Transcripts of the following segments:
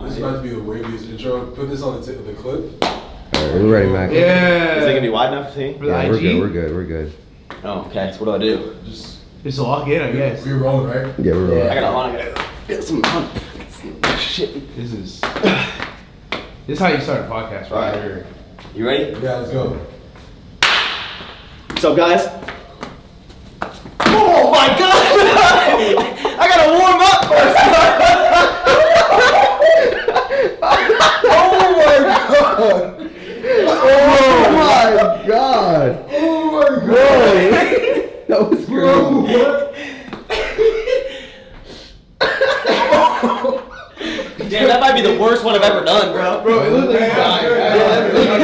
This is about to be the waviest intro. Put this on the clip. Alright, we're ready, Max. Yeah. Is it gonna be wide enough to see? Yeah, we're good. Oh, okay. So what do I do? Just lock in, I guess. We're rolling, right? Yeah, we're rolling. I gotta get some shit. This is how you start a podcast, right? Alright. You ready? Yeah, let's go. What's up, guys? Oh my god! I gotta warm up first! Oh my god! Oh my god! Oh my god! That was Bro, what? Damn, that might be the worst one I've ever done, bro. Bro, it looked like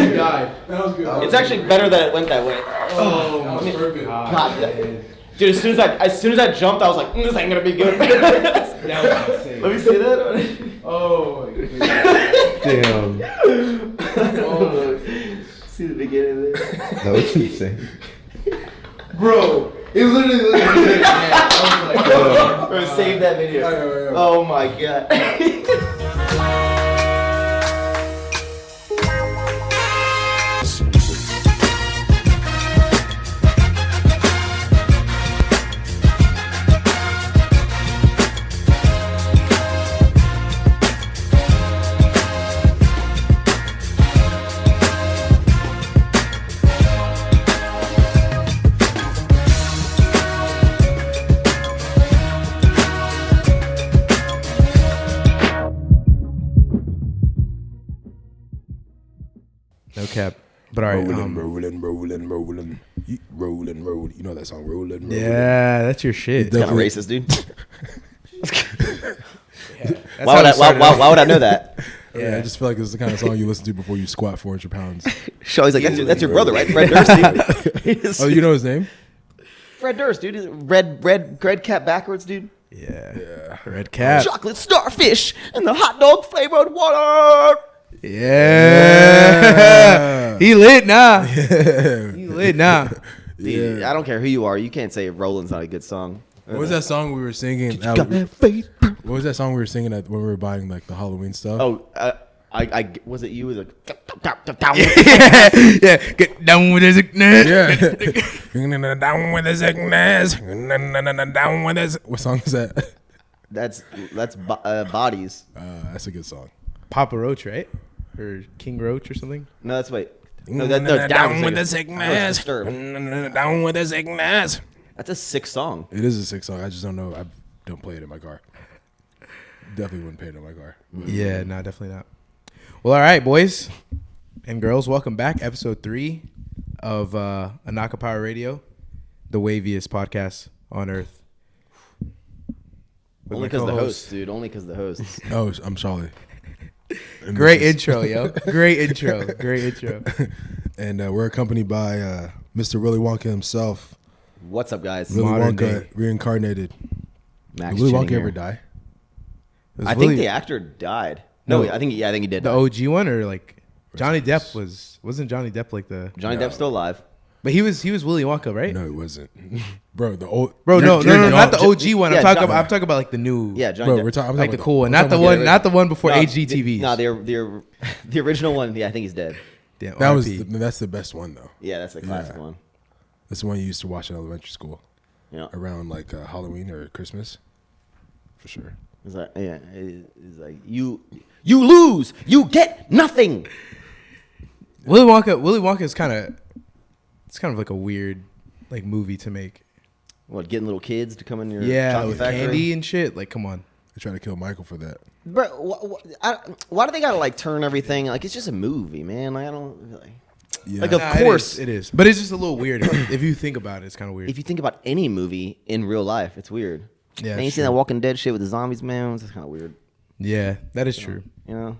you died. That was good. It's actually better that it went that way. Oh, that was perfect. God, dude, as soon as I jumped, I was like, this ain't gonna be good. That was insane. Let me see that. Oh my god. Damn. Oh, see the beginning there. That was insane. Bro, it literally looked like you did it, man. I was like, Bro, save that video. I know. Oh my god. no cap. But alright, Rolling. You know that song, rolling. yeah, that's your shit. Kind of racist, dude. That's Why how would, it started off. why would I know that? Yeah, I just feel like it's the kind of song you listen to before you squat 400 pounds. Shaw's like, that's your brother, right? Fred Durst, dude. Oh, you know his name? Fred Durst, dude. He's red cap backwards, dude. Yeah. Red cap. Chocolate starfish and the hot dog flavored water. Yeah. He lit now. He lit now. Dude, I don't care who you are. You can't say Rolling's not a good song. What was that song we were singing? Got that faith. What was that song we were singing when we were buying like the Halloween stuff? Oh, I was it you? It was Yeah. Get down with his sickness. Yeah. Down with the sickness. Down with this. What song is that? That's Bodies. That's a good song. Papa Roach, right? Or King Roach or something? No, that's wait. No, Down with the That sickness. was Disturbed. Down with the sickness. That's a sick song. It is a sick song. I just don't know. I don't play it in my car. Definitely wouldn't play it in my car. Yeah, no, definitely not. Well, all right, boys and girls, welcome back. Episode 3 of Inaka Power Radio, the waviest podcast on earth. With Only my because the co-host. hosts, dude. Only because the hosts. Oh, I'm Charlie. And Great this is- intro, yo. Great intro. Great intro. And we're accompanied by Mr. Willy Wonka himself. What's up, guys? Willy Modern Wonka day. reincarnated. Max Did Willy Chewning Wonka here. ever die? It was I Willy- think the actor died. No. No, I think he did. the die. OG one, or like Johnny Depp wasn't Johnny Depp like the? Johnny Depp's still alive. But he was Willy Wonka, right? No, it wasn't. Bro, the old Bro, no, not the OG one. yeah, I'm talking John- I'm talking about like the new. Yeah, Johnny Bro, Depp. we're talking like the about cool one, we're not the talking one, about not the one before No, HGTVs. No, the original one. Yeah, I think he's dead. Damn, that was RIP. that's the best one though. Yeah, that's the classic Yeah. one. That's the one you used to watch in elementary school Yeah, around like Halloween or Christmas, for sure. it's like it's like you lose, you get nothing. Willy Wonka is kind of like a weird like movie to make. What, getting little kids to come in your Yeah, chocolate with factory? candy and shit. Like, come on. They tried to kill Michael for that. Bro, why do they gotta like turn everything like it's just a movie, man? Like I don't like. Yeah. Like, of Nah, course. it is. But it's just a little weird if you think about it. It's kind of weird. If you think about any movie in real life, it's weird. Yeah, Man, you it's seen true. that Walking Dead shit with the zombies, man? It's kind of weird. Yeah, that is true. You know?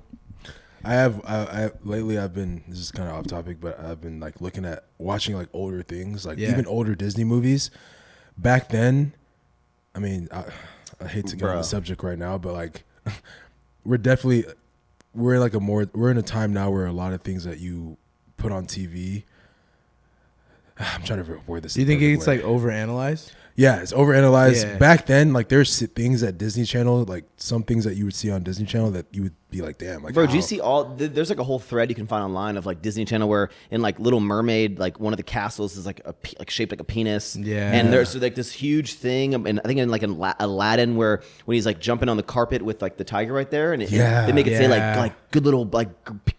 I lately I've been, this is kind of off topic, but I've been like looking at watching like older things, like Yeah. even older Disney movies. Back then, I mean, I hate to get on the subject right now, but like we're in like we're in a time now where a lot of things that you put on TV I'm trying to word this. Do you think perfect it's way. like overanalyzed? Yeah, it's overanalyzed. Yeah. Back then, like there's things at Disney Channel, like some things that you would see on Disney Channel that you would be like, damn, like Bro, do you see there's like a whole thread you can find online of like Disney Channel where in like Little Mermaid, like one of the castles is like shaped like a penis. Yeah. And there's like this huge thing, and I think in Aladdin where when he's like jumping on the carpet with like the tiger right there, and Yeah. they make it say Yeah. like good little like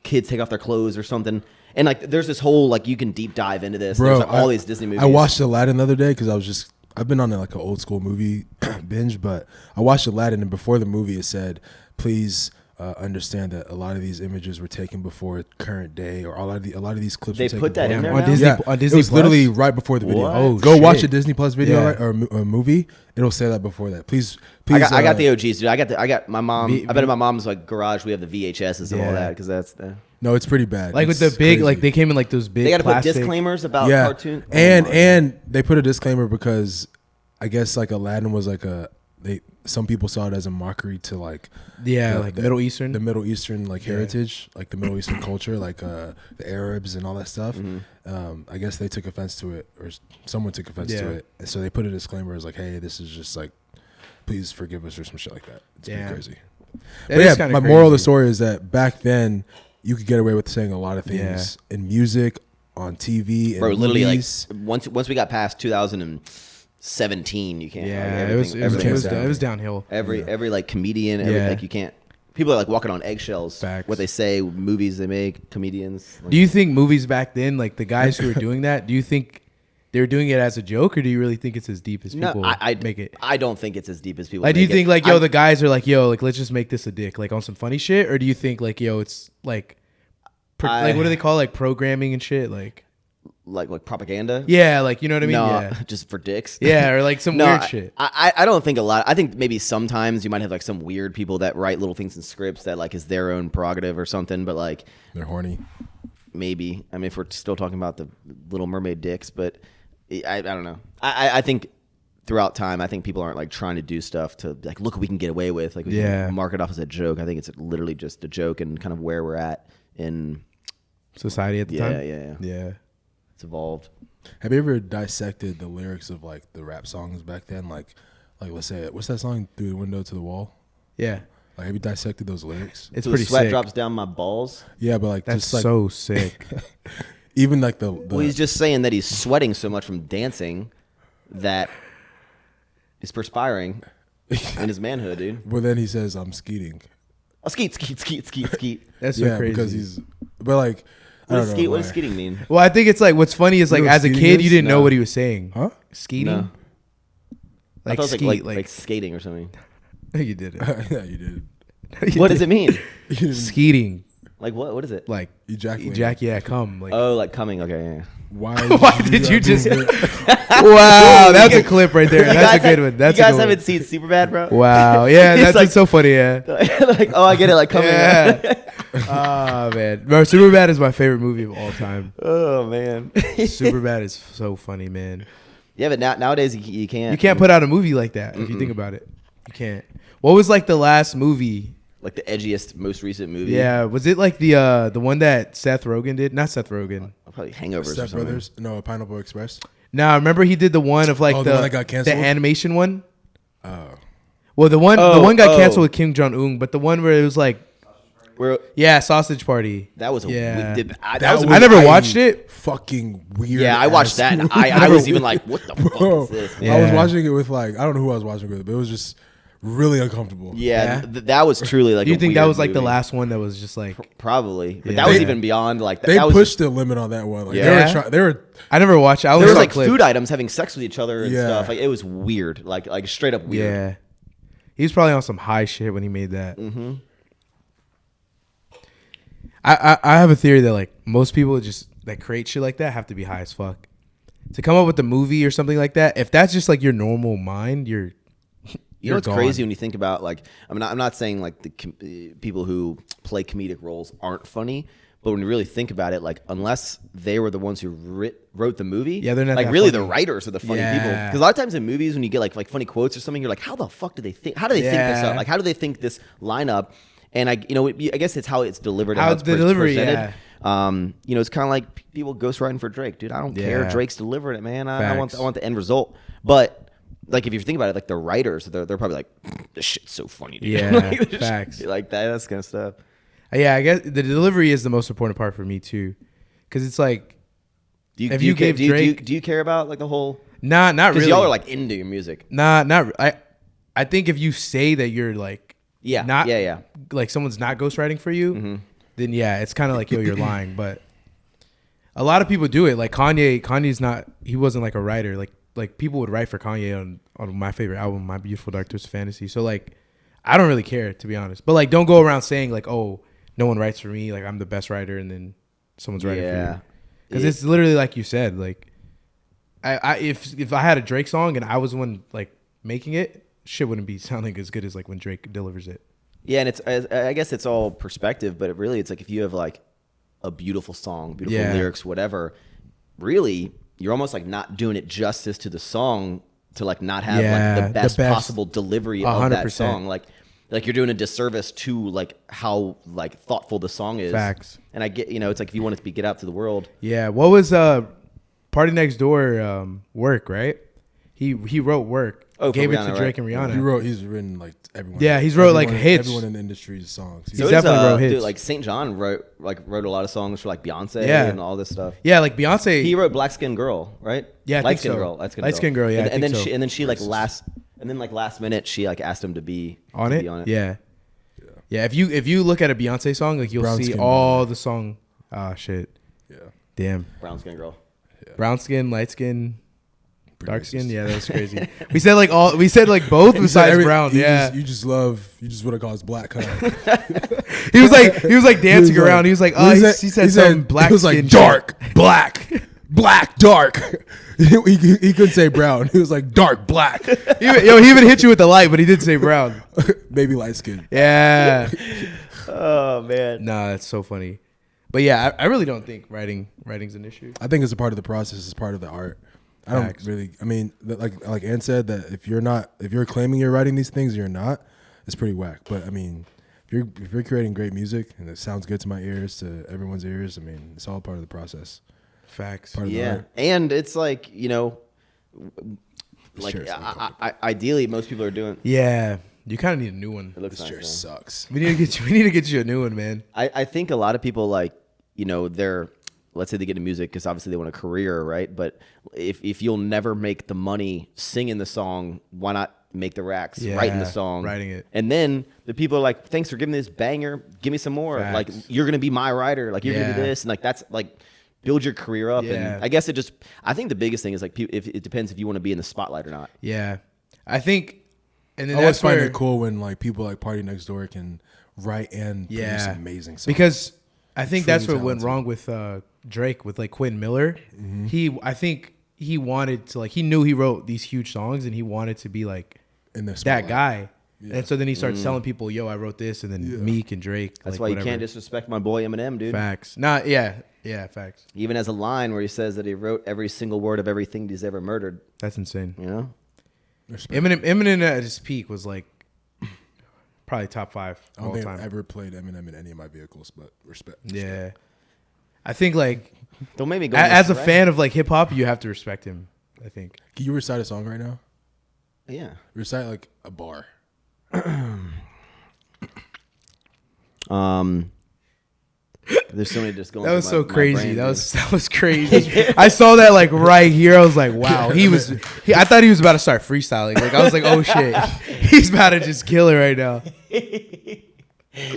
kids take off their clothes or something. And like there's this whole like you can deep dive into this. Bro, There's like all these Disney movies. I watched Aladdin the other day because I've been on like an old school movie binge, but I watched Aladdin, and before the movie it said, please understand that a lot of these images were taken before current day, or a lot of these clips. They were taken put that before- in there on now? Disney. Yeah, On it Disney was Plus? literally right before the video. What? Oh, Go watch shit. a Disney Plus video Yeah. right, or a movie. It'll say that before that. Please. I got the OGs, dude. I got my mom. V- I bet in my mom's like garage we have the VHSs and all Yeah. that because that's the. No, it's pretty bad. Like with It's the big, crazy. like they came in like those big. They got to put plastic- disclaimers about yeah, cartoon. Oh and they put a disclaimer because I guess like Aladdin was like some people saw it as a mockery to like Yeah, the- like the- Middle Eastern. the Middle Eastern like heritage, like the Middle Eastern culture, like the Arabs and all that stuff. I guess they took offense to it, or someone took offense to Yeah. it, and so they put a disclaimer as like, hey, this is just like, please forgive us or some shit like that. It's pretty Damn. crazy. That But is yeah, kinda my moral of the crazy. story is that back then you could get away with saying a lot of things in music, on TV, Bro, and literally, movies. like once we got past 2017, you can't. Yeah, like, it was everything- it was downhill. every like comedian, every, Yeah. like you can't. People are like walking on eggshells. Facts. What they say, movies they make, comedians. Like, Do you think movies back then, like the guys who were doing that, do you think they were doing it as a joke, or do you really think it's as deep as people no, I make it? I don't think it's as deep as people. Like, do you make it. think like, yo, I'm- the guys are like, yo, like let's just make this a dick, like on some funny shit, or do you think like, yo, it's like, like what do they call like programming and shit, like like propaganda? yeah, like you know what I mean? No, Yeah, just for dicks. yeah, or like some No, weird shit. I don't think a lot. I think maybe sometimes you might have like some weird people that write little things in scripts that like is their own prerogative or something. But like They're horny. maybe, I mean, if we're still talking about the Little Mermaid dicks, but I don't know. I think throughout time, I think people aren't like trying to do stuff to like look what we can get away with. Like we Yeah. can mark it off as a joke. I think it's literally just a joke and kind of where we're at in Society at the yeah, time. yeah. Yeah. It's evolved. Have you ever dissected the lyrics of like the rap songs back then? Like let's say, what's that song? Through the Window to the Wall. Yeah. Like, have you dissected those lyrics? It's So pretty the sweat sick. drops down my balls. Yeah, but like That's just like so sick. even like the Well, he's just saying that he's sweating so much from dancing that he's perspiring in his manhood, dude. But then he says, "I'm skeeting." Oh, skeet. That's so Yeah, crazy. because he's. But like, I What don't does, know. what does why. skeeting mean? Well, I think it's like what's funny is like You know what as a skeeting kid you is? didn't know No. what he was saying. Huh? Skeeting? No. I Like thought it was skeet, like skating or something. you did it. Yeah, you did. What does it mean? You didn't Skeeting. Like what? What is it? Like ejaculate. yeah, come. Like Oh, like coming. Okay, yeah. Why? Why did you that just movement? wow, that's a clip right there. You That's a guys good ha- one. That's you a guys good haven't one. seen Superbad, bro? Wow. Yeah, He's that's like- so funny, yeah. Like, oh, I get it. Like coming. Yeah. Oh man. Bro, Superbad is my favorite movie of all time. Oh man. Superbad is so funny, man. Yeah, but nowadays you can't. You can't put out a movie like that if you think about it. You can't. What was like the last movie? like the edgiest, most recent movie. Yeah, was it like the one that Seth Rogen did? Not Seth Rogen. Probably Hangovers or Step something. Brothers? No, Pineapple Express. Nah, remember he did the one of like Oh, the the one that got canceled? the animation one. Oh, Well, the one Oh, got oh. canceled with Kim Jong Un, but the one where it was like Where Sausage Party. that was a Yeah. that was a I never watched it. Fucking weird. Yeah, I watched ass that. And movie. I was even like, what the Bro, fuck is this? Yeah. I was watching it with like, I don't know who I was watching with, but it was just really uncomfortable. Yeah, Yeah. that was truly like. Do you a think that weird was like the movie. last one that was just like Probably, but Yeah. that was They- even beyond like that. They that was pushed the limit on that one. Like, Yeah. they were I never watched it. I There only was saw like clips. food items having sex with each other and Yeah. stuff. Like it was weird, like straight up weird. Yeah. He was probably on some high shit when he made that. Mm-hmm. I have a theory that like most people just that create shit like that have to be high as fuck. To come up with a movie or something like that, if that's just like your normal mind, You know you're what's gone. crazy when you think about like I'm not saying like the people who play comedic roles aren't funny, but when you really think about it, like unless they were the ones who wrote the movie, Yeah, they're not like that really funny. the writers are the funny Yeah. people. Because a lot of times in movies when you get like funny quotes or something, you're like, how the fuck do they think? How do they think this Yeah. up? Like how do they think this line up? And I guess it's how it's delivered, and How how it's the delivery, presented. yeah. It's kind of like people ghostwriting for Drake, dude. I don't care. Yeah. Drake's delivering it, man. I want Facts. the end result. But like, if you think about it, like the writers, they're probably like, this shit's so funny, dude. Yeah, Like, facts. like that's kind of stuff. Yeah, I guess the delivery is the most important part for me too, because it's like Do If you gave Drake- do you care about like the whole? not Because really. y'all are like into your music. not I think if you say that you're like not like someone's not ghostwriting for you, then yeah, it's kind of like, yo, you're lying. But a lot of people do it. Like Kanye's not. He wasn't like a writer. Like people would write for Kanye on my favorite album, My Beautiful Dark Twisted Fantasy. So like, I don't really care, to be honest. But like, don't go around saying like, oh, no one writes for me. Like, I'm the best writer, and then someone's writing for you. Because it's literally like you said. Like, if I had a Drake song and I was the one like making it, shit wouldn't be sounding as good as like when Drake delivers it. Yeah, and I guess it's all perspective, but it's like if you have like a beautiful song, beautiful lyrics, whatever, really you're almost like not doing it justice to the song to like not have like the best possible delivery of that song. Like you're doing a disservice to like how like thoughtful the song is. Facts. And I get, it's like if you want it to be get out to the world. Yeah. What was Party Next Door Work, right? He wrote Work. Gave it to Rihanna, Drake right? and Rihanna. He's written like everyone. Yeah, he's wrote like hits. Everyone in the industry's songs. He definitely wrote hits. Dude, like St. John wrote a lot of songs for like Beyonce and all this stuff. Yeah, like Beyonce. He wrote Black Skin Girl, right? Yeah, I Light think Skin so. Girl. Light Skin Girl, yeah. And then she like last minute she like asked him to be on it. Yeah. Yeah, if you look at a Beyonce song, like you'll Brown see Skin all Girl. the song. Ah, shit. Yeah. Damn. Brown Skin Girl. Brown skin, light skin, dark racist. skin. Yeah, that was crazy. we said like both besides brown. Yeah. You just want to call us black, huh? He was like dancing around. He was like, he said some black. He was like skin dark, black, dark. he couldn't say brown. He was like dark, black. He even hit you with the light, but he did say brown. Maybe light skin. Yeah. Oh man. Nah, that's so funny. But yeah, I really don't think writing's an issue. I think it's a part of the process. It's part of the art. Facts. I don't really. I mean, like Ann said, that if you're claiming you're writing these things, you're not. It's pretty whack. But I mean, if you're creating great music and it sounds good to my ears, to everyone's ears, I mean, it's all part of the process. Facts. Part of the Yeah, art. and it's like like Chair's ideally most people are doing. Yeah, you kind of need a new one. It looks This chair nice, though. sucks. We need to get you a new one, man. I think a lot of people like, they're, let's say they get into music because obviously they want a career, right? But if you'll never make the money singing the song, why not make the racks writing the song? Writing it. And then the people are like, thanks for giving me this banger. Give me some more. Facts. Like, you're going to be my writer. Like, you're going to do Yeah. this. And like, that's like, build your career up. Yeah. And I guess I think the biggest thing is like, if it depends if you want to be in the spotlight or not. Yeah, I think, and then I always that's find where it cool when like people like Party Next Door can write and produce amazing songs. because I think that's what Truly went talented. wrong with Drake with like Quentin Miller. Mm-hmm. I think he wanted to he knew he wrote these huge songs and he wanted to be like in the that spotlight. guy. Yeah. And so then he starts telling people, "Yo, I wrote this," and then Meek and Drake. That's like, why whatever. you can't disrespect my boy Eminem, dude. Facts. Yeah, facts. He even has a line where he says that he wrote every single word of everything he's ever murdered. That's insane. You know? Respect. Eminem at his peak was like probably top 5 I don't all think time. I've ever played Eminem in any of my vehicles, but respect. Yeah, I think like Don't make me go. as a fan of like hip hop, you have to respect him. I think. Can you recite a song right now? Yeah. Recite like a bar. There's so many just going. That was through so my crazy. brain, That dude. was crazy. I saw that like right here. I was like, wow. I thought he was about to start freestyling. Like I was like, oh shit, he's about to just kill it right now.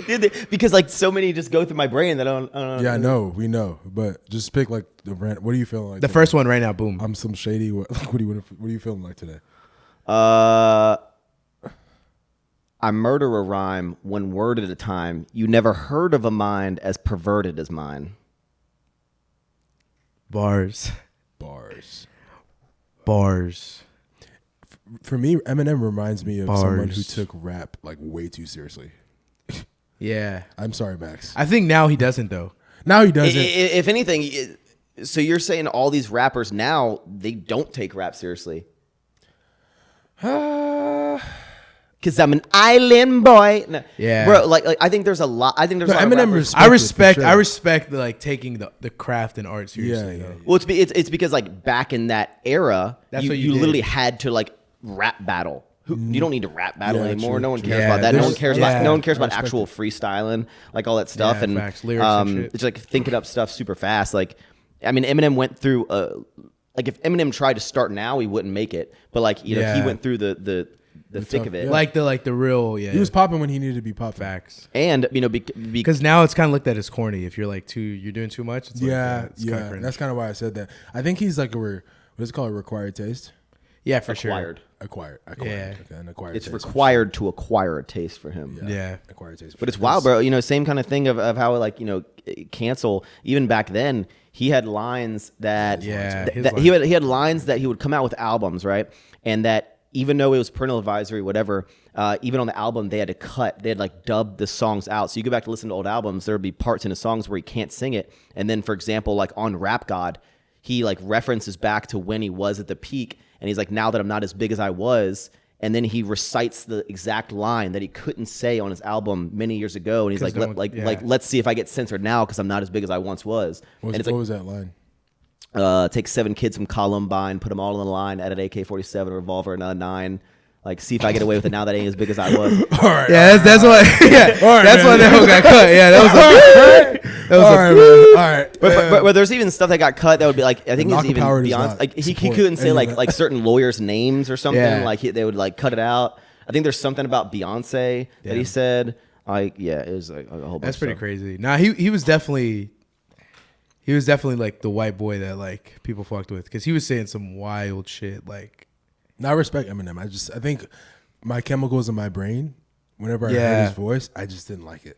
Dude, because like so many just go through my brain that I don't Yeah, I know. We know. But just pick like the rant. What are you feeling like? The today? first one right now. Boom. I'm some shady. What are you feeling like today? I murder a rhyme one word at a time. You never heard of a mind as perverted as mine. Bars. For me, Eminem reminds me of Bars. someone who took rap like way too seriously. Yeah. I'm sorry, Max. I think now he doesn't though. Now he doesn't. If anything, so you're saying all these rappers now they don't take rap seriously? Cause I'm an island boy. No, Yeah, bro. Like I think there's a lot. I think there's a lot of Eminem rappers- I respect like taking the craft and art seriously. Yeah. Well, it's because like back in that era, That's you what you did. literally had to like rap battle. You don't need to rap battle Yeah, anymore. true, No one true. cares Yeah, about that. No one there's- cares yeah. about no one cares I about respect actual freestyling, like all that stuff, Yeah, and facts, lyrics and shit. it's like thinking up stuff super fast. Like, I mean, Eminem went through like if Eminem tried to start now, he wouldn't make it. But like you know, he Yeah. went through the thick of it. yeah. like the real. Yeah, He was popping when he needed to be popping. facts. And you know, Because now it's kind of looked at as corny. If you're like you're doing too much. It's Yeah, like, it's kinda yeah. cringe. That's kind of why I said that. I think he's like what is it called? A required taste. yeah, for acquired. Acquired. Yeah. Okay, an acquired It's taste. required to acquire a taste for him. Yeah. Acquired taste. But it's wild, bro. You know, same kind of thing of how like, you know, cancel. Even back then, he had lines that, Yeah, his he had lines that he would come out with albums, right? And that even though it was parental advisory, whatever, even on the album they had like dubbed the songs out. So you go back to listen to old albums, there would be parts in the songs where he can't sing it. And then, for example, like on Rap God, he like references back to when he was at the peak, and he's like, now that I'm not as big as I was. And then he recites the exact line that he couldn't say on his album many years ago, and he's like, let's see if I get censored now because I'm not as big as I once was. What was that line? Take 7 kids from Columbine, put them all in the line, add an AK-47, a revolver, and a 9. Like, see if I get away with it now that ain't as big as I was. All right. Yeah, that's why. Yeah, that's why that whole got cut. Yeah, that was All right, man. All right. But there's even stuff that got cut that would be like, I think it's Inaka even Power does beyond. not Like he support couldn't say any of like that. like certain lawyers' names or something. Yeah. Like they would like cut it out. I think there's something about Beyonce that he said. Like yeah, it was like a whole bunch. That's of pretty stuff. crazy. Nah, he was definitely like the white boy that like people fucked with because he was saying some wild shit. Like, Now I respect Eminem. I think my chemicals in my brain, whenever I Yeah. heard his voice, I just didn't like it.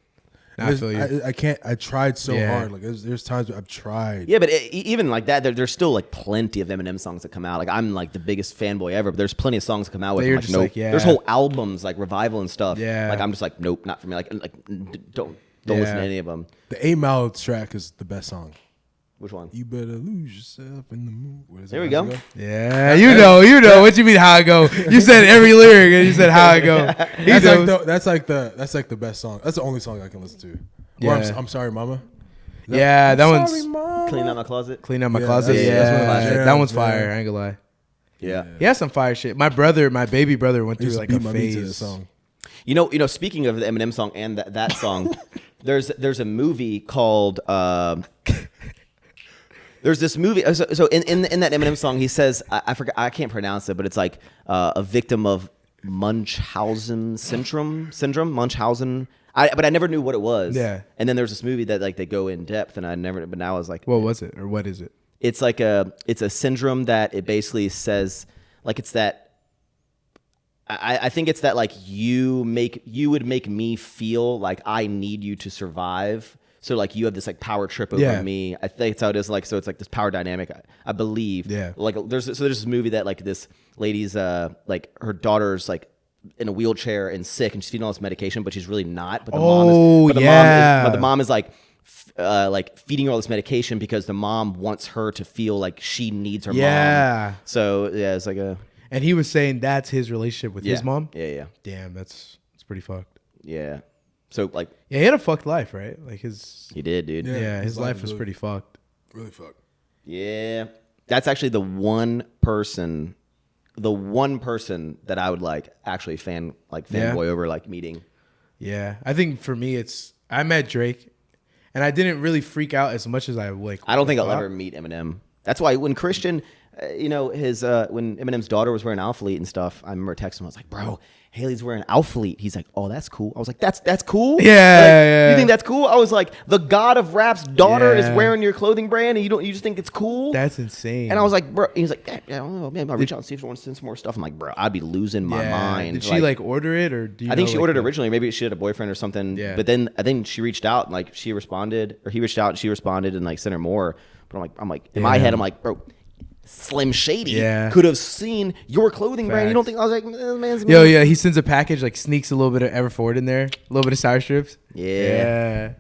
Nah, I feel you. I can't. I tried so Yeah. hard. Like there's times where I've tried. Yeah, but even like that, there's still like plenty of Eminem songs that come out. Like I'm like the biggest fanboy ever, but there's plenty of songs that come out with That you're like just nope. like, yeah. There's whole albums like Revival and stuff. Yeah. like I'm just like nope, not for me. Like don't Yeah. listen to any of them. The 8 Mile track is the best song. Which one? You better lose yourself in the mood. What is it? There we How's go. it yeah, you know. What you mean how I go? You said every lyric and you said how I go. He knows. That's like the best song. That's the only song I can listen to. Or Yeah. I'm sorry, mama. Yeah, that I'm one's sorry, mama. Clean out my closet. clean out my Yeah, closet. that's- Yeah, that's one of my that jams, one's fire. yeah. I ain't gonna lie. Yeah. He has some fire shit. My baby brother went I through used to like beat a my meat to this phase. song. You know. Speaking of the Eminem song and that song, there's a movie called. There's this movie. So in that Eminem song, he says I forgot. I can't pronounce it, but it's like a victim of Munchausen syndrome. Munchausen. But I never knew what it was. Yeah. And then there's this movie that like they go in depth, and I never. But now I was like, What was it or what is it? it's like it's a syndrome that it basically says like it's that. I think it's that like you would make me feel like I need you to survive. So like you have this like power trip over me. I think that's how it is. Like so it's like this power dynamic. I believe. Yeah. Like there's this movie that like this lady's like her daughter's like in a wheelchair and sick and she's feeding all this medication, but she's really not. But the mom is like feeding her all this medication because the mom wants her to feel like she needs her mom. So yeah, it's like a. And he was saying that's his relationship with his mom. Yeah. Damn, it's pretty fucked. Yeah. So like. Yeah, he had a fucked life, right? Like his. He did, dude. Yeah, his life was pretty fucked. Really fucked. Yeah, that's actually the one person that I would like actually fanboy over like meeting. Yeah, I think for me I met Drake, and I didn't really freak out as much as I like. I don't think I'll ever meet Eminem. That's why when Christian, his when Eminem's daughter was wearing Alphalete and stuff, I remember texting him. I was like, bro, Haley's wearing Alphalete. He's like, oh, that's cool. I was like, that's cool. Yeah. You think that's cool? I was like, the god of rap's daughter is wearing your clothing brand, and you just think it's cool? That's insane. And I was like, bro. He's like, yeah, I don't know. Maybe I'll reach out and see if she wants to send some more stuff. I'm like, bro, I'd be losing my mind. Did she like order it or? I think she ordered it originally. Maybe she had a boyfriend or something. Yeah. But then I think she reached out and like she responded, or he reached out and she responded and like sent her more. But I'm like, in my head, I'm like, bro. Slim Shady could have seen your clothing brand. You don't think I was like, man's Yo, yeah, he sends a package, like sneaks a little bit of Everford in there, a little bit of sour strips. Yeah.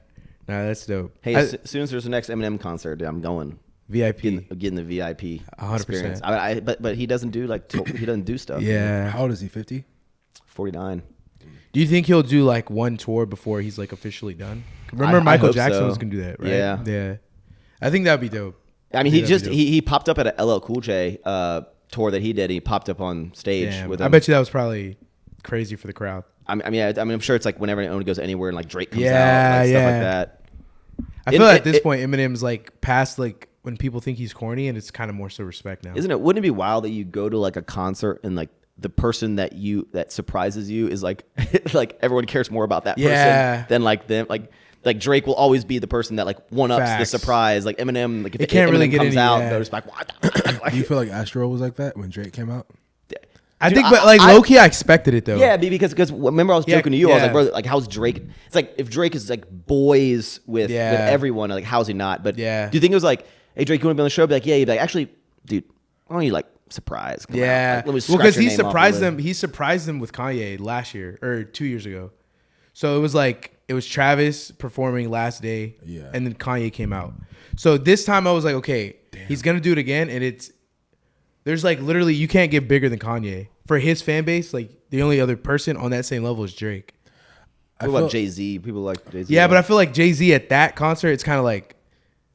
Nah, that's dope. Hey, as soon as there's the next Eminem concert, I'm going. VIP. Getting the VIP 100%. experience. But he doesn't do he doesn't do stuff. Yeah. How old is he? 50? 49. Do you think he'll do like one tour before he's like officially done? Remember Michael Jackson was gonna do that, right? Yeah. I think that'd be dope. I mean, he popped up at a LL Cool J tour that he did. He popped up on stage with him. I bet you that was probably crazy for the crowd. I mean, I'm sure it's like whenever anyone goes anywhere and like Drake comes out, like, stuff like that. I feel at this point Eminem's like past like when people think he's corny, and it's kind of more so respect now. Isn't it? Wouldn't it be wild that you go to like a concert and like the person that surprises you is like like everyone cares more about that person than like them like Drake will always be the person that like one-ups the surprise. Like Eminem, like if can't Eminem really get comes out, they're just like, what? Do you feel like Astroworld was like that when Drake came out? I think, but like low key, I expected it though. Yeah, because remember I was joking to you. I was like, bro, like how's Drake? It's like if Drake is like boys with everyone, like how's he not? But do you think it was like, hey Drake, you want to be on the show? Be like, yeah. You'd be like, actually, dude, why don't you like surprise? Come out. Like, because he surprised them. He surprised them with Kanye last year or 2 years ago. So it was Travis performing last day, and then Kanye came out. So this time I was like, okay, he's gonna do it again, and there's like literally you can't get bigger than Kanye for his fan base. Like the only other person on that same level is Drake. What about Jay-Z? People like Jay-Z. Yeah, but I feel like Jay-Z at that concert, it's kind of like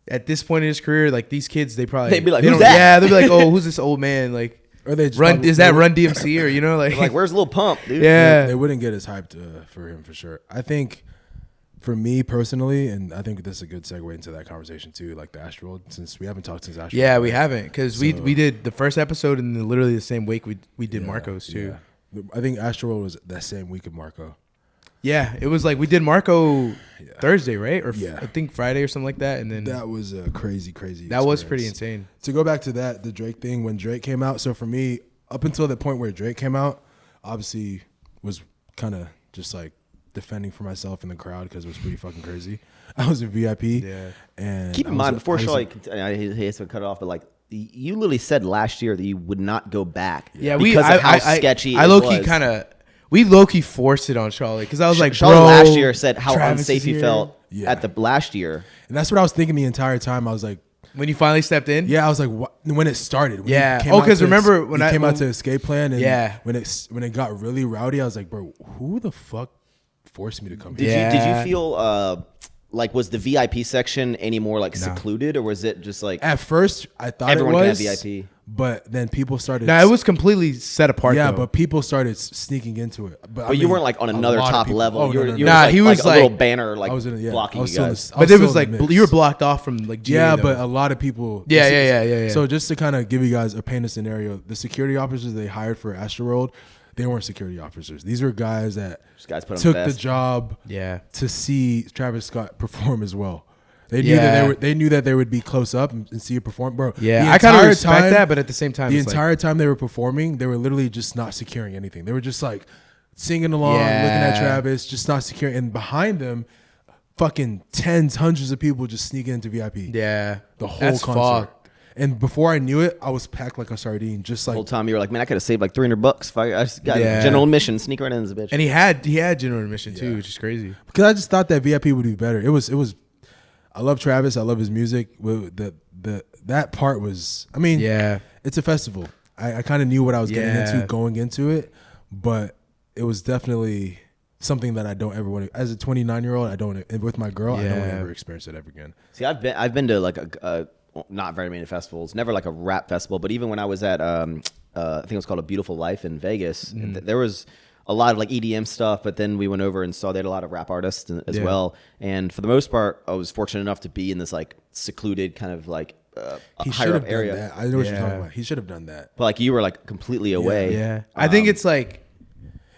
at this point in his career, like these kids, they'd be like, who's that? Yeah, they'd be like, oh, who's this old man? Like, or they is that Run DMC or like where's Lil Pump, dude? Yeah, they wouldn't get as hyped for him for sure. I think for me personally, and I think this is a good segue into that conversation too, like the Astroworld, since we haven't talked since Astroworld. Yeah, we haven't, because we did the first episode, and then literally the same week we did Marco's too. Yeah. I think Astroworld was that same week of Marco. Yeah, it was like we did Marco Thursday, right? Or I think Friday or something like that. And then that was a crazy That was pretty insane. To go back to the Drake thing, when Drake came out, so for me, up until the point where Drake came out, obviously was kind of just like defending for myself in the crowd because it was pretty fucking crazy. I was a VIP. Yeah. And keep in mind, before Charlie, he has to cut it off, but like, you literally said last year that you would not go back. Yeah, because of how sketchy I low-key kind of... We low-key forced it on Charlie because I was like, Charlie last year said how unsafe he felt at the last year. And that's what I was thinking the entire time. I was like... When you finally stepped in? Yeah, I was like, what? When it started. When because remember when I came out to Escape Plan and when it got really rowdy, I was like, bro, who the fuck forced me to come here? Did you feel... like, was the VIP section any more like secluded, or was it just like... At first, I thought everyone it was could have VIP. But then people started... No, it was completely set apart, Yeah, though. but people started sneaking into it. But you weren't like on another top level. Oh, you were he was like a little banner like blocking you guys. But it was like you were blocked off from like GA, Yeah, though. but a lot of people... Yeah. So just to kind of give you guys a paint a scenario, the security officers they hired for Astroworld, they weren't security officers. These were guys that took the job to see Travis Scott perform as well. They knew that they would be close up and see you perform, bro. Yeah, I kind of respect that, but at the same time, the entire time they were performing, they were literally just not securing anything. They were just like singing along, looking at Travis, just not securing. And behind them, fucking tens, hundreds of people just sneaking into VIP. Yeah, the whole concert. And before I knew it, I was packed like a sardine. Just like the whole time, you were like, man, I could have saved like $300 if I just got general admission, sneak right in this bitch. And he had general admission too, which is crazy. Because I just thought that VIP would be better. It was. I love Travis. I love his music. That part was. I mean, it's a festival. I kind of knew what I was getting into going into it, but it was definitely something that I don't ever want to. As a 29-year-old, I don't. And with my girl, I don't want to ever experience it ever again. See, I've been to like a not very many festivals. Never like a rap festival, but even when I was at I think it was called A Beautiful Life in Vegas, there was a lot of like EDM stuff, but then we went over and saw they had a lot of rap artists as well. And for the most part, I was fortunate enough to be in this like secluded kind of like higher up area. That. I know what you're talking about. He should have done that. But like you were like completely away. Yeah. I think it's like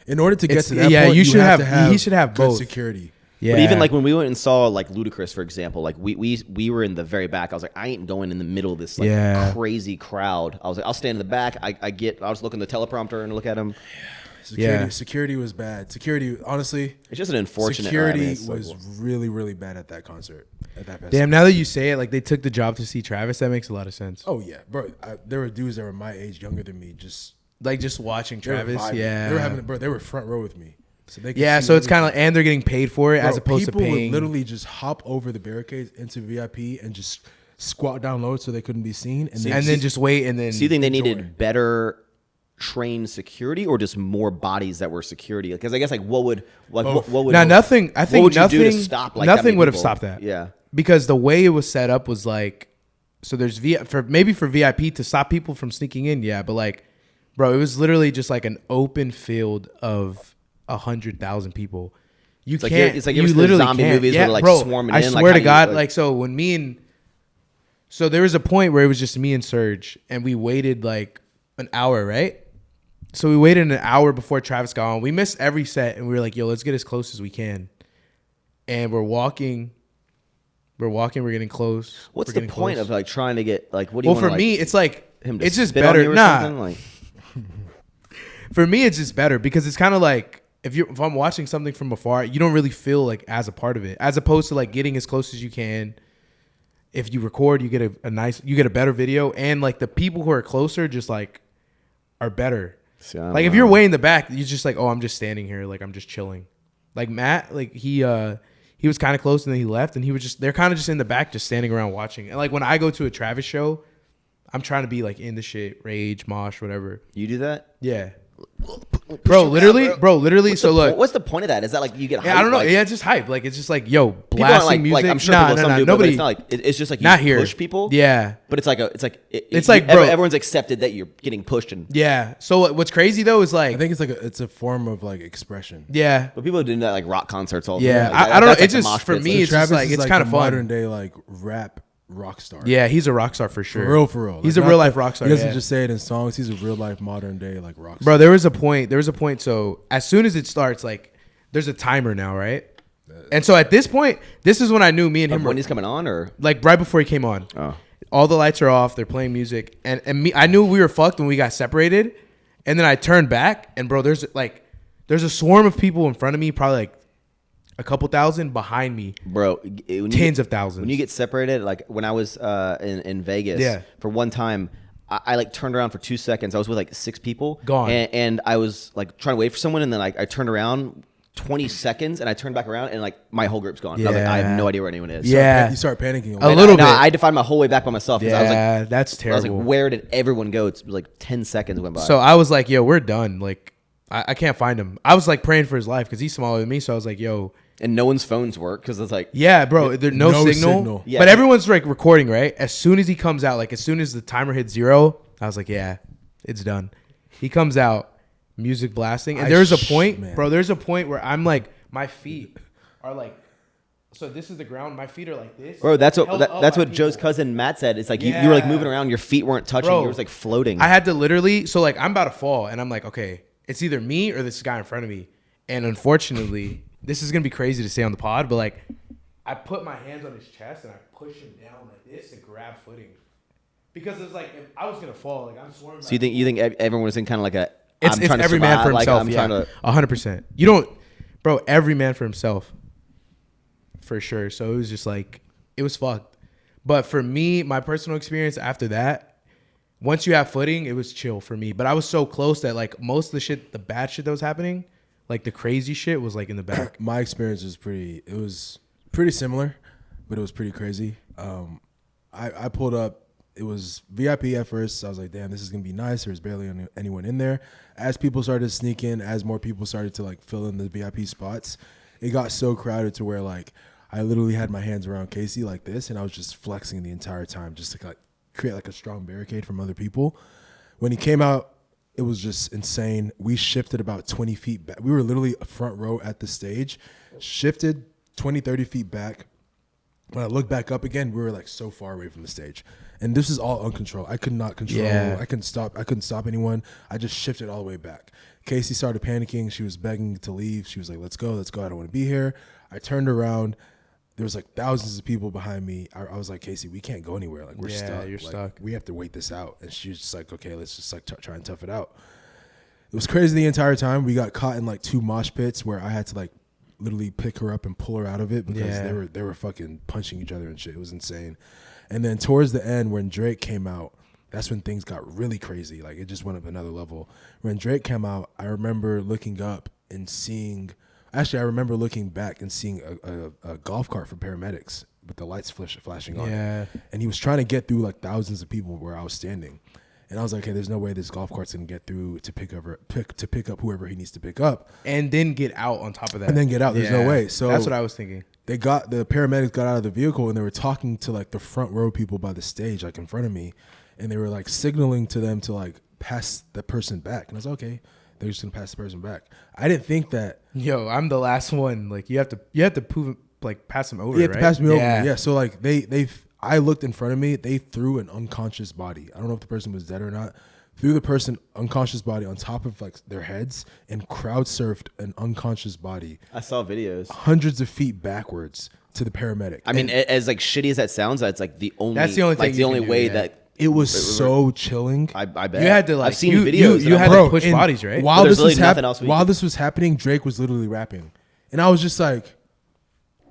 in order to get to that point, you should have he should have both security. Yeah. But even like when we went and saw like Ludacris, for example, like we were in the very back. I was like, I ain't going in the middle of this like crazy crowd. I was like, I'll stand in the back. I was looking at the teleprompter and look at him. Security was bad. Security, honestly, it's just an unfortunate. Security was really, really bad at that concert. At that festival. Damn, now that you say it, like they took the job to see Travis, that makes a lot of sense. Oh yeah, bro. There were dudes that were my age, younger than me, just watching Travis. They were front row with me. So so it's kind of and they're getting paid for it as opposed to paying. People would literally just hop over the barricades into VIP and just squat down low so they couldn't be seen, and then just wait and then. So you think they needed better trained security or just more bodies that were security? Because I guess like what would nothing. I think what would nothing. You do to stop, like, nothing would have people? Stopped that. Yeah, because the way it was set up was like, so there's for VIP to stop people from sneaking in. Yeah, but like, bro, it was literally just like an open field of 100,000 people. You can't. It's like you literally zombie movies where like bro, swarming I in. swear to God, like so when me and so there was a point where it was just me and Serge, and we waited like an hour, right? So we waited an hour before Travis got on. We missed every set, and we were like, "Yo, let's get as close as we can." And we're walking. We're getting close. What's the point of like trying to get like? What do you? Well, for me, it's like him it's just better. Like, for me, it's just better because it's kind of like if I'm watching something from afar, you don't really feel like as a part of it, as opposed to like getting as close as you can. If you record, you get you get a better video, and like the people who are closer just like are better. Like if you're way in the back, you're just like, oh, I'm just standing here, like I'm just chilling. Like Matt, like he was kind of close and then he left, and they're kind of just in the back, just standing around watching. And like when I go to a Travis show, I'm trying to be like in the shit, rage, mosh, whatever. You do that? Yeah. Bro, literally. So look, what's the point of that? Is that like you get? Yeah, I don't know. Like, yeah, it's just hype. Like it's just like yo, blasting music. Like, I'm sure people some do, nobody. But it's not like it's just like you not here. push people. Yeah, but it's like bro, everyone's accepted that you're getting pushed and yeah. So what's crazy though is like I think it's a form of like expression. Yeah, but people are doing that like rock concerts all the time. Like, I don't know. It's like just for me. It's just like it's kind of fun. Modern day like rap rock star. Yeah, he's a rock star for sure. For real. He's a real life rock star. He doesn't just say it in songs. He's a real life modern day like rock star. Bro, there was a point. So as soon as it starts, like there's a timer now, right? And so at this point, this is when I knew me and him when he's coming on, or like right before he came on. Oh. All the lights are off. They're playing music, and me. I knew we were fucked when we got separated, and then I turned back, and bro, there's a swarm of people in front of me, probably like a couple thousand behind me, bro. Tens of thousands. When you get separated, like when I was in Vegas, for one time, I like turned around for 2 seconds. I was with like 6 people, gone, and I was like trying to wait for someone, and then like I turned around 20 seconds, and I turned back around, and like my whole group's gone. Yeah. I was like, I have no idea where anyone is. Yeah, you start panicking a little bit. I had to find my whole way back by myself. Yeah, I was like, that's terrible. I was like, where did everyone go? It was like 10 seconds went by. So I was like, yo, we're done. Like I can't find him. I was like praying for his life because he's smaller than me. So I was like, yo. And no one's phones work because it's like, yeah, bro, there's no signal. Yeah, but everyone's like recording, right? As soon as he comes out, like as soon as the timer hits 0, I was like, yeah, it's done. He comes out, music blasting, and there's a point, bro. There's a point where I'm like, my feet are like, so this is the ground. My feet are like this. Bro, that's what Joe's cousin Matt said. It's like you were like moving around, your feet weren't touching, you were like floating. I had to literally, so like I'm about to fall, and I'm like, okay, it's either me or this guy in front of me, and unfortunately. This is going to be crazy to say on the pod, but like I put my hands on his chest and I push him down like this to grab footing. Because it's like if I was going to fall, like I'm swarming. So you think everyone was in kind of like a it's every man for himself. Like, yeah, 100%. You don't, bro, every man for himself. For sure. So it was just like, it was fucked. But for me, my personal experience after that, once you have footing, it was chill for me. But I was so close that like most of the shit, the bad shit that was happening, like the crazy shit was like in the back. My experience was pretty similar, but it was pretty crazy. I pulled up, it was VIP at first. So I was like, damn, this is going to be nice. There's barely anyone in there. As people started to sneak in, as more people started to like fill in the VIP spots, it got so crowded to where like I literally had my hands around Casey like this, and I was just flexing the entire time just to like create like a strong barricade from other people. When he came out, it was just insane. We shifted about 20 feet back. We were literally front row at the stage, shifted 20, 30 feet back. When I looked back up again, we were like so far away from the stage. And this is all uncontrolled. I could not control. Yeah. I couldn't stop anyone. I just shifted all the way back. Casey started panicking. She was begging to leave. She was like, let's go. I don't want to be here. I turned around. There was like thousands of people behind me. I was like, Casey, we can't go anywhere. Like we're stuck. You're stuck. We have to wait this out. And she was just like, okay, let's just like try and tough it out. It was crazy the entire time. We got caught in like 2 mosh pits where I had to like literally pick her up and pull her out of it because they were fucking punching each other and shit. It was insane. And then towards the end, when Drake came out, that's when things got really crazy. Like it just went up another level. When Drake came out, I remember looking up and seeing. Actually, I remember looking back and seeing a golf cart for paramedics with the lights flashing on it. And he was trying to get through like thousands of people where I was standing. And I was like, okay, there's no way this golf cart's gonna get through to pick up whoever he needs to pick up, and then get out on top of that. and then get out. There's no way. So that's what I was thinking. The paramedics got out of the vehicle and they were talking to like the front row people by the stage, like in front of me, and they were like signaling to them to like pass the person back. And I was like, okay, they're just gonna pass the person back. I didn't think that. Yo, I'm the last one. Like you have to prove like pass them over. You have right? to pass me over. Yeah. So like I looked in front of me. They threw an unconscious body. I don't know if the person was dead or not. Threw the person unconscious body on top of like their heads and crowd surfed an unconscious body. I saw videos hundreds of feet backwards to the paramedic. I mean, as like shitty as that sounds, that's like the only. That's the only thing. Like the only way that it was so chilling. I bet you had to like. I've seen videos. You had to push bodies, right? While this was happening, Drake was literally rapping, and I was just like,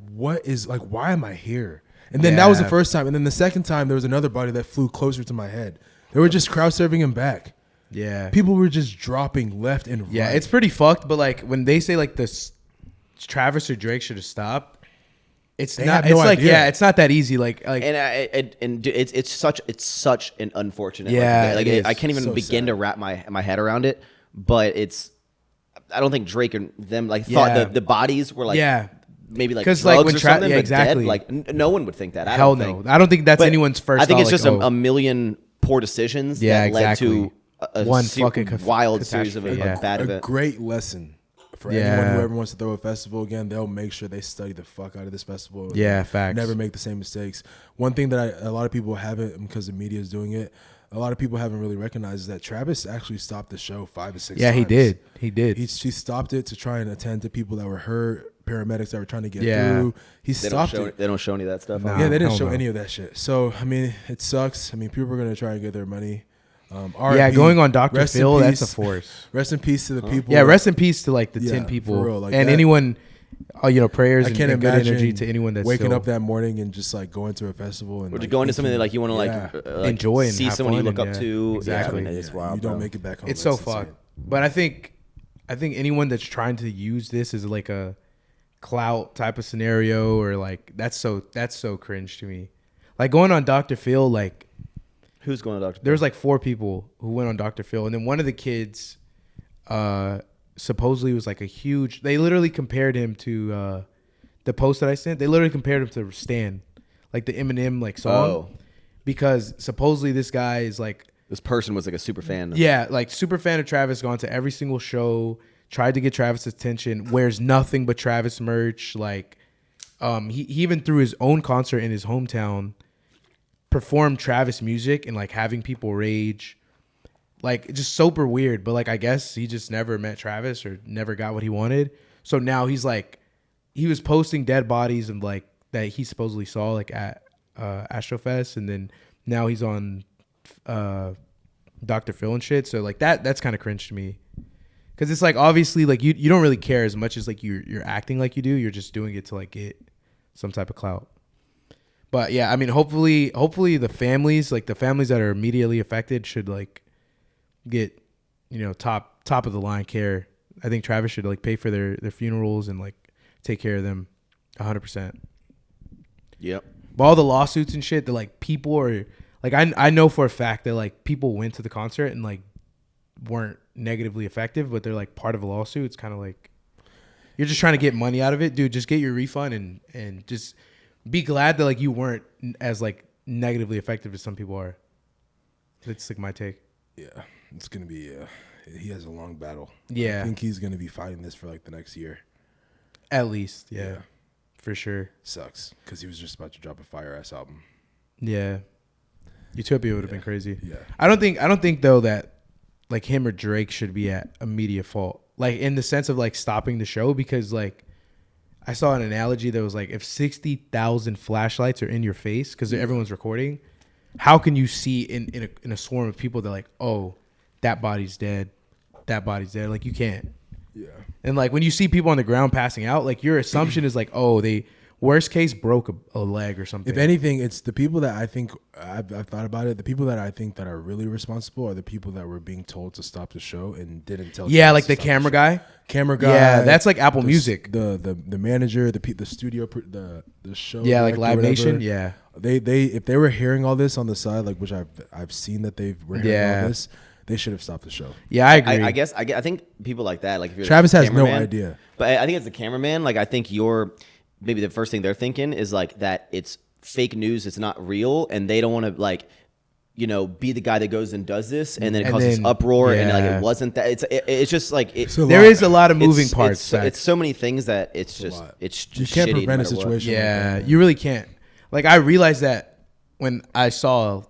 "What is like? Why am I here?" And then that was the first time, and then the second time there was another body that flew closer to my head. They were just crowd surfing him back. Yeah, people were just dropping left and right. Yeah, it's pretty fucked. But like when they say like this, Travis or Drake should have stopped. It's not. It's like it's not that easy. Like and it's such an unfortunate. Yeah, like I can't even begin to wrap my head around it. But I don't think Drake and them like thought the bodies were like maybe like drugs like when or something. But exactly, dead, like no one would think that. I don't think that's anyone's first. I think it's just a million poor decisions that led to one fucking wild series of bad events. A great lesson for anyone who ever wants to throw a festival again. They'll make sure they study the fuck out of this festival. Yeah, facts. Never make the same mistakes. One thing that a lot of people haven't, because the media is doing it, a lot of people haven't really recognized is that Travis actually stopped the show 5 or 6 times. Yeah, he did. He stopped it to try and attend to people that were hurt, paramedics that were trying to get through. He stopped it. They don't show any of that stuff. No, they didn't show any of that shit. So, I mean, it sucks. I mean, people are going to try and get their money. Going on Dr. Phil, that's a force. Rest in peace to the people. Yeah, rest in peace to like the 10 people. For real, like and that, anyone, prayers and good imagine energy to anyone that's waking up that morning and just like going to a festival and or to go into something that like you want to like enjoy and see someone you look up to. Exactly. Yeah, I mean, it's wild. You don't make it back home. It's so fucked. But I think anyone that's trying to use this as like a clout type of scenario or like that's so cringe to me. Like going on Dr. Phil, like who's going on Dr. Phil? There was like 4 people who went on Dr. Phil, and then one of the kids supposedly was like a huge. They literally compared him to the post that I sent. They literally compared him to Stan, like the Eminem like song, because supposedly this guy is like this person was like a super fan. Yeah, like super fan of Travis, gone to every single show, tried to get Travis' attention, wears nothing but Travis merch. Like, he even threw his own concert in his hometown, performed Travis music and like having people rage. Like just super weird, but like I guess he just never met Travis or never got what he wanted. So now he's like, he was posting dead bodies and like that he supposedly saw like at Astrofest, and then now he's on Dr. Phil and shit. So like that's kind of cringe to me, because it's like obviously like you don't really care as much as like you're acting like you do. You're just doing it to like get some type of clout. But yeah, I mean, hopefully the families that are immediately affected should like get, top of the line care. I think Travis should like pay for their funerals and like take care of them 100%. Yep. But all the lawsuits and shit that like people are like, I know for a fact that like people went to the concert and like weren't negatively affected, but they're like part of a lawsuit. It's kind of like you're just trying to get money out of it, dude. Just get your refund and just be glad that like you weren't as like negatively effective as some people are. That's like my take. Yeah, it's gonna be. He has a long battle. Yeah, I think he's gonna be fighting this for like the next year, at least. Yeah, for sure. Sucks because he was just about to drop a fire ass album. Yeah, Utopia would have been crazy. Yeah, I don't think though that like him or Drake should be at a media fault, like in the sense of like stopping the show, because like I saw an analogy that was like, if 60,000 flashlights are in your face because everyone's recording, how can you see in a swarm of people that like, oh, that body's dead, like you can't. Yeah. And like when you see people on the ground passing out, like your assumption is like, oh, they worst case broke a leg or something. If anything, it's the people that I think I've thought about it. The people that I think that are really responsible are the people that were being told to stop the show and didn't tell. Yeah, like the camera guy. Yeah, that's like Apple Music. The manager, the studio, the show. Yeah, like Live Nation. Yeah, They if they were hearing all this on the side, like which I've seen that were hearing all this, they should have stopped the show. Yeah, I agree. I think people like that, like if you're Travis has no cameraman, idea. But I think as the cameraman, like I think maybe the first thing they're thinking is like that it's fake news, it's not real, and they don't want to like, you know, be the guy that goes and does this, and then it causes uproar, and like it wasn't that. It's just like there is a lot of moving parts. It's so many things that it's just you can't prevent a situation. Yeah, you really can't. Like I realized that when I saw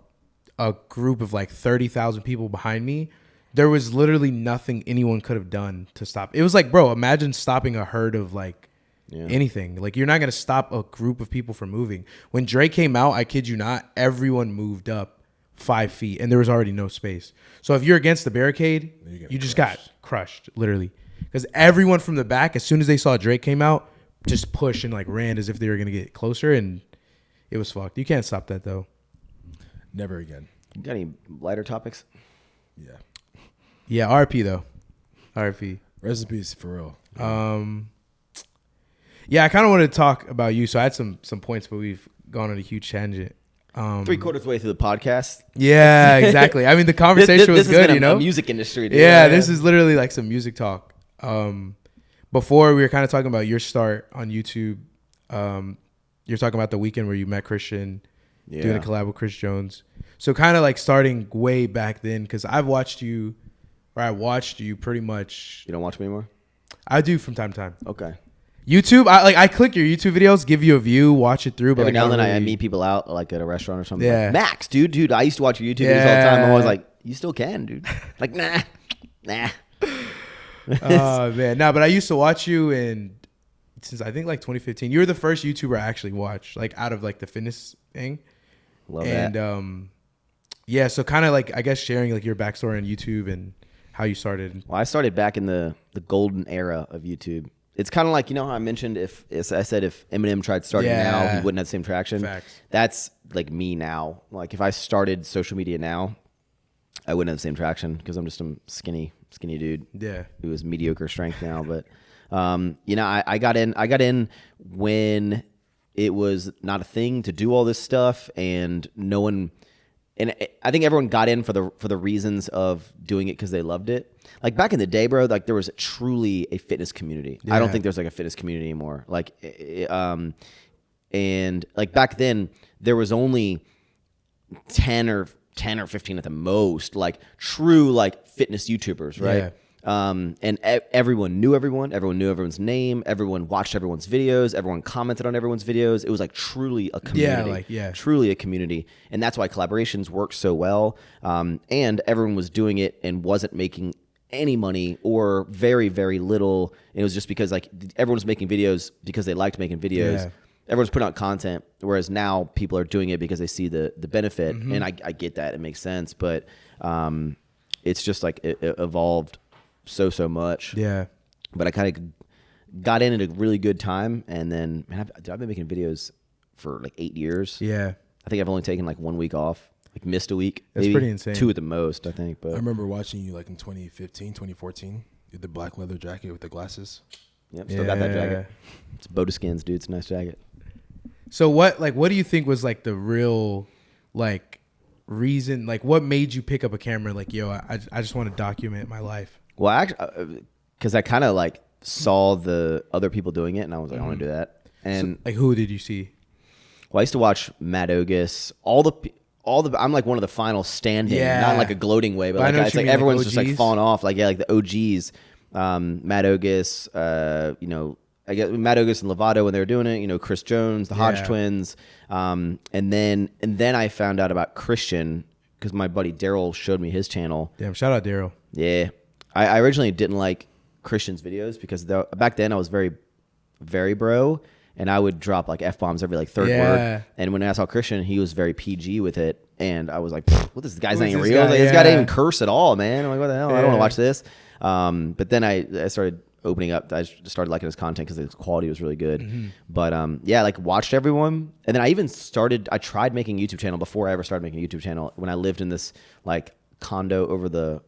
a group of like 30,000 people behind me, there was literally nothing anyone could have done to stop. It was like, bro, imagine stopping a herd of like anything. Like you're not gonna stop a group of people from moving. When Drake came out, I kid you not, everyone moved up 5 feet, and there was already no space. So if you're against the barricade, you just got crushed, literally. Because everyone from the back, as soon as they saw Drake came out, just pushed and like ran as if they were gonna get closer, and it was fucked. You can't stop that though. Never again. You got any lighter topics? Yeah. RP though. RP. Recipes for real. Yeah, I kind of wanted to talk about you. So I had some points, but we've gone on a huge tangent. 3/4 way through the podcast. Yeah, exactly. I mean, the conversation was good, you know? A music industry, dude. Yeah, this is literally like some music talk. Before we were kind of talking about your start on YouTube. You're talking about the weekend where you met Christian, doing a collab with Chris Jones. So kind of like starting way back then, because I watched you pretty much. You don't watch me anymore? I do from time to time. Okay. YouTube, I click your YouTube videos, give you a view, watch it through. But every like now and then I meet people out like at a restaurant or something. Yeah. Like, Maxx, dude, I used to watch your YouTube videos all the time. I'm always like, you still can, dude. Like, nah. Oh man, no, but I used to watch you since I think like 2015. You were the first YouTuber I actually watched, like out of like the fitness thing. Love that. And yeah, so kind of like I guess sharing like your backstory on YouTube and how you started. Well, I started back in the golden era of YouTube. It's kind of like, you know how I mentioned if Eminem tried starting now, he wouldn't have the same traction. Facts. That's like me now. Like if I started social media now, I wouldn't have the same traction because I'm just some skinny dude. Yeah. Who is mediocre strength now. But you know, I got in when it was not a thing to do all this stuff, and no one. And I think everyone got in for the reasons of doing it because they loved it. Like back in the day, bro, like there was truly a fitness community. Yeah. I don't think there's like a fitness community anymore. Like, and like back then there was only 10 or 15 at the most, like true like fitness YouTubers, right? Yeah. And everyone knew everyone knew everyone's name, everyone watched everyone's videos, everyone commented on everyone's videos. It was like truly a community, truly a community. And that's why collaborations work so well. And everyone was doing it and wasn't making any money or very, very little. And it was just because like everyone was making videos because they liked making videos. Yeah. Everyone's putting out content, whereas now people are doing it because they see the benefit. Mm-hmm. And I get that. It makes sense. But it's just like it evolved so much. Yeah. But I kind of got in at a really good time, and then man, I've been making videos for like 8 years. Yeah. I think I've only taken like 1 week off, like missed a week. That's pretty insane. 2 at the most, I think. But I remember watching you like in 2015, 2014. You had the black leather jacket with the glasses. Yep, still got that jacket. It's Bodaskins, dude. It's a nice jacket. So what do you think was like the real like reason, like what made you pick up a camera like, yo, I just want to document my life? Well, actually, because I kind of like saw the other people doing it, and I was like, I want to do that. And so, like, who did you see? Well, I used to watch Matt Ogus, all the. I'm like one of the final standing, not in like a gloating way, but like it's like everyone's just like falling off. Like like the OGs, Matt Ogus, you know, I guess Matt Ogus and Lovato when they were doing it. You know, Chris Jones, the Hodge twins, and then I found out about Christian because my buddy Daryl showed me his channel. Damn, shout out Daryl. Yeah. I originally didn't like Christian's videos because back then I was very, very bro, and I would drop like F-bombs every like third word. And when I saw Christian, he was very PG with it, and I was like, "What? This guy's not even real. Like, this guy didn't even curse at all, man." I'm like, "What the hell? I don't want to watch this." But then I started opening up. I started liking his content because his quality was really good. Mm-hmm. But yeah, like watched everyone, and then I tried making a YouTube channel before I ever started making a YouTube channel when I lived in this like condo over the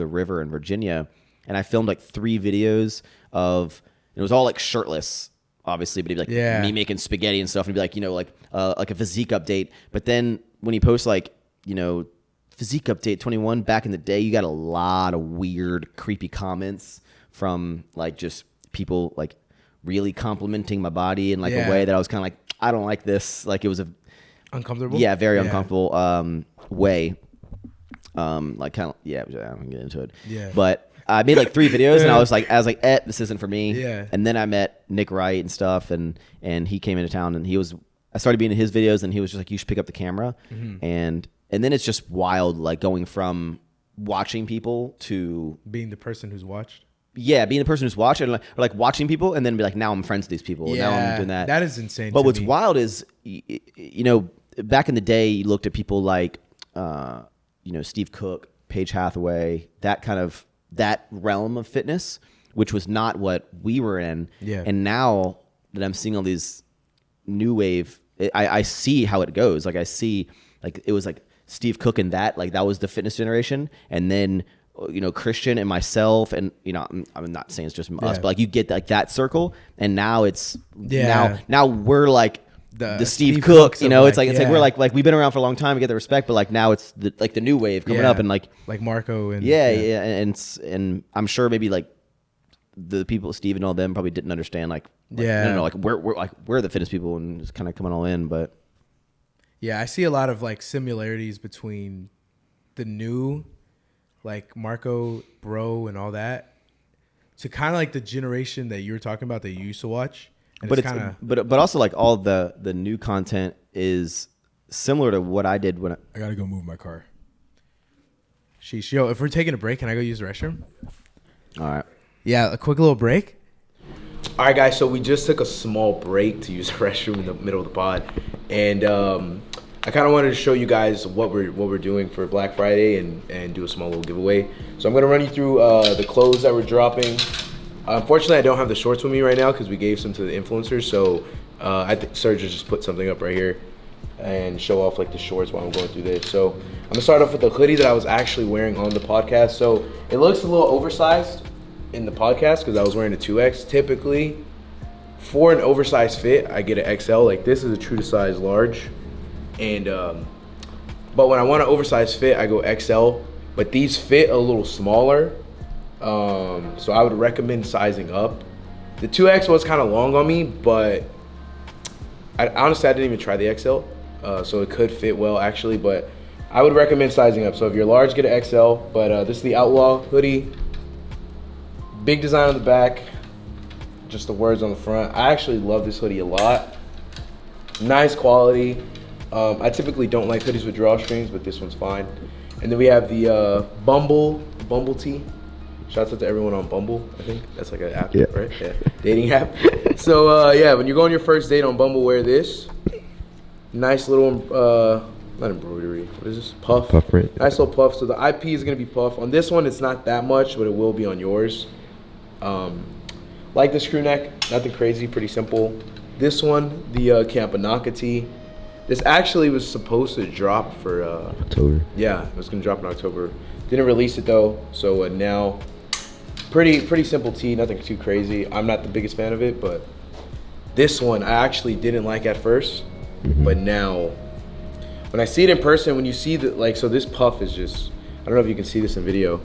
river in Virginia, and I filmed like 3 videos of it was all like shirtless, obviously, but he'd be like me making spaghetti and stuff, and he'd be like, you know, like a physique update. But then when he posts like, you know, physique update 21 back in the day, you got a lot of weird, creepy comments from like just people like really complimenting my body in like a way that I was kind of like, I don't like this. Like it was a uncomfortable. Yeah, very uncomfortable way. Like kind of I'm gonna get into it. Yeah. But I made like 3 videos and I was like, this isn't for me. Yeah. And then I met Nick Wright and stuff, and he came into town, and I started being in his videos, and he was just like, you should pick up the camera. And then it's just wild, like going from watching people to being the person who's watched. Yeah, being the person who's watching, or like watching people, and then be like, now I'm friends with these people. Yeah, now I'm doing that. That is insane. But what's wild is, you know, back in the day, you looked at people like, you know, Steve Cook, Paige Hathaway, that realm of fitness, which was not what we were in. Yeah. And now that I'm seeing all these new wave, I see how it goes. Like I see, like it was like Steve Cook and that was the fitness generation, and then, you know, Christian and myself, and, you know, I'm not saying it's just us, but like you get like that circle, and now it's now we're like the Steve Cook, you know, it's like we're like we've been around for a long time, we get the respect, but like now it's the new wave coming up, and like Marco and and I'm sure maybe like the people, Steve and all them, probably didn't understand like I don't know, like we're the fitness people, and it's kind of coming all in, but I see a lot of like similarities between the new, like Marco, Bro, and all that, to kind of like the generation that you were talking about that you used to watch. And but it's kind of, but also like all the new content is similar to what I did when I gotta go move my car. Sheesh, yo, if we're taking a break, can I go use the restroom? All right. Yeah, a quick little break. All right, guys. So we just took a small break to use the restroom in the middle of the pod, and I kind of wanted to show you guys what we're doing for Black Friday and do a small little giveaway. So I'm gonna run you through the clothes that we're dropping. Unfortunately, I don't have the shorts with me right now because we gave some to the influencers. So I think Serge just put something up right here and show off like the shorts while I'm going through this. So I'm gonna start off with the hoodie that I was actually wearing on the podcast. So it looks a little oversized in the podcast because I was wearing a 2X. Typically, for an oversized fit, I get an XL. Like this is a true to size large. And but when I want an oversized fit, I go XL. But these fit a little smaller, so I would recommend sizing up. The 2X was kind of long on me, but honestly I didn't even try the XL, so it could fit well actually. But I would recommend sizing up. So if you're large, get an XL. But this is the Outlaw hoodie. Big design on the back, just the words on the front. I actually love this hoodie a lot. Nice quality. I typically don't like hoodies with drawstrings, but this one's fine. And then we have the Bumble tee. Shouts out to everyone on Bumble. I think that's like an app, right? Yeah, dating app. So when you go on your first date on Bumble, wear this. Nice little not embroidery. What is this? Puff. Puff print. Nice little puff. So the IP is gonna be puff. On this one, it's not that much, but it will be on yours. Like the screw neck, nothing crazy, pretty simple. This one, the Camp Inaka tee. This actually was supposed to drop for October. Yeah, it was gonna drop in October. Didn't release it though, so now pretty simple tee, nothing too crazy. I'm not the biggest fan of it, but this one I actually didn't like at first, but now when I see it in person, when you see the so this puff is just, I don't know if you can see this in video,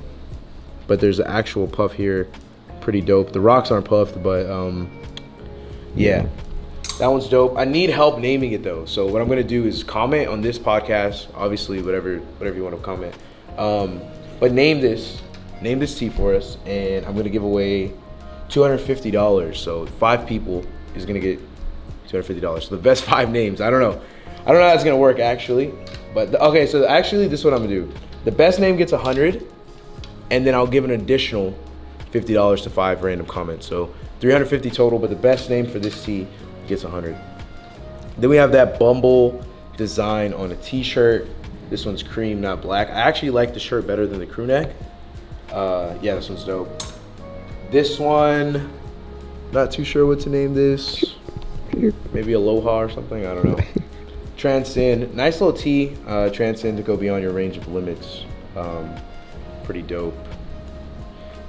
but there's an actual puff here, pretty dope. The rocks aren't puffed, but yeah. That one's dope. I need help naming it though. So what I'm gonna do is comment on this podcast, obviously whatever you want to comment. But name this tee for us, and I'm gonna give away $250. So 5 people is gonna get $250. So the best 5 names. I don't know how that's gonna work actually. But okay, so actually this is what I'm gonna do. The best name gets 100, and then I'll give an additional $50 to 5 random comments. So 350 total. But the best name for this tee gets 100. Then we have that Bumble design on a t-shirt. This one's cream, not black. I actually like the shirt better than the crew neck. Yeah, this one's dope. This one, not too sure what to name this. Maybe Aloha or something, I don't know. Transcend, nice little tee. Transcend to go beyond your range of limits. Pretty dope.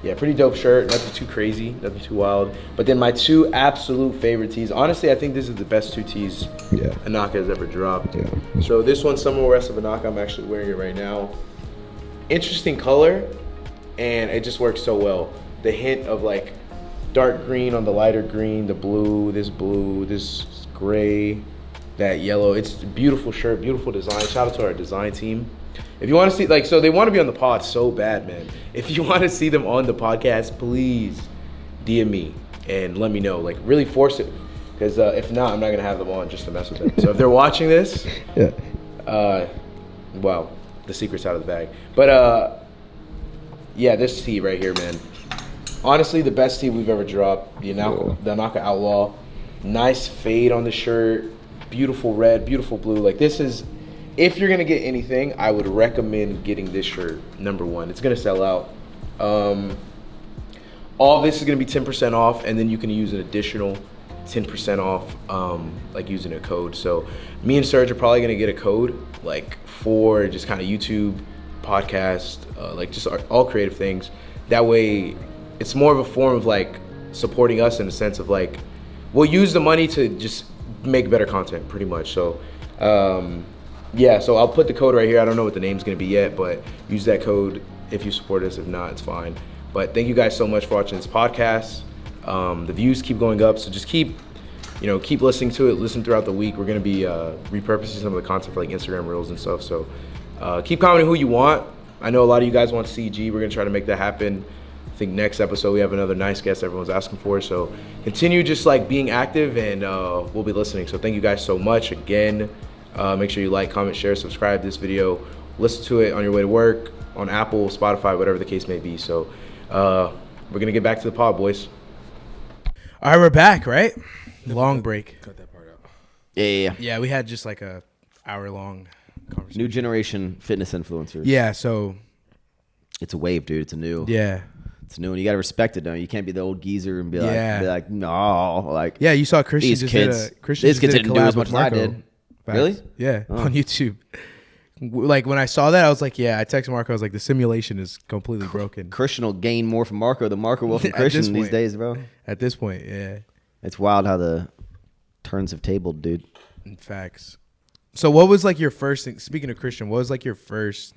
Yeah, pretty dope shirt. Nothing too crazy, nothing too wild. But then my 2 absolute favorite tees. Honestly, I think this is the best 2 tees Inaka has ever dropped. Yeah. So this one's Summer Rest of Inaka. I'm actually wearing it right now. Interesting color, and it just works so well. The hint of like dark green on the lighter green, the blue, this gray, that yellow. It's a beautiful shirt, beautiful design. Shout out to our design team. If you want to see, like, so they want to be on the pod so bad, man. If you want to see them on the podcast, please DM me and let me know. Like, really force it. Because if not, I'm not going to have them on just to mess with them. So if they're watching this, well, the secret's out of the bag. But, yeah, this tee right here, man. Honestly, the best tee we've ever dropped. The Inaka Outlaw. Nice fade on the shirt. Beautiful red, beautiful blue. Like, this is... If you're going to get anything, I would recommend getting this shirt, number 1. It's going to sell out. All of this is going to be 10% off, and then you can use an additional 10% off, like using a code. So me and Serge are probably going to get a code, like for just kind of YouTube, podcast, like just all creative things. That way, it's more of a form of like supporting us in the sense of like, we'll use the money to just make better content pretty much. So, yeah, so I'll put the code right here. I don't know what the name's going to be yet, but use that code if you support us. If not, it's fine. But thank you guys so much for watching this podcast. The views keep going up, so just keep listening to it. Listen throughout the week. We're going to be repurposing some of the content for like Instagram Reels and stuff. So keep commenting who you want. I know a lot of you guys want CG. We're going to try to make that happen. I think next episode we have another nice guest everyone's asking for. So continue just like being active, and we'll be listening. So thank you guys so much again. Make sure you like, comment, share, subscribe to this video. Listen to it on your way to work, on Apple, Spotify, whatever the case may be. So we're going to get back to the pod, boys. All right, we're back, right? Long break. Cut that part out. Yeah. We had just like a hour-long conversation. New generation fitness influencers. Yeah, so. It's a wave, dude. It's a new. Yeah. It's new, and you got to respect it, though. You can't be the old geezer and be like, no. Like, yeah, you saw Christian these just kids, did Christian these kids did a didn't do collab as much with as I Marco. did. Facts. Really? Yeah, on YouTube. Like when I saw that, I was like, yeah. I texted Marco. I was like, the simulation is completely broken. Christian will gain more from Marco than Marco will from Christian these days, bro. At this point, yeah. It's wild how the turns have tabled, dude. In facts. So what was like your first thing? Speaking of Christian, what was like your first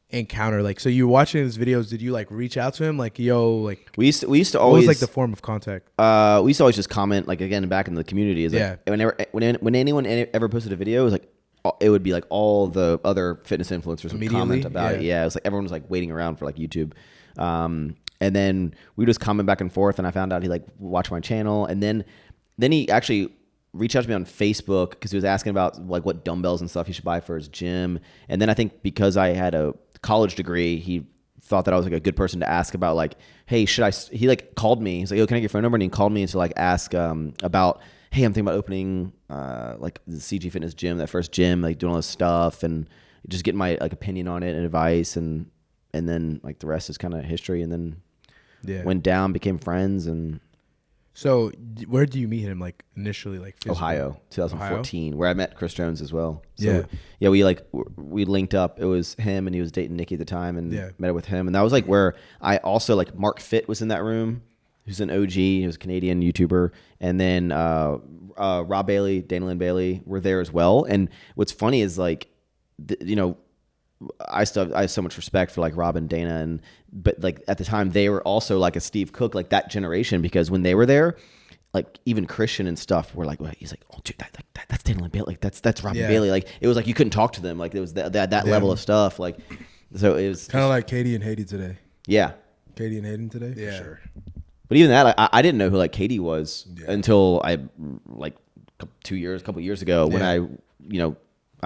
encounter? Like, so you were watching his videos. Did you like reach out to him? Like, yo, like we used to always. What was like the form of contact? We used to always just comment, like again back in the community. Is like, when anyone ever posted a video, it was like it would be like all the other fitness influencers would comment about it. Yeah, it was like everyone was like waiting around for like YouTube. And then we would just comment back and forth, and I found out he like watched my channel, and then he actually reached out to me on Facebook because he was asking about like what dumbbells and stuff he should buy for his gym. And then I think because I had a college degree, he thought that I was like a good person to ask about like, hey, he like called me. He's like, yo, can I get your phone number? And he called me to like ask about, hey, I'm thinking about opening like the CG Fitness gym, that first gym, like doing all this stuff, and just getting my like opinion on it and advice, and then like the rest is kind of history. And then went down, became friends. And so where do you meet him, like initially, like physically? Ohio, 2014, where I met Chris Jones as well. So we linked up. It was him, and he was dating Nikki at the time, and met up with him. And that was like where I also like Mark Fit was in that room, who's an OG, he was a Canadian YouTuber, and then Rob Bailey, Dana Lynn Bailey were there as well. And what's funny is like, I have so much respect for like Rob and Dana, but like at the time they were also like a Steve Cook, like that generation, because when they were there, like even Christian and stuff were like, well, he's like, oh dude, that's Dana Lynn Bailey, like that's Rob Bailey, like it was like you couldn't talk to them, like there was that level of stuff, like so it was kind of like Katie and Haiti today. Yeah, Katie and Hayden today. Yeah, for sure. But even that, like, I didn't know who like Katie was until I like a couple years ago when I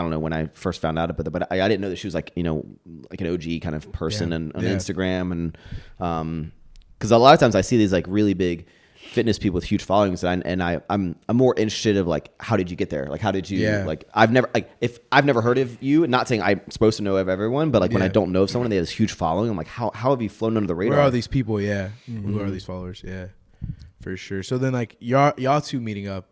don't know when I first found out about it, but I didn't know that she was like, like an OG kind of person on Instagram. And because a lot of times I see these like really big fitness people with huge followings, and I'm more interested of like, how did you get there? Like, how did you like? I've never heard of you. Not saying I'm supposed to know of everyone, but like when I don't know of someone and they have this huge following, I'm like, how have you flown under the radar? Where are these people? Yeah, who are these followers? Yeah, for sure. So then like y'all two meeting up.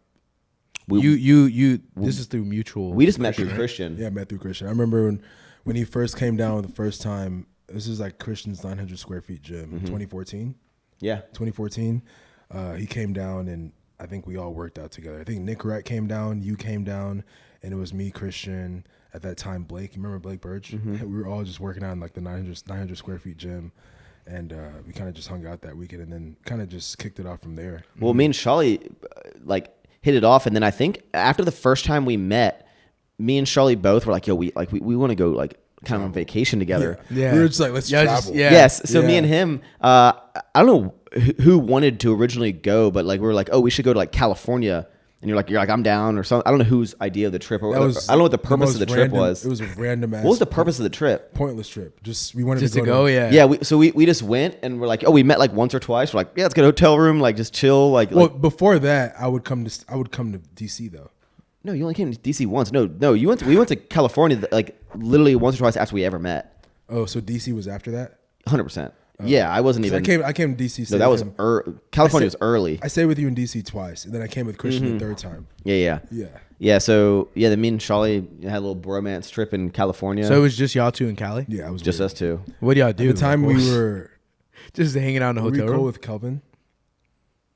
This is through mutual. We just met through Christian. Yeah, met through Christian. I remember when he first came down the first time. This is like Christian's 900 square feet gym in 2014. Yeah. 2014. He came down and I think we all worked out together. I think Nick Rett came down, you came down, and it was me, Christian, at that time Blake. You remember Blake Burge? We were all just working out in like the 900 square feet gym. And we kind of just hung out that weekend and then kind of just kicked it off from there. Well, me and Charlie like hit it off. And then I think after the first time we met, me and Charlie both were like, yo, we want to go like kind of on vacation together. Yeah. We were just like, let's travel. Yes. So me and him, I don't know who wanted to originally go, but like we were like, oh, we should go to like California. And you're like, I'm down or something. I don't know whose idea of the trip. I don't know what the purpose of the trip was. It was a random ass. What was the purpose of the trip? Pointless trip. Just we wanted Just to go. Yeah. Yeah. So we just went and we're like, oh, we met like once or twice. We're like, yeah, let's get a hotel room, like just chill. Well, before that, I would come to DC though. No, you only came to DC once. No, we went to California like literally once or twice after we ever met. Oh, so DC was after that? 100%. Yeah, I wasn't even. I came to DC. No, that was California was early. I stayed with you in DC twice, and then I came with Christian the third time. Yeah. So then me and Charlie had a little bromance trip in California. So it was just y'all two in Cali? Yeah, it was just us two. What do y'all do? At the time we were just hanging out in the hotel room with Kelvin.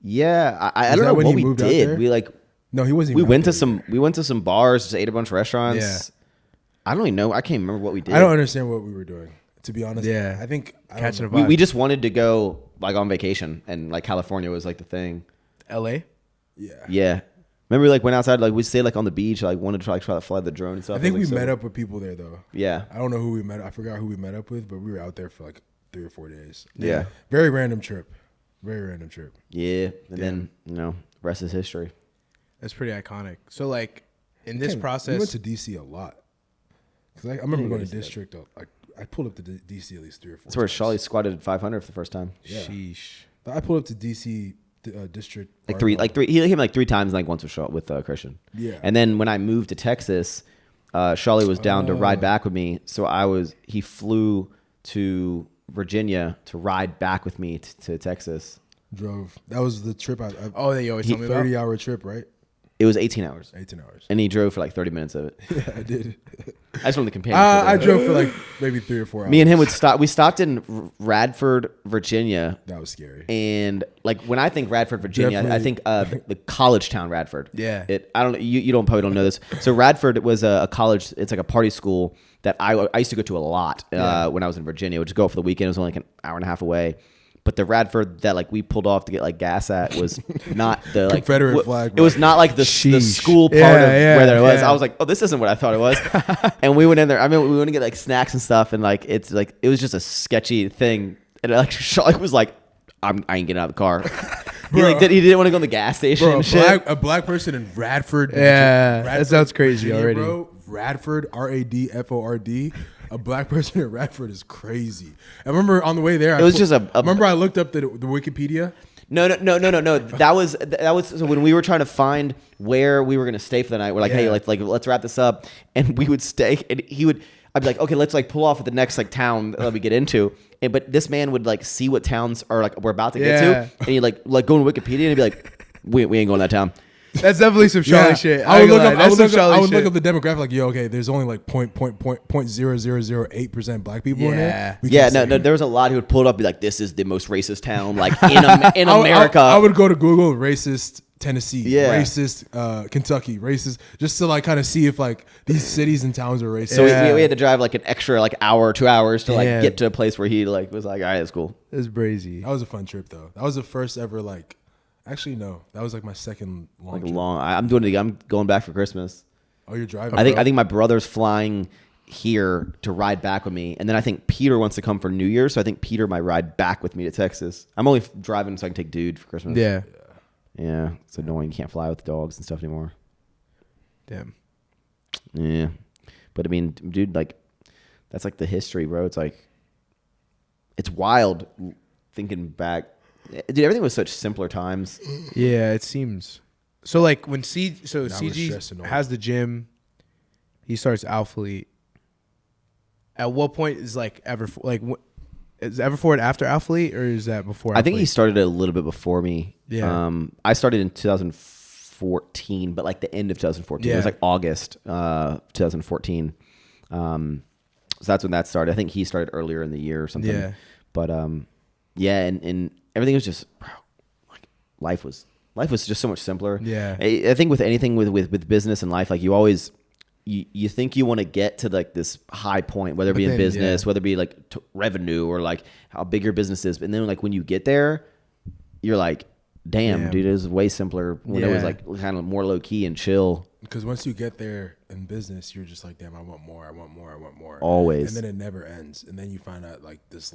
Yeah, I don't know what we did. We like. No, he wasn't. We went to some bars, just ate a bunch of restaurants. Yeah. I don't even know. I can't remember what we did. I don't understand what we were doing. To be honest, yeah, I think catching a vibe. We just wanted to go like on vacation, and like California was like the thing. L.A. Yeah. Remember, we like went outside, like we stayed like on the beach, like wanted to try to fly the drone and stuff. I think we like, met up with people there though. Yeah. I don't know who we met. I forgot who we met up with, but we were out there for like 3 or 4 days. Yeah. Very random trip. Very random trip. Yeah. And then rest is history. That's pretty iconic. So like in this process, we went to DC a lot. Cause I remember going to District. I pulled up to DC at least 3 or 4. That's where Charlie squatted 500 for the first time. Yeah. Sheesh. I pulled up to DC District like three. He came like 3 times, like once with Christian. Yeah. And then when I moved to Texas, Charlie was down to ride back with me. So he flew to Virginia to ride back with me to Texas. Drove. That was the trip. That you always told me about? 30-hour trip, right? It was 18 hours. 18 hours. And he drove for like 30 minutes of it. Yeah, I did. I just wanted to compare. I drove for like maybe 3 or 4 hours. Me and him would stop. We stopped in Radford, Virginia. That was scary. And like when I think Radford, Virginia, I think the college town Radford. Yeah. I don't. You probably don't know this. So Radford was a college. It's like a party school that I used to go to a lot when I was in Virginia. Would just go for the weekend. It was only like an hour and a half away. But the Radford that like we pulled off to get like gas at was not the like Confederate flag. It was not like the school part of where there was. I was like, oh, this isn't what I thought it was. And we went in there. I mean, we went to get like snacks and stuff, and like it was just a sketchy thing. And like Charlie was like, I ain't getting out of the car. He didn't want to go to the gas station. Bro, and shit. A black person in Radford. Yeah, that sounds crazy Virginia, already. Bro, Radford, Radford. A black person in Radford is crazy. I remember on the way there, remember I looked up the Wikipedia. No. That was so when we were trying to find where we were gonna stay for the night. We're like, hey, let's wrap this up, and we would stay. And I'd be like, okay, let's like pull off at the next like town that we get into. But this man would like see what towns are like we're about to get to, and he like go on Wikipedia and be like, we ain't going to that town. That's definitely some Charlie shit. I would look up the demographic like, yo, okay, there's only like 0.0008% black people in there. No, there was a lot who would pull it up and be like, this is the most racist town like in America. I would go to Google racist Tennessee, racist Kentucky, racist, just to like kind of see if like these cities and towns are racist. So we had to drive like an extra like hour, 2 hours to like get to a place where he like was like, all right, that's cool. It's crazy. That was a fun trip though. That was the first ever like. Actually, no. That was like my second long trip. I'm doing it again. I'm going back for Christmas. Oh, you're driving? I think my brother's flying here to ride back with me, and then I think Peter wants to come for New Year's. So I think Peter might ride back with me to Texas. I'm only driving so I can take Dude for Christmas. Yeah. It's annoying. You can't fly with dogs and stuff anymore. Damn. Yeah, but I mean, dude, like that's like the history, bro. It's like it's wild thinking back. Dude, everything was such simpler times. Yeah, it seems. So like when CG has the gym, he starts Alphalete. At what point is like is Everforward after Alphalete or is that before? I think he started a little bit before me. Yeah. I started in 2014, but like the end of 2014. It was like August 2014. that's when that started. I think he started earlier in the year or something. Yeah. But yeah, and everything was just, bro, like life was just so much simpler. Yeah. I think with anything with business and life, like you always you think you want to get to like this high point, whether it be in business, whether it be like revenue or like how big your business is. And then like when you get there, you're like, damn, dude, it was way simpler when it was like kind of more low key and chill. Because once you get there in business, you're just like, damn, I want more, I want more, I want more. Always. And then it never ends. And then you find out like this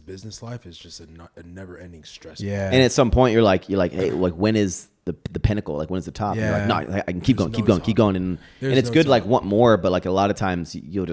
business life is just a never ending stress. Yeah. And at some point you're like, hey, like when is the pinnacle? Like when is the top? Yeah. You're like, no, I can keep going. And it's good to like want more, but like a lot of times you're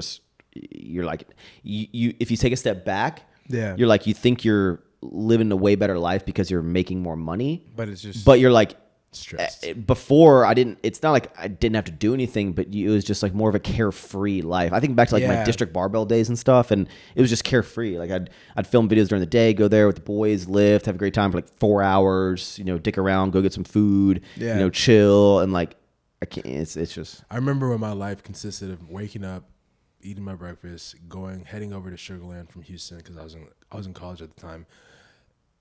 like, you if you take a step back, you're like, you think you're living a way better life because you're making more money. But you're like, stressed. Before it's not like I didn't have to do anything, but it was just like more of a carefree life. I think back to like my district barbell days and stuff, and it was just carefree. Like I'd film videos during the day, go there with the boys, lift, have a great time for like 4 hours, dick around, go get some food, chill, and like I can't. It's just. I remember when my life consisted of waking up, eating my breakfast, heading over to Sugarland from Houston because I was in college at the time.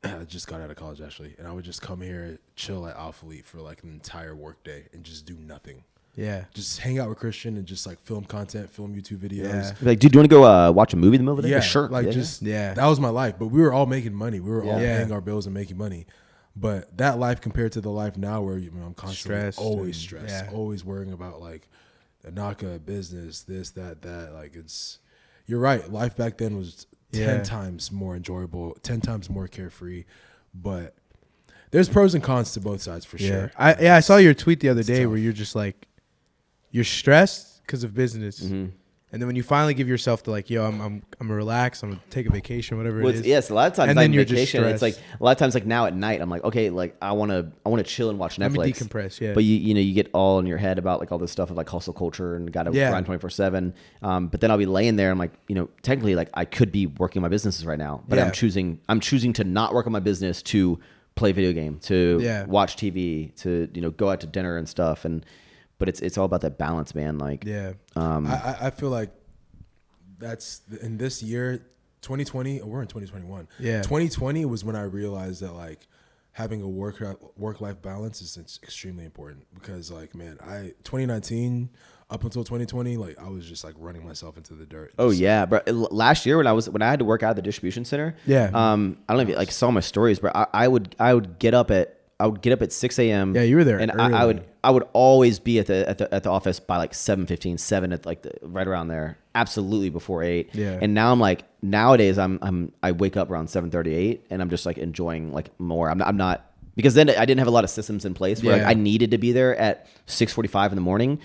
I just got out of college actually, and I would just come here, chill at Alpha Elite for like an entire work day and just do nothing. Yeah, just hang out with Christian and just like film content, film YouTube videos. Yeah. Like, dude, do you want to go watch a movie in the middle of the day? Yeah, sure. Like that was my life. But we were all making money. We were all paying our bills and making money. But that life compared to the life now, where I'm constantly always stressed, always worrying about like Inaka business, this, that. Like you're right. Life back then was 10 times more enjoyable, 10 times more carefree, but there's pros and cons to both sides for sure. I saw your tweet the other day where you're just like, you're stressed because of business. Mm-hmm. And then when you finally give yourself to like, yo, I'm gonna relax, I'm gonna take a vacation, whatever it is. Yes, a lot of times. And then you're vacation, just it's like a lot of times, like now at night, I'm like, okay, like I wanna chill and watch Netflix. Let me decompress, yeah. But you get all in your head about like all this stuff of like hustle culture and gotta grind 24/7. But then I'll be laying there, I'm like, technically, like I could be working my businesses right now, but I'm choosing to not work on my business to play video game, to watch TV, to go out to dinner and stuff. But it's all about that balance, man. Like, I feel like that's in this year, 2020. We're in 2021. Yeah, 2020 was when I realized that like having a work life balance is extremely important because like, man, 2019 up until 2020, like I was just like running myself into the dirt. Oh yeah, but last year when I had to work out of the distribution center, I don't know if you like saw my stories, but I would get up at 6 a.m. Yeah, you were there, and I would always be at the office by like 7:15, 7 at like right around there. Absolutely before 8. Yeah. And now I'm like nowadays I wake up around 7:38 and I'm just like enjoying like more. I'm not because then I didn't have a lot of systems in place where like, I needed to be there at 6:45 in the morning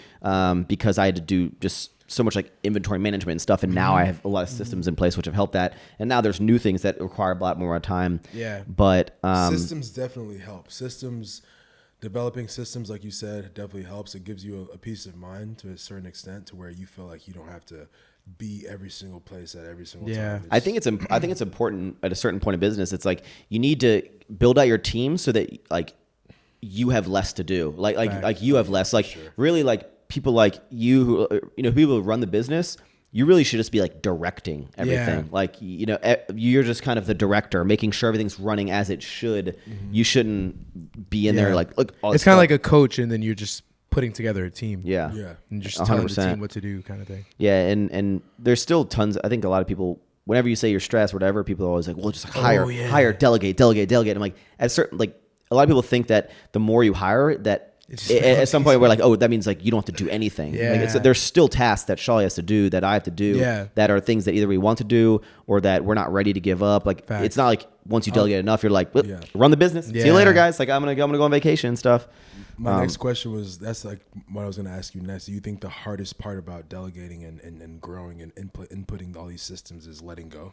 because I had to do just so much like inventory management and stuff, and now I have a lot of systems in place which have helped that. And now there's new things that require a lot more time. Yeah. But systems definitely help. Developing systems, like you said, definitely helps. It gives you a peace of mind to a certain extent, to where you feel like you don't have to be every single place at every single time. I think it's important at a certain point of business. It's like you need to build out your team so that like you have less to do. Like you have less. Like really like people like you who people who run the business. You really should just be like directing everything. Like, you're just kind of the director, making sure everything's running as it should. Mm-hmm. You shouldn't be in there like, look, all it's kind of like a coach, and then you're just putting together a team. Yeah. And just telling the team what to do kind of thing. Yeah. And there's still tons. I think a lot of people, whenever you say you're stressed, whatever, people are always like, well, just like hire, delegate. I'm like, at a certain, like, a lot of people think that the more you hire, that at some point we're like, oh, that means like you don't have to do anything. Yeah. Like there's still tasks that Shawley has to do, that I have to do, that are things that either we want to do or that we're not ready to give up. Like it's not like once you delegate enough, you're like, run the business. See you later, guys. Like I'm gonna go on vacation and stuff. My next question was, that's like what I was gonna ask you next. Do you think the hardest part about delegating and growing and inputting all these systems is letting go?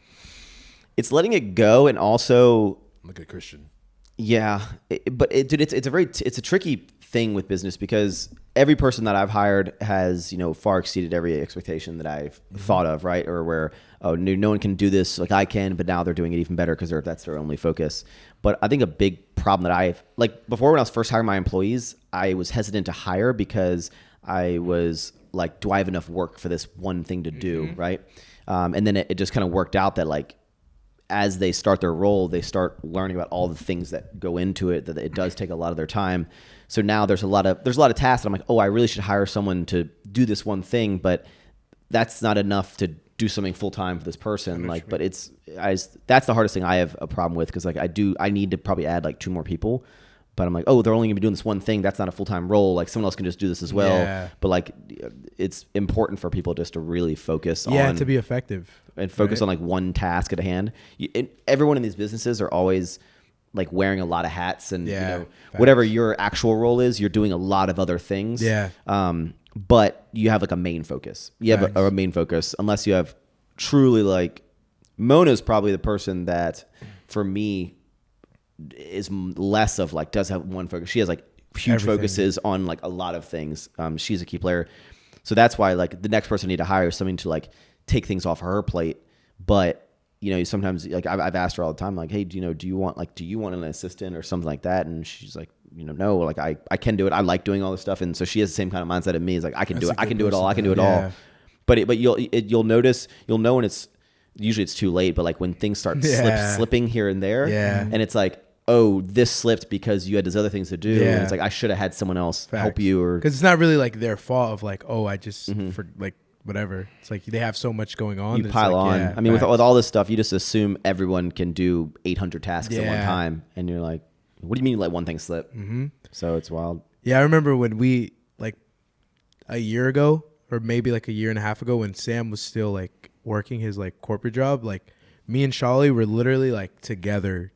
It's letting it go, and also look at Christian. Yeah, but it's a tricky thing with business because every person that I've hired has far exceeded every expectation that I've thought of, right? Or where no one can do this like I can, but now they're doing it even better because that's their only focus. But I think a big problem that I've like before, when I was first hiring my employees, I was hesitant to hire because I was like, do I have enough work for this one thing to do, right? And then it just kind of worked out that like, as they start their role, they start learning about all the things that go into it, that it does take a lot of their time. So now there's a lot of tasks that I'm like, oh, I really should hire someone to do this one thing, but that's not enough to do something full time for this person. Like, but that's the hardest thing I have a problem with, because like I need to probably add like 2 more people. But I'm like, oh, they're only gonna be doing this one thing. That's not a full-time role. Like someone else can just do this as well. Yeah. But like, it's important for people just to really focus on, to be effective and focus on like one task at a hand. Everyone in these businesses are always like wearing a lot of hats, and whatever your actual role is, you're doing a lot of other things. Yeah. But you have like a main focus. You have a main focus, unless you have truly like, Mona's probably the person that for me is less of like, does have one focus. She has like huge focuses on like a lot of things. She's a key player. So that's why like the next person I need to hire is something to like take things off her plate. But sometimes like I've asked her all the time, like, hey, do you want an assistant or something like that? And she's like, no, like I can do it. I like doing all this stuff. And so she has the same kind of mindset of me. It's like, I can do it. I can do it all. I can do it all. But you'll notice, you'll know when it's too late, but like when things start slipping here and there, and it's like, oh, this slipped because you had these other things to do. Yeah. And it's like, I should have had someone else help you. Or because it's not really like their fault of like, oh, I just for like whatever. It's like they have so much going on. You pile on. I mean, with all this stuff, you just assume everyone can do 800 tasks at one time. And you're like, what do you mean let one thing slip? So it's wild. Yeah, I remember when we, like a year ago, or maybe like a year and a half ago, when Sam was still like working his like corporate job, like me and Shali were literally like together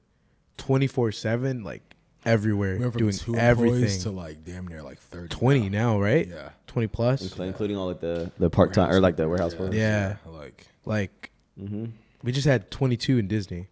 24/7, like everywhere, doing everything. To like damn near like 30. 20 now, right? Yeah, 20 plus, including all like the part time or like the warehouse work. Yeah, like we just had 22 in Disney.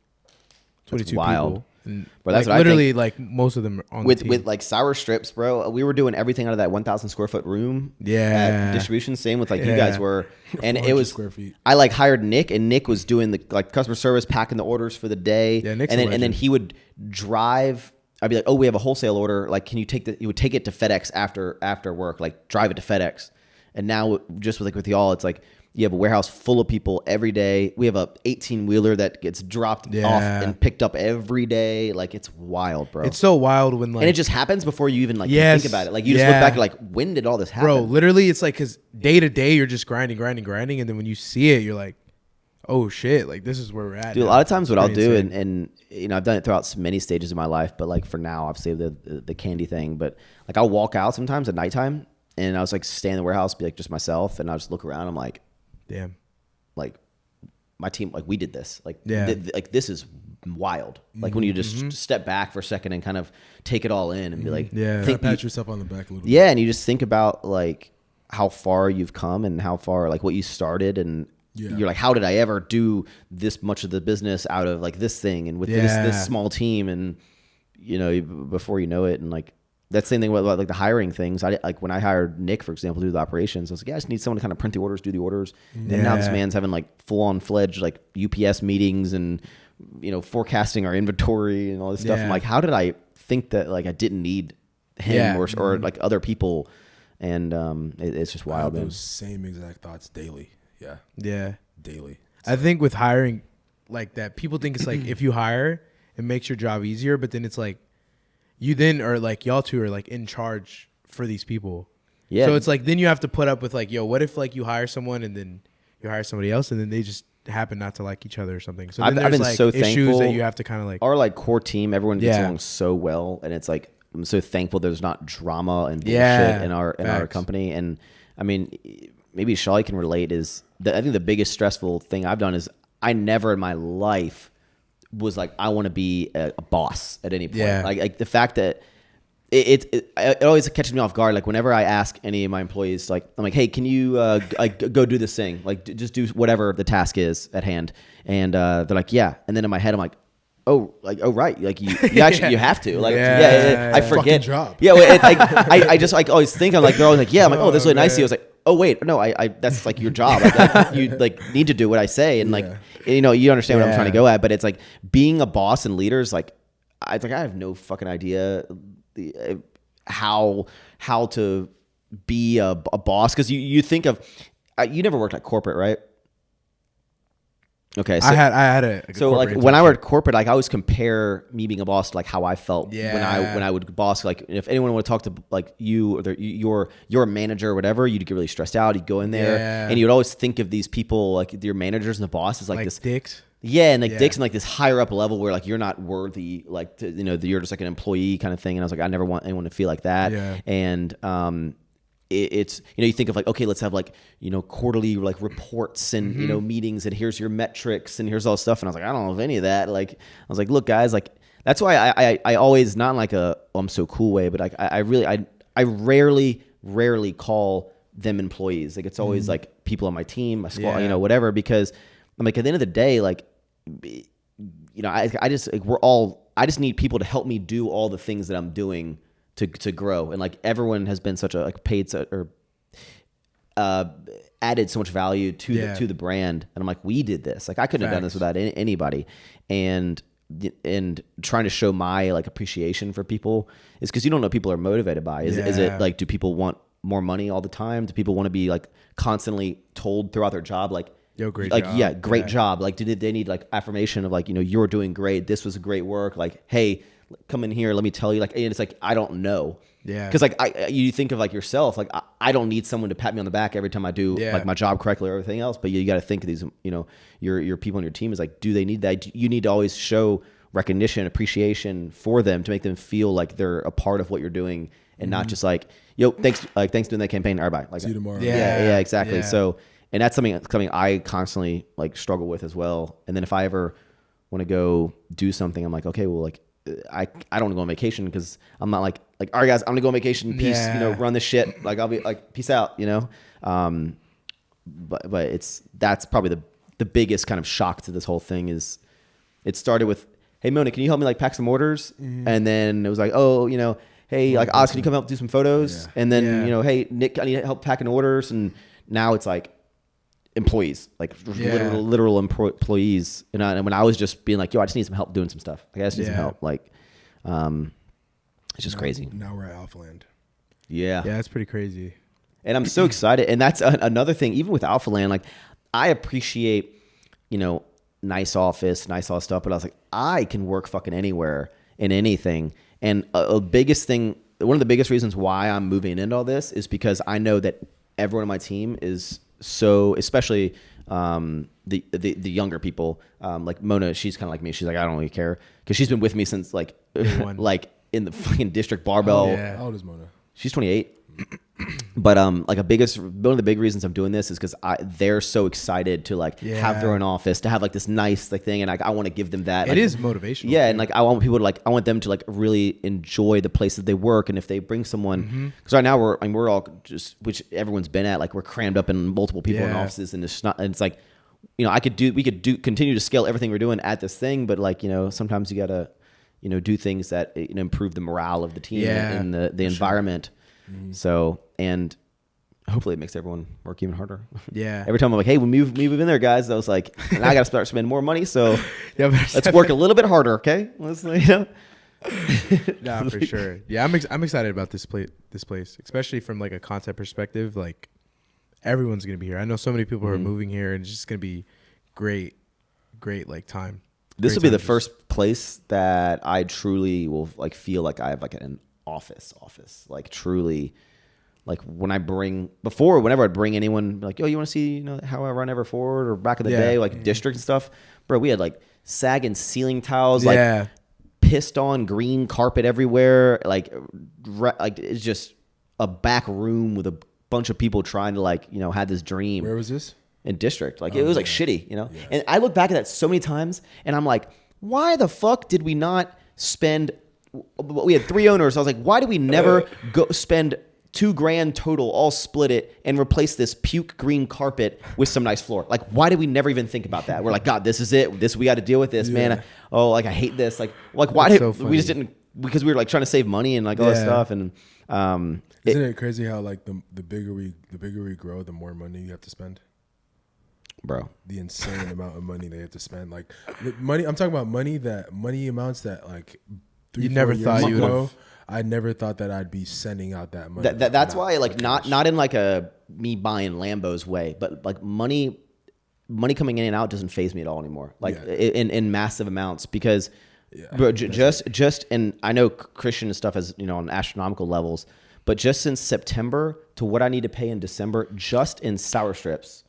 22 wild. People. And but that's like, literally like most of them are on with the team. with like sour strips, bro. We were doing everything out of that 1,000 square foot room. Yeah, distribution. Same with like you guys were, and it was. Square feet. I like hired Nick, and Nick was doing the like customer service, packing the orders for the day. Yeah, Nick's and then he would drive. I'd be like, oh, we have a wholesale order. Like, can you take you would take it to FedEx after work. Like, drive it to FedEx. And now just with y'all, it's like, you have a warehouse full of people every day. We have a 18-wheeler that gets dropped off and picked up every day. Like, it's wild, bro. It's so wild when like, and it just happens before you even like think about it. Like, you just look back and like, when did all this happen? Bro, literally, it's like, because day to day you're just grinding, and then when you see it, you're like, oh shit, like this is where we're at. Dude, a lot of times what I'll do, and I've done it throughout many stages of my life, but like for now, I've saved the candy thing. But like, I'll walk out sometimes at nighttime, and I was like stay in the warehouse, be like just myself, and I'll just look around. I'm like, damn, like my team, like we did this, like like this is wild. Like when you just step back for a second and kind of take it all in and be like, pat yourself on the back a little bit. Yeah, and you just think about like how far you've come and how far like what you started, and you're like, how did I ever do this much of the business out of like this thing and with this small team? And before you know it, and like that same thing with like the hiring things. I like when I hired Nick, for example, to do the operations, I was like, I just need someone to kind of print the orders, do the orders. And now this man's having like full on fledged like UPS meetings and forecasting our inventory and all this stuff. I'm like, how did I think that like I didn't need him or like other people? And it's just wild, man. Those same exact thoughts daily. Yeah. Daily. I think with hiring like that, people think it's like if you hire, it makes your job easier, but then it's like you then are like y'all two are like in charge for these people. Yeah. So it's like then you have to put up with like, yo, what if like you hire someone and then you hire somebody else and then they just happen not to like each other or something. So then I've been like so issues thankful that you have to kind of like our like core team, everyone gets along so well, and it's like I'm so thankful there's not drama and bullshit in our company. And I mean, maybe Shali can relate is that I think the biggest stressful thing I've done is I never in my life was like, I want to be a boss at any point. Yeah. Like the fact that it always catches me off guard. Like whenever I ask any of my employees, like I'm like, hey, can you go do this thing? Like just do whatever the task is at hand. And they're like, yeah. And then in my head, I'm like, oh, right. Like you actually, you have to like, I forget. Job. Yeah. Well, I just like always think I'm like, they're always like, yeah. I'm like, oh, this is really nice. I was like, oh wait, no, I that's like your job. Like, you like need to do what I say. And like, you understand what I'm trying to go at, but it's like being a boss and leaders. Like, I have no fucking idea how to be a boss? Because you think of, you never worked at corporate, right? Okay, so I had a so like when I worked corporate, like I always compare me being a boss to like how I felt when I would boss. Like if anyone would talk to like you or you're a manager or whatever, you'd get really stressed out. You'd go in there and you'd always think of these people like your managers and the boss is like this dicks. Yeah, and like dicks and like this higher up level where like you're not worthy, like to, you're just like an employee kind of thing. And I was like, I never want anyone to feel like that. Yeah. And it's you think of like, okay, let's have like quarterly like reports and meetings, and here's your metrics and here's all this stuff. And I was like, I don't know if any of that. Like I was like, look guys, like that's why I always, not in like a I'm so cool way, but like I rarely call them employees. Like it's always like people on my team, my squad, whatever, because I'm like, at the end of the day, like I just like I just need people to help me do all the things that I'm doing to grow. And like everyone has been such a like added so much value to the brand. And I'm like, we did this. Like I couldn't have done this without anybody. And trying to show my like appreciation for people is because you don't know what people are motivated by. Is it like, do people want more money all the time? Do people want to be like constantly told throughout their job like, yo, great like, job. Yeah, great job. Like, did they need like affirmation of like, you're doing great. This was great work. Like, hey, come in here. Let me tell you. Like, and it's like, I don't know. Yeah. Because like you think of like yourself. Like, I don't need someone to pat me on the back every time I do like my job correctly or everything else. But you got to think of these. Your people on your team is like, do they need that? You need to always show recognition, appreciation for them to make them feel like they're a part of what you're doing, and not just like, yo, thanks doing that campaign. All right, bye. Like, see you tomorrow. Yeah, exactly. Yeah. So. And that's something I constantly like struggle with as well. And then if I ever want to go do something, I'm like, okay, well, like I don't want to go on vacation because I'm not like, all right, guys, I'm gonna go on vacation. Peace, run this shit. Like I'll be like, peace out, But that's probably the biggest kind of shock to this whole thing is it started with, hey Mona, can you help me like pack some orders? Mm-hmm. And then it was like, oh, hey, like Oz, can you come help do some photos? Yeah. And then hey Nick, I need help packing orders. And now it's like employees, like literal employees. And when I was just being like, yo, I just need some help doing some stuff. Like I just need some help. Like, it's just crazy. Now we're at Alphaland. Yeah. Yeah, that's pretty crazy. And I'm so excited. And that's another thing, even with Alphaland, like I appreciate, nice office, nice all stuff, but I was like, I can work fucking anywhere in anything. And one of the biggest reasons why I'm moving into all this is because I know that everyone on my team is so, especially the younger people, like Mona, she's kind of like me. She's like, I don't really care because she's been with me since like like in the fucking district barbell. Oh, yeah. How old is Mona? She's 28. But like one of the big reasons I'm doing this is because they're so excited to like have their own office, to have like this nice like thing, and I want to give them that. It is motivational. Yeah, and like I want people to I want them to like really enjoy the place that they work, and if they bring someone, because right now we're all just, which everyone's been at, like we're crammed up in multiple people in offices, and it's like, we could continue to scale everything we're doing at this thing, but like sometimes you gotta do things that improve the morale of the team and the environment. Sure. So, and hopefully it makes everyone work even harder. Yeah. Every time I'm like, hey, we move in there, guys. I was like, and I got to start spending more money. So let's work a little bit harder. Okay. Let's, Nah, for sure. Yeah. I'm excited about this place, especially from like a content perspective. Like everyone's going to be here. I know so many people who are moving here, and it's just going to be great like time. This will be the first place that I truly will like feel like I have like an office, like truly, like whenever I'd bring anyone like, oh, you want to see how I run Ever Forward, or back in the day like district and stuff, bro, we had like sagging ceiling tiles, like pissed on green carpet everywhere, like it's just a back room with a bunch of people trying to like had this dream. Where was this? In district. Like it was like shitty, and I look back at that so many times and I'm like, why the fuck did we not spend, we had 3 owners. I was like, why did we never go spend $2,000 total, all split it, and replace this puke green carpet with some nice floor? Like, why did we never even think about that? We're like, God, this is it. We got to deal with this, man. I hate this. Like why did we just didn't? Because we were like trying to save money and like all this stuff. And isn't it crazy how like the bigger we grow, the more money you have to spend? Bro, the insane amount of money they have to spend, like money. I'm talking about money amounts that like 3-4 never years thought you ago, I never thought that I'd be sending out that money. That's why, like, not in like a me buying Lambos way, but like money coming in and out doesn't faze me at all anymore. Like in massive amounts, because bro, just and I know Christian and stuff has, you know, on astronomical levels, but just since September to what I need to pay in December, just in sour strips,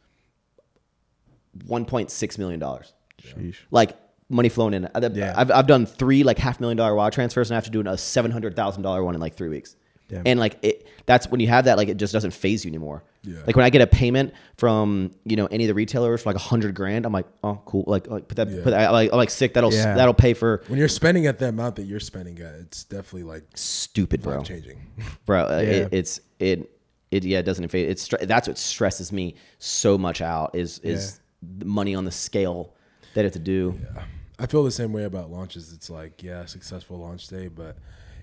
$1.6 million. Sheesh. Like, money flowing in. I've done 3 like $500,000 wire transfers, and I have to do a $700,000 one in like 3 weeks. Damn. And like that's when you have that, like, it just doesn't faze you anymore. Yeah. Like when I get a payment from, you know, any of the retailers for like $100,000, I'm like, oh, cool. Like put that, I'm like sick. That'll pay for. When you're spending at the amount that you're spending at, it's definitely like stupid, bro. Changing, bro. It doesn't fade. That's what stresses me so much out is the money on the scale that I have to do. Yeah. I feel the same way about launches. It's like, successful launch day, but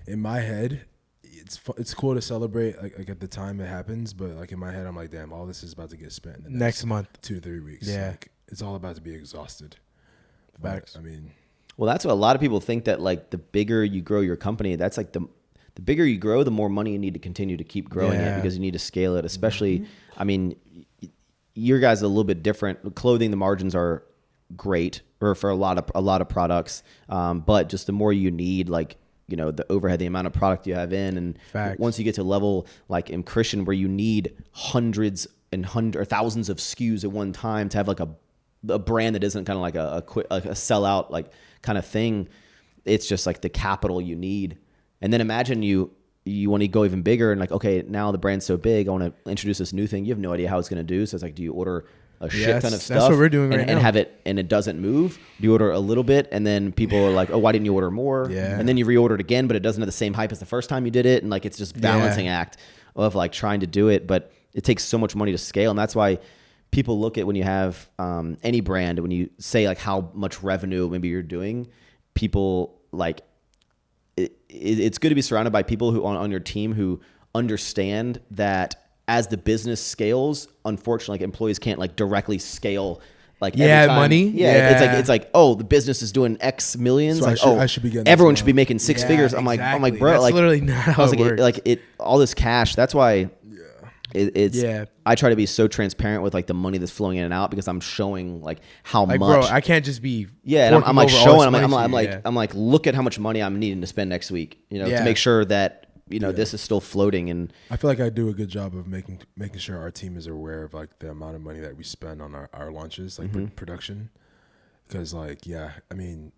in my head, it's cool to celebrate like at the time it happens, but like in my head, I'm like, damn, all this is about to get spent in the next month, 2 to 3 weeks. Yeah, like, it's all about to be exhausted. Facts. I mean, well, that's what a lot of people think, that like the bigger you grow your company, that's like the bigger you grow, the more money you need to continue to keep growing it, because you need to scale it. Especially, I mean, your guys are a little bit different. Clothing, the margins are great, or for a lot of products, but just the more you need, like, you know, the overhead, the amount of product you have in, and once you get to a level like in Christian where you need hundreds or thousands of SKUs at one time to have like a brand that isn't kind of like a sellout like kind of thing, it's just like the capital you need. And then imagine you want to go even bigger, and like, okay, now the brand's so big, I want to introduce this new thing. You have no idea how it's going to do. So it's like, do you order a shit ton of stuff? That's what we're doing right now. And have it, and it doesn't move? Do you order a little bit, and then people are like, oh, why didn't you order more? Yeah. And then you reorder it again, but it doesn't have the same hype as the first time you did it. And like, it's just balancing act of like trying to do it, but it takes so much money to scale. And that's why people look at when you have any brand, when you say like how much revenue maybe you're doing, people like, it's good to be surrounded by people who on your team who understand that as the business scales, unfortunately, like, employees can't like directly scale like every time. Money. It's like oh, the business is doing X millions. So like I should be getting everyone should be making 6 figures. I'm like, bro, that's like literally not how it works. All this cash. That's why I try to be so transparent with like the money that's flowing in and out, because I'm showing like how much. Bro, I can't just be and I'm like showing. I'm like, look at how much money I'm needing to spend next week. You know, to make sure that this is still floating. And I feel like I do a good job of making sure our team is aware of like the amount of money that we spend on our launches, like production. Because like, I mean,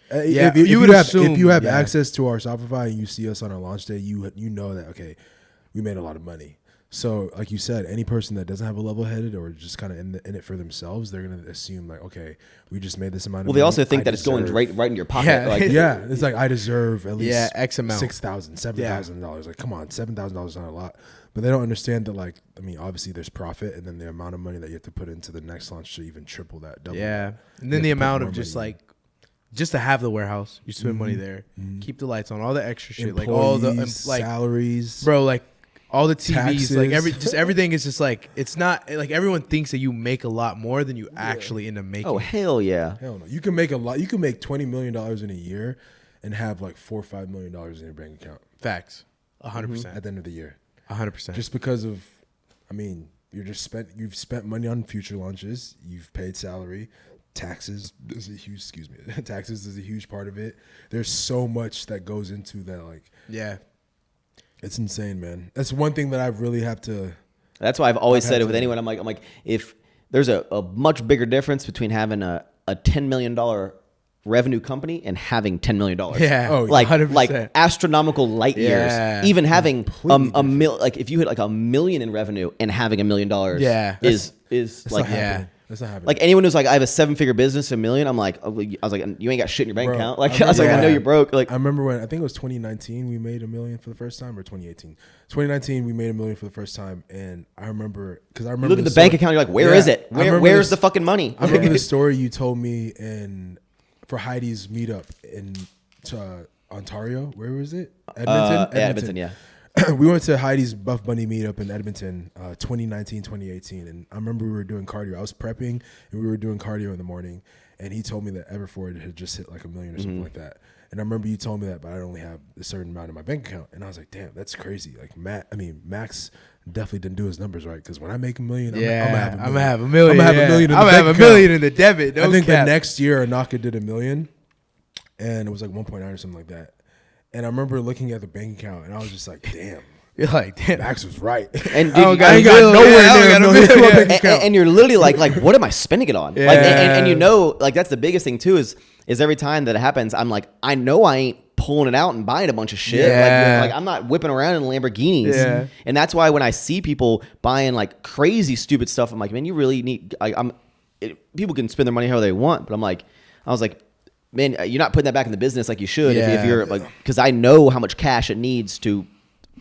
if you have access to our Shopify and you see us on our launch day, you know that, okay, we made a lot of money. So like you said, any person that doesn't have a level headed or just kind of in it for themselves, they're going to assume like, okay, we just made this amount of money. Well, they also think that it's going right in your pocket. It's like, I deserve at least X amount, $6,000, $7,000. Like, come on, $7,000 is not a lot. But they don't understand that, like, I mean, obviously there's profit, and then the amount of money that you have to put into the next launch to even triple that, double that. And then the amount of just like, just to have the warehouse, you spend money there, keep the lights on, all the extra shit, employees, like all the like salaries, bro, like all the TVs, taxes. like everything is just like, it's not like everyone thinks that you make a lot more than you actually end up making. Oh, hell yeah. Hell no. You can make a lot. You can make $20 million in a year and have like $4 or $5 million in your bank account. Facts. 100%. At the end of the year. 100%. Just because of, I mean, you've spent money on future launches. You've paid salary. Taxes is a huge part of it. There's so much that goes into that. Like, it's insane, man. That's one thing that I really have to. That's why I've always said it with anyone. I'm like, if there's a much bigger difference between having a $10 million revenue company and having $10 million. Yeah. Oh, like 100%. like astronomical light years. Even having like if you hit like $1 million in revenue and having $1 million is like That's not happening. Like anyone who's like, I have a 7-figure business, $1 million. I'm like, I was like, you ain't got shit in your bank account. Like I was like, I know you're broke. Like I remember when I think it was 2019 we made $1 million for the first time, or 2018. 2019 we made $1 million for the first time, and I remember because I remember you look at the bank account, you're like, where is it? Where's the fucking money? I remember the story you told me for Heidi's meetup in Ontario. Where was it? Edmonton. Edmonton, yeah. we went to Heidi's Buff Bunny meetup in Edmonton, 2019, 2018. And I remember we were doing cardio. I was prepping and we were doing cardio in the morning. And he told me that Everford had just hit like $1 million or something like that. And I remember you told me that, but I only have a certain amount in my bank account. And I was like, damn, that's crazy. Like Max definitely didn't do his numbers right. Because when I make $1 million, I'm gonna have $1 million. I'm gonna have $1 million. I'm gonna have $1 million in the debit. I think the next year Inaka did $1 million, and it was like 1.9 or something like that. And I remember looking at the bank account, and I was just like, damn. You're like, damn, Max was right. And dude, I ain't got nowhere near $1 million. And you're literally like, what am I spending it on? Yeah. Like, and you know, like that's the biggest thing too is every time that it happens, I'm like, I know I ain't pulling it out and buying a bunch of shit. Yeah. Like I'm not whipping around in Lamborghinis. Yeah. And that's why when I see people buying like crazy stupid stuff, I'm like, man, you really need. People can spend their money however they want, but I was like, man, you're not putting that back in the business like you should. If you're like, because I know how much cash it needs to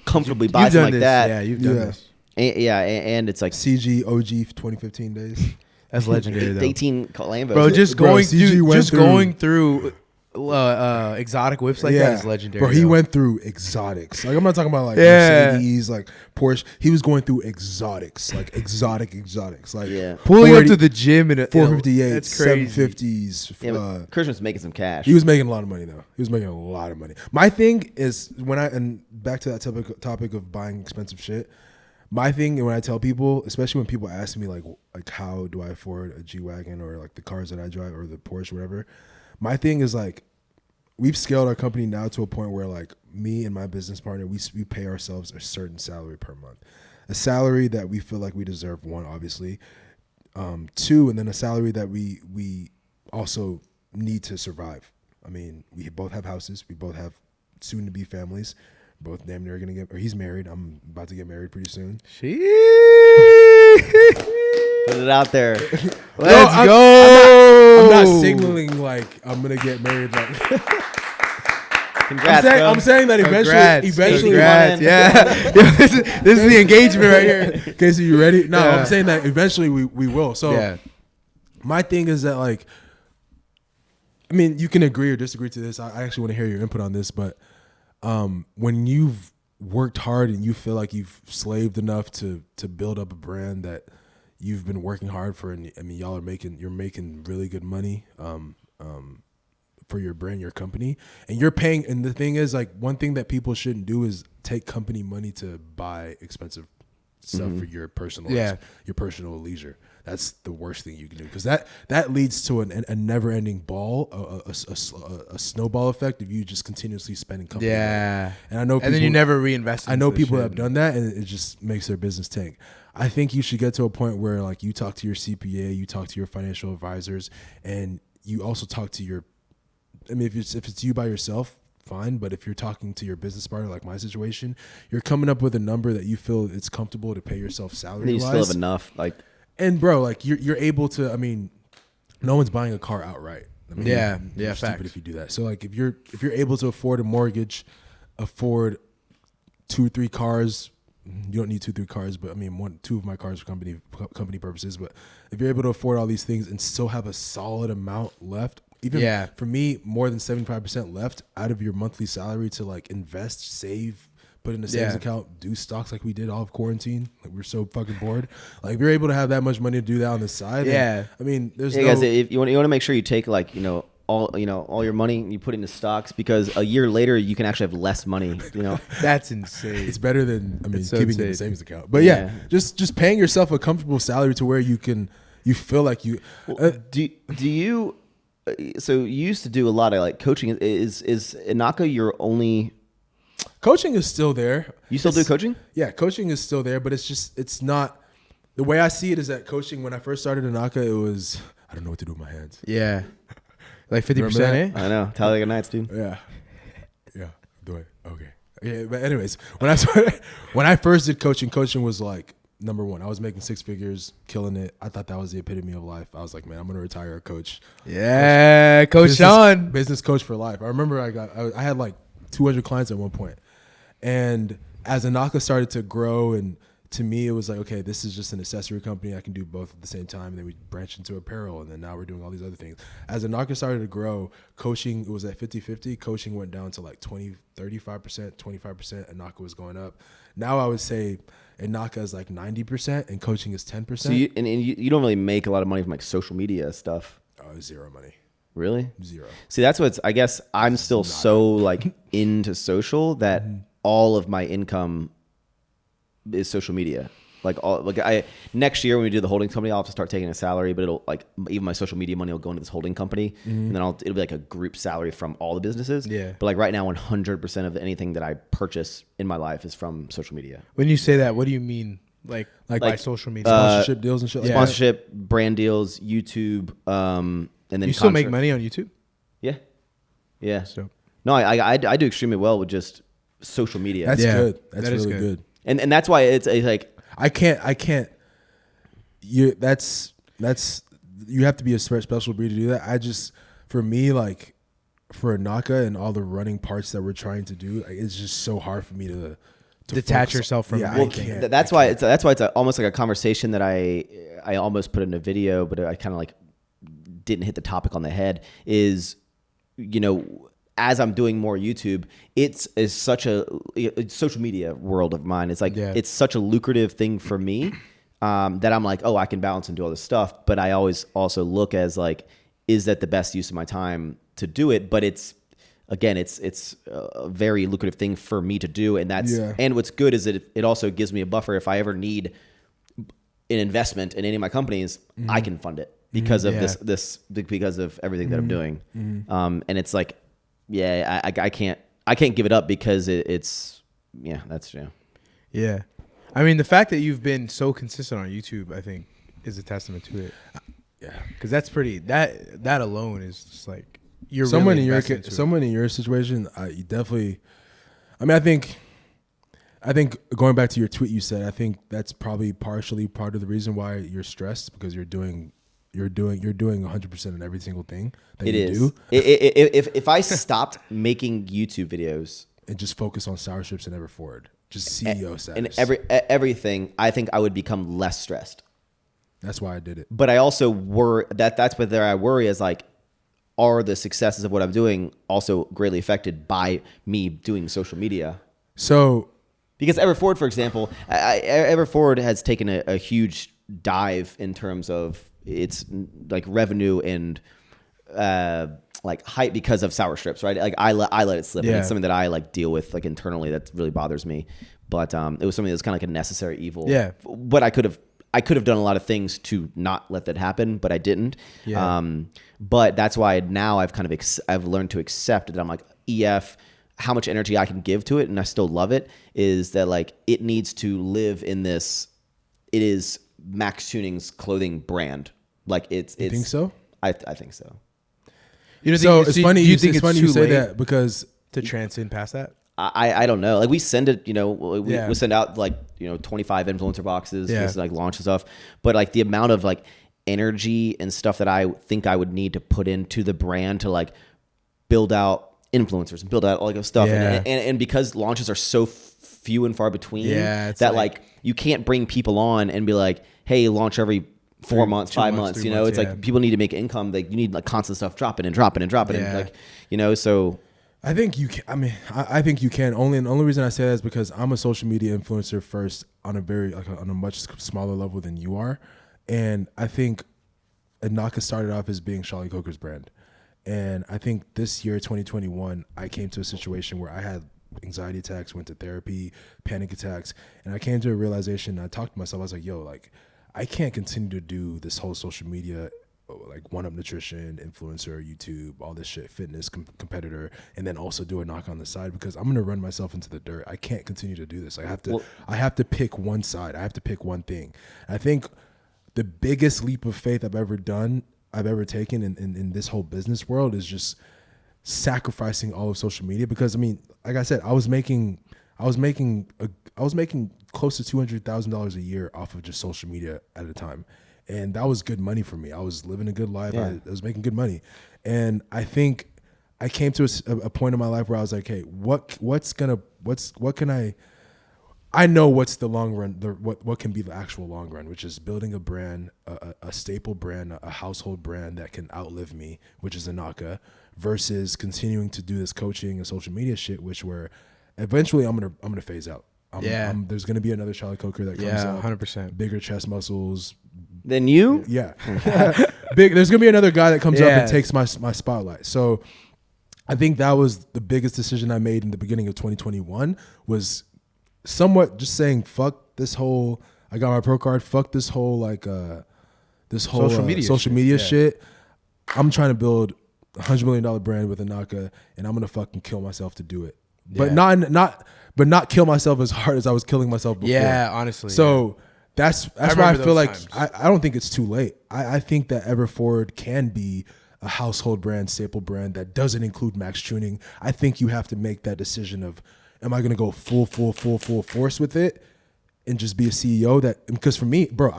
comfortably buy something like that. Yeah, you've done this. And it's like CG OG 2015 days. That's legendary though. 18 Lambos. Bro, just going CG going through exotic whips like that is legendary. Bro, he went through exotics. Like I'm not talking about like Mercedes, like Porsche. He was going through exotics, like exotics. Like pulling up to the gym in a 458, that's crazy. 750s. Christian was making some cash. He was making a lot of money though. He was making a lot of money. My thing is and back to that topic of buying expensive shit. My thing when I tell people, especially when people ask me like how do I afford a G-Wagon or like the cars that I drive or the Porsche, whatever. My thing is like we've scaled our company now to a point where like me and my business partner, we pay ourselves a certain salary per month, a salary that we feel like we deserve. One, obviously, two, and then a salary that we also need to survive. I mean, we both have houses. We both have soon to be families. Both damn near gonna get, or he's married. I'm about to get married pretty soon. Put it out there. Let's go. I'm not signaling like I'm gonna get married. Like, Congrats, I'm saying that eventually. Congrats. Yeah. This is the engagement right here. Okay, so you ready? No, I'm saying that eventually we will. So my thing is that like, I mean, you can agree or disagree to this. I actually want to hear your input on this, but when you've worked hard and you feel like you've slaved enough to build up a brand that you've been working hard for, and I mean you're making really good money for your brand, your company, and you're paying. And the thing is, like, one thing that people shouldn't do is take company money to buy expensive stuff for your personal your personal leisure. That's the worst thing you can do, because that leads to a never-ending ball, a snowball effect if you just continuously spending company money. And I know, and then you never reinvest. I know people that have done that, and it just makes their business tank. I think you should get to a point where like you talk to your CPA, you talk to your financial advisors, and you also talk to your. I mean, if it's you by yourself, fine. But if you're talking to your business partner, like my situation, you're coming up with a number that you feel it's comfortable to pay yourself salary. You still have enough, like. And bro, like you're able to. I mean, no one's buying a car outright. I mean, you're stupid if you do that. So like, if you're able to afford a mortgage, afford 2-3 cars. You don't need 2-3 cars, but I mean 2 of my cars for company purposes. But if you're able to afford all these things and still have a solid amount left, even for me, more than 75% left out of your monthly salary to like invest, save, put in a savings account, do stocks like we did all of quarantine. Like we're so fucking bored. Like if you're able to have that much money to do that on the side, then, I mean, there's guys, if you want to make sure you take like all your money and you put it into stocks, because a year later you can actually have less money. That's insane. It's better than keeping it in a savings account. But just paying yourself a comfortable salary to where you feel like you. Do you? So you used to do a lot of like coaching. Is Inaka your only? Coaching is still there. You still do coaching? Yeah, coaching is still there, but it's not. The way I see it is that coaching, when I first started Inaka, it was, I don't know what to do with my hands. Yeah. Like 50%, I know. Talladega Nights, dude. Yeah. Do it. Okay. Yeah, but anyways, when I first did coaching was like number one. I was making 6 figures, killing it. I thought that was the epitome of life. I was like, man, I'm gonna retire a coach. Yeah, Coach Sean, business coach for life. I remember I had like 200 clients at one point, and as Inaka started to grow and to me, it was like, okay, this is just an accessory company. I can do both at the same time. And then we branched into apparel, and then now we're doing all these other things. As Inaka started to grow, coaching, it was at 50-50. Coaching went down to like 35%, 25%. Inaka was going up. Now I would say Inaka is like 90% and coaching is 10%. So you don't really make a lot of money from like social media stuff. Oh, zero money. Really? Zero. See, that's what's, I guess I'm still so like into social that all of my income is social media. Next year when we do the holding company, I'll have to start taking a salary, but it'll like even my social media money will go into this holding company, and then it'll be like a group salary from all the businesses. Yeah. But like right now, 100% of anything that I purchase in my life is from social media. When you say that, what do you mean? Like by social media, sponsorship deals and shit. Like Sponsorship, brand deals, YouTube, and then you still make money on YouTube? Yeah, yeah. So no, I do extremely well with just social media. That's good. That's really good. And that's why it's like I can't. You have to be a special breed to do that. For me, like for Inaka and all the running parts that we're trying to do, it's just so hard for me to detach yourself from. Yeah, everything. That's why it's almost like a conversation that I almost put in a video, but I kind of like didn't hit the topic on the head. Is, you know, as I'm doing more YouTube, it's such a social media world of mine. It's like it's such a lucrative thing for me that I'm like, oh, I can balance and do all this stuff. But I always also look as like, is that the best use of my time to do it? But it's a very lucrative thing for me to do, and and what's good is that it also gives me a buffer. If I ever need an investment in any of my companies, I can fund it because of because of everything that I'm doing. And it's like, I can't give it up because it's that's. Yeah. I mean, the fact that you've been so consistent on YouTube, I think, is a testament to it. Yeah, because that's pretty. That alone is just like you're someone really in your situation. You definitely. I mean, I think going back to your tweet, you said I think that's probably partially part of the reason why you're stressed, because you're doing 100% in every single thing that you do. If I stopped making YouTube videos and just focus on Scholarships and Everforward, just CEO status and everything, I think I would become less stressed. That's why I did it. But I also that's where I worry is like, are the successes of what I'm doing also greatly affected by me doing social media? So, because Everforward, for example, Everforward has taken a huge dive in terms of its like revenue and like hype because of sour strips, right? Like I let it slip. Yeah. And it's something that I like deal with like internally that really bothers me. But it was something that's kind of like a necessary evil. Yeah. But I could have done a lot of things to not let that happen, but I didn't. Yeah. But that's why now I've kind of I've learned to accept that I'm like, EF, how much energy I can give to it, and I still love it, is that like it needs to live in this. It is Maxx Chewing's clothing brand. Like it's. You think so? I think so. You so it's funny. You think it's funny you say that because to transcend past that. I don't know. Like we send it, we send out like 25 influencer boxes, just like launch and stuff. But like the amount of like energy and stuff that I think I would need to put into the brand to like build out influencers and build out all that stuff, and because launches are so few and far between, that like you can't bring people on and be like, hey, launch every 4 months, 5 months. It's like people need to make income. Like you need like constant stuff dropping and like so. I think you can. I mean, I think you can. The only reason I say that is because I'm a social media influencer first on a much smaller level than you are, and I think Inaka started off as being Charlie Coker's brand, and I think this year 2021 I came to a situation where I had anxiety attacks, went to therapy, panic attacks, and I came to a realization. I talked to myself. I was like, yo, like I can't continue to do this whole social media. Like One Up Nutrition, influencer, YouTube, all this shit, fitness competitor, and then also do a knock on the side, because I'm gonna run myself into the dirt. I can't continue to do this. I have to pick one side. I have to pick one thing. I think the biggest leap of faith I've ever taken in this whole business world is just sacrificing all of social media, because I mean, like I said, I was making close to $200,000 a year off of just social media at a time. And that was good money for me. I was living a good life. I was making good money. And I think I came to a point in my life where I was like, hey, what can I know what's the long run, what can be the actual long run, which is building a brand, a staple brand, a household brand that can outlive me, which is Inaka, versus continuing to do this coaching and social media shit, which where eventually I'm gonna phase out. There's gonna be another Charlie Coker that comes out, 100%, bigger chest muscles. Than you? Yeah, big. There's gonna be another guy that comes up and takes my spotlight. So I think that was the biggest decision I made in the beginning of 2021 was somewhat just saying fuck this whole I got my pro card, fuck this whole like social media shit. I'm trying to build $100 million brand with Inaka, and I'm gonna fucking kill myself to do it. But not kill myself as hard as I was killing myself before. Yeah, honestly. So that's why I feel like I don't think it's too late. I think that Everforward can be a household brand, staple brand that doesn't include Maxx Chewning. I think you have to make that decision of, am I going to go full force with it and just be a CEO because for me, bro,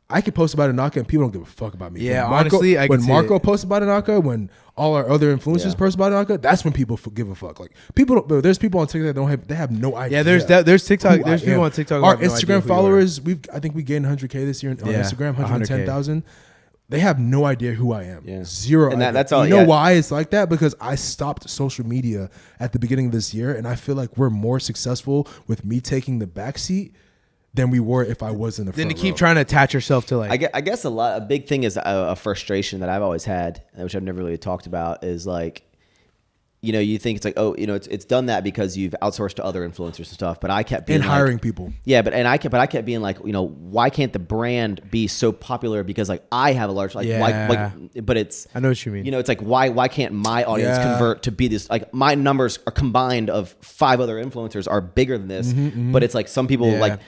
I could post about Inaka and people don't give a fuck about me. Yeah, honestly, when Marco posts about Inaka, when all our other influencers post about Inaka, that's when people give a fuck. Like people don't, there's people on TikTok that they have no idea. Yeah, there's TikTok, there's people on TikTok. Our Instagram followers, I think we gained 100K this year on Instagram, 110,000. They have no idea who I am. Yeah. Zero. And that's all. You know why it's like that? Because I stopped social media at the beginning of this year, and I feel like we're more successful with me taking the backseat than we were if I was in the front row. Then to keep trying to attach yourself to like. I guess a big thing is a frustration that I've always had, which I've never really talked about, is like, you know, you think it's like, oh, you know, it's done that because you've outsourced to other influencers and stuff. But I kept being hiring people. Yeah, but I kept being like, you know, why can't the brand be so popular? Because like I have a large but it's, I know what you mean. You know, it's like why can't my audience convert to be this? Like my numbers are combined of 5 other influencers are bigger than this, but it's like some people like.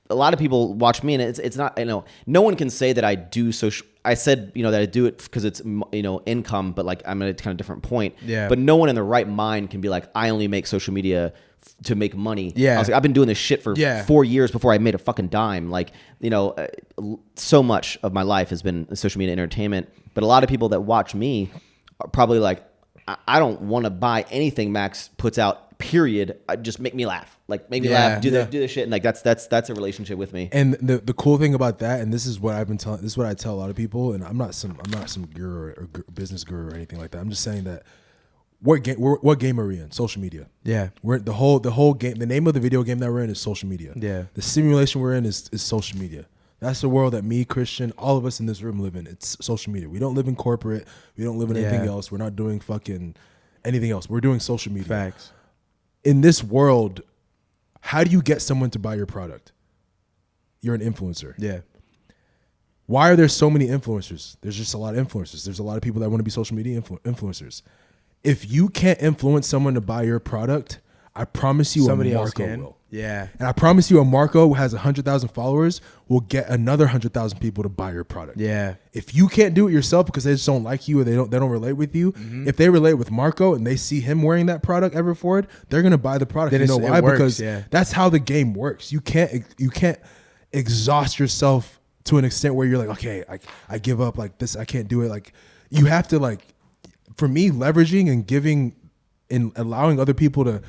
A lot of people watch me, and it's not, you know, no one can say that I do social. I said, you know, that I do it because it's, you know, income, but like I'm at a kind of different point. Yeah. But no one in the right mind can be like, I only make social media to make money. Yeah. I was like, I've been doing this shit for 4 years before I made a fucking dime. Like, you know, so much of my life has been social media entertainment. But a lot of people that watch me are probably like, I don't want to buy anything Maxx puts out. Period. Just make me laugh. Like make me laugh. Do the shit. And like that's a relationship with me. And the cool thing about that, and this is what I've been telling. This is what I tell a lot of people. And I'm not some guru or business guru or anything like that. I'm just saying that what game are we in? Social media. Yeah. We're the whole game. The name of the video game that we're in is social media. Yeah. The simulation we're in is social media. That's the world that me, Christian, all of us in this room live in. It's social media. We don't live in corporate. We don't live in anything else. We're not doing fucking anything else. We're doing social media. Facts. In this world, how do you get someone to buy your product? You're an influencer. Yeah. Why are there so many influencers? There's just a lot of influencers. There's a lot of people that want to be social media influencers. If you can't influence someone to buy your product, I promise you somebody a else Marco can. will. Yeah. And I promise you a Marco who has 100,000 followers will get another 100,000 people to buy your product. Yeah. If you can't do it yourself because they just don't like you or they don't relate with you, if they relate with Marco and they see him wearing that product Everforward, they're gonna buy the product. Then you know why? Works, because that's how the game works. You can't exhaust yourself to an extent where you're like, okay, I give up, like this, I can't do it. Like you have to, like, for me, leveraging and giving and allowing other people to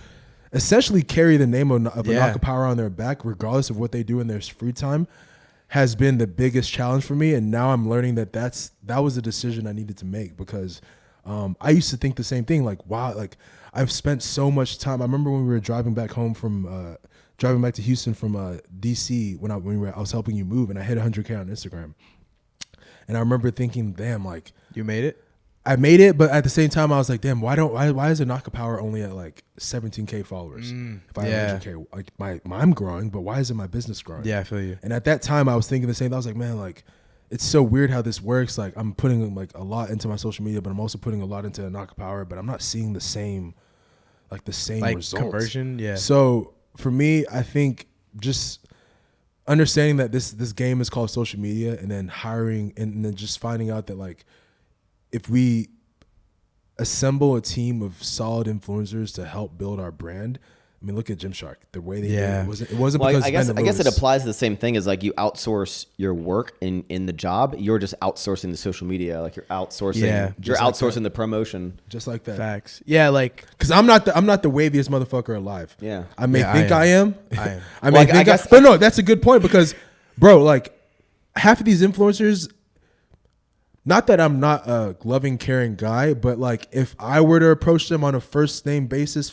essentially carry the name of Inaka Power on their back, regardless of what they do in their free time, has been the biggest challenge for me. And now I'm learning that was a decision I needed to make because I used to think the same thing. Like, wow, like I've spent so much time. I remember when we were driving back home from driving back to Houston from DC when I was helping you move, and I hit 100K on Instagram. And I remember thinking, damn, like you made it. I made it, but at the same time, I was like, damn, why is Inaka Power only at like 17K followers? If I have 100K, like I'm growing, but why isn't my business growing? Yeah, I feel you. And at that time, I was thinking the same. I was like, man, like it's so weird how this works. Like I'm putting like a lot into my social media, but I'm also putting a lot into Inaka Power, but I'm not seeing the same results. Conversion. Yeah. So for me, I think just understanding that this game is called social media, and then hiring and then just finding out that like, if we assemble a team of solid influencers to help build our brand, I mean, look at Gymshark. The way they Yeah. did it wasn't Well, because I guess it Lewis. applies to the same thing as like you outsource your work in the job. You're just outsourcing the social media. Like you're outsourcing. Yeah. You're Just like outsourcing that. the promotion. Just like that. Facts. Yeah, like Because I'm not the waviest motherfucker alive. Yeah. I may Yeah, think I I am. I am. I Well, may I think guess- but no, that's a good point because, bro, like half of these influencers. Not that I'm not a loving, caring guy, but like if I were to approach them on a first-hand basis,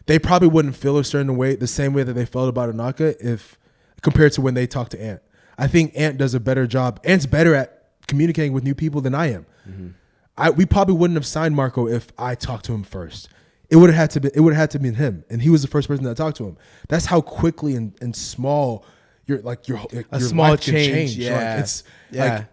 they probably wouldn't feel a certain way, the same way that they felt about Inaka if compared to when they talk to Ant. I think Ant does a better job. Ant's better at communicating with new people than I am. We probably wouldn't have signed Marco if I talked to him first. It would have had to be him, and he was the first person that talked to him. That's how quickly and small your small life can change. Like, Yeah. it's Yeah. like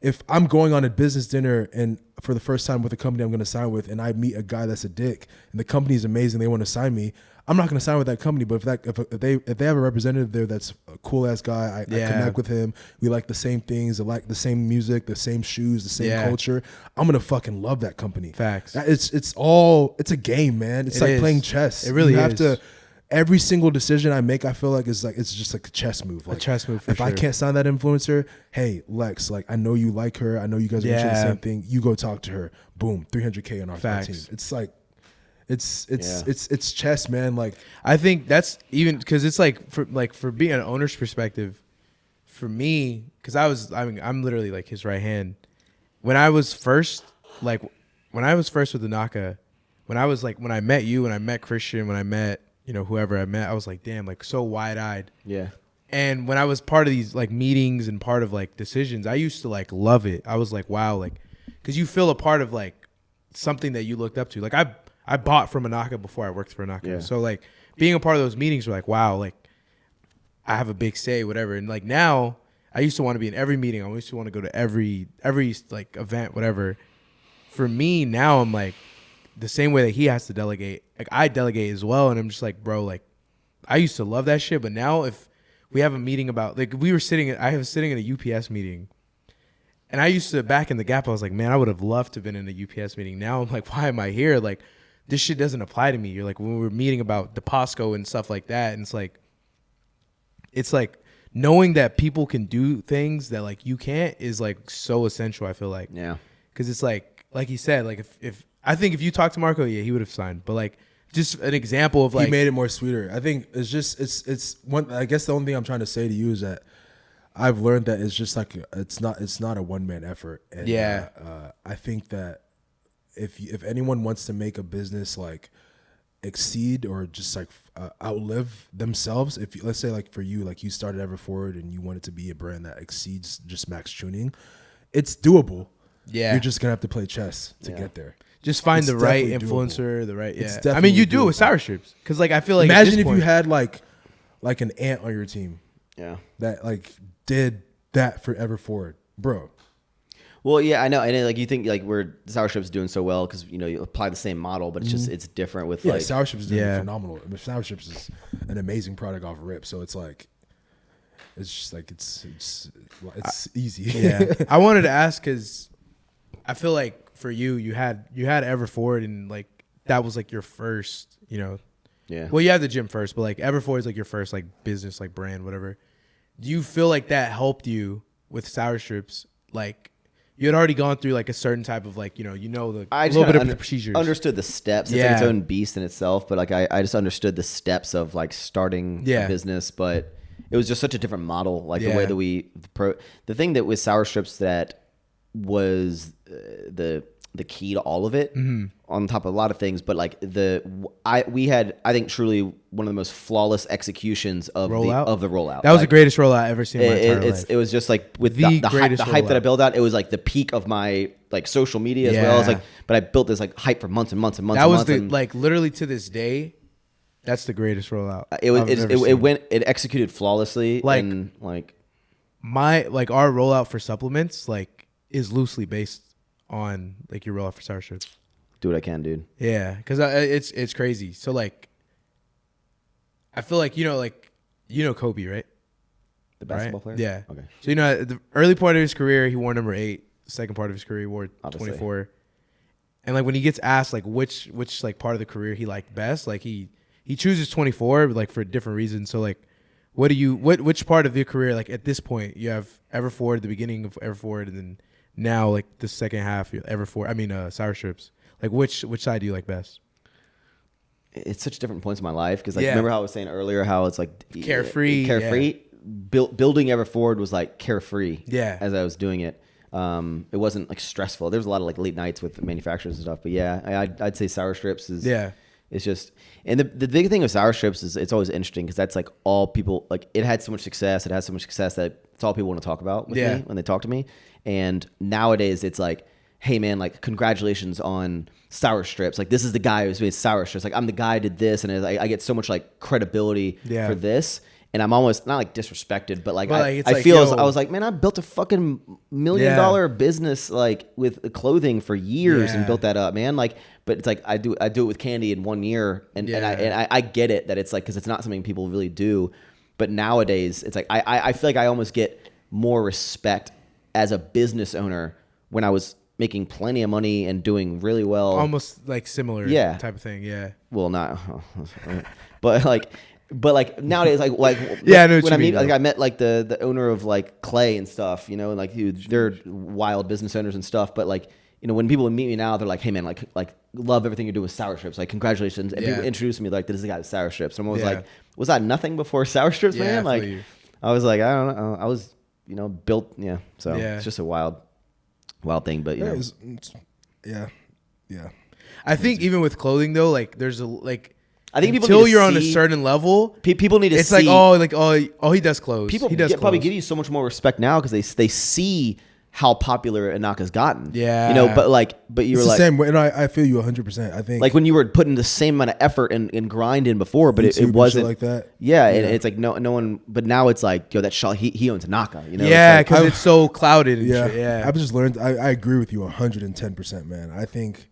if I'm going on a business dinner and for the first time with a company I'm going to sign with, and I meet a guy that's a dick, and the company is amazing, they want to sign me, I'm not going to sign with that company. But if they have a representative there that's a cool ass guy, I connect with him. We like the same things, I like the same music, the same shoes, the same culture. I'm gonna fucking love that company. Facts. It's a game, man. It's like playing chess. It really you have is. to. Every single decision I make, I feel like it's just like a chess move. Like, A chess move for if I sure. can't sign that influencer, hey Lex, like I know you like her, I know you guys are into the Yeah. same thing. You go talk to her. Boom, $300K on our Facts. team. It's like, it's chess, man. Like I think that's even because it's for being an owner's perspective, for me, because I'm literally like his right hand. When I was first with Inaka, when I met you, when I met Christian, when I met whoever I met, I was like, damn, like so wide eyed. Yeah. And when I was part of these like meetings and part of like decisions, I used to like love it. I was like, wow, like, because you feel a part of like something that you looked up to. Like I bought from Inaka before I worked for Inaka. Yeah. So like being a part of those meetings were like, wow, like I have a big say, whatever. And like now I used to want to be in every meeting. I used to want to go to every like event, whatever. For me now, I'm like the same way that he has to delegate. Like I delegate as well. And I'm just like, bro, like I used to love that shit. But now if we have a meeting about like I was sitting in a UPS meeting. And I used to, back in the Gap, I was like, man, I would have loved to have been in a UPS meeting. Now I'm like, why am I here? Like, this shit doesn't apply to me. You're like, when we were meeting about the POSCO and stuff like that, and it's like knowing that people can do things that like you can't is like so essential, I feel like. Yeah. Because it's like you said, like if I think if you talk to Marco, yeah, he would have signed. But like just an example of like he made it more sweeter. I think it's one. I guess the only thing I'm trying to say to you is that I've learned that it's just like it's not a one man effort. And, Yeah. I think that if anyone wants to make a business like exceed or just like outlive themselves, let's say like for you, like you started Everforward and you want it to be a brand that exceeds just Maxx Chewning, it's doable. Yeah. You're just gonna have to play chess to get there. just find It's the right definitely influencer, doable. the right. It's Yeah, I mean, you do it definitely with doable. sour strips because like I feel like at Imagine this if point, you had like an Ant on your team Yeah. that like did that for Everforward, bro. Well, yeah, I know, and like you think like we're Sour Strip's doing so well because you apply the same model, but it's just it's different with Yeah, like Sour Strips is doing Yeah. phenomenal. I mean, Sour Strips is an amazing product off rip, so it's like it's just like it's easy. yeah. I wanted to ask because I feel like for you had Everforward and like that was like your first, yeah. Well, you had the gym first, but like Everforward is like your first like business like brand, whatever. Do you feel like that helped you with sour strips? Like you had already gone through like a certain type of like a little bit of the procedures. Understood the steps. It's like its own beast in itself, but like I just understood the steps of like starting a business, but it was just such a different model. Like the way that the thing that with sour strips that was the key to all of it, on top of a lot of things, but like we had I think truly one of the most flawless executions of the rollout. That was like, the greatest rollout I've ever seen in my entire life. It was just like with The the greatest hype that I rollout. built out. It was like the peak of my like social media as well. It's like, but I built this like hype for months and months and months. That and was months like literally to this day, that's the greatest rollout. It executed flawlessly. Like- and like our rollout for supplements like is loosely based on like your rollout for sour strips. do what I can, dude. Yeah, because it's crazy. So like, I feel like Kobe, right? The basketball Right? player. Yeah. Okay. So at the early part of his career, he wore number 8. The second part of his career, he wore Obviously. 24. And like when he gets asked like which like part of the career he liked best, like he chooses 24 like for different reasons. So like which part of your career, like at this point, you have Everforward, the beginning of Everforward, and then now like the second half Everforward, Sour Strips. Like which side do you like best? It's such different points in my life because like remember how I was saying earlier how it's like carefree. Building Everforward was like carefree. Yeah. As I was doing it. It wasn't like stressful. There was a lot of like late nights with manufacturers and stuff, but yeah, I'd say Sour Strips is it's just, and the big thing with Sour Strips is it's always interesting because that's like all people, like it had so much success. It has so much success that it's all people want to talk about with me when they talk to me. And nowadays it's like, hey man, like congratulations on Sour Strips. Like this is the guy who's made Sour Strips. Like I'm the guy who did this, and I get so much like credibility for this. And I'm almost not like disrespected, but like I feel I was like, man, I built a fucking $1 million business like with clothing for years and built that up, man. Like, but it's like I do it with candy in 1 year, and I get it that it's like because it's not something people really do. But nowadays, it's like I feel like I almost get more respect as a business owner when I was making plenty of money and doing really well. Almost like similar type of thing, Well, not, but like. But like nowadays, like I know what when you mean, like I met like the owner of like Clay and stuff, you know, and like they're wild business owners and stuff. But like, you know, when people would meet me now, they're like, hey man, like love everything you're doing with Sour Strips. Like congratulations. And people introduce me like, this is the guy with Sour Strips. And I'm always like, was that nothing before Sour Strips, man? Like I was like, I don't know. I was, you know, built. Yeah. So it's just a wild thing. But you know, I think even with clothing though, like there's a like. I think until you're on a certain level, people need to see. It's like he does clothes. People probably give you so much more respect now because they see how popular Inaka's gotten. Yeah, you know, but you're it's like the same way, and I feel you 100%. I think like when you were putting the same amount of effort and grind in before, but it wasn't like that. Yeah, and it's like no one. But now it's like that shot. He owns Inaka. You know, yeah, because it's so clouded. And shit. Yeah, I've just learned. I agree with you 110%, man. I think.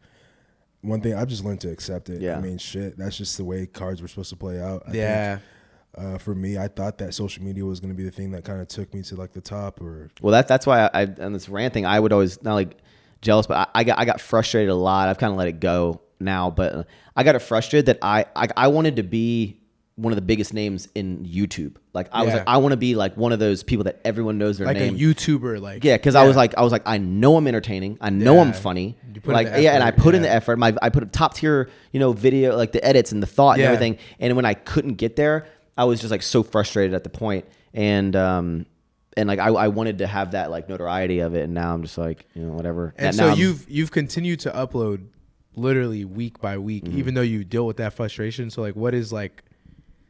One thing I've just learned to accept it. Yeah. I mean, shit. That's just the way cards were supposed to play out. I think, for me, I thought that social media was going to be the thing that kind of took me to like the top. Or that's why I on this ranting, I would always not like jealous, but I got frustrated a lot. I've kind of let it go now, but I got frustrated that I wanted to be one of the biggest names in YouTube. Like I was like, I want to be like one of those people that everyone knows their name. Like a YouTuber, like because I was like, I know I'm entertaining. I know I'm funny. Like and I put in the effort. I put a top tier, you know, video, like the edits and the thought and everything. And when I couldn't get there, I was just like so frustrated at the point. And like I wanted to have that like notoriety of it. And now I'm just like, you know, whatever. And so you've continued to upload literally week by week, even though you deal with that frustration. So like, what is like?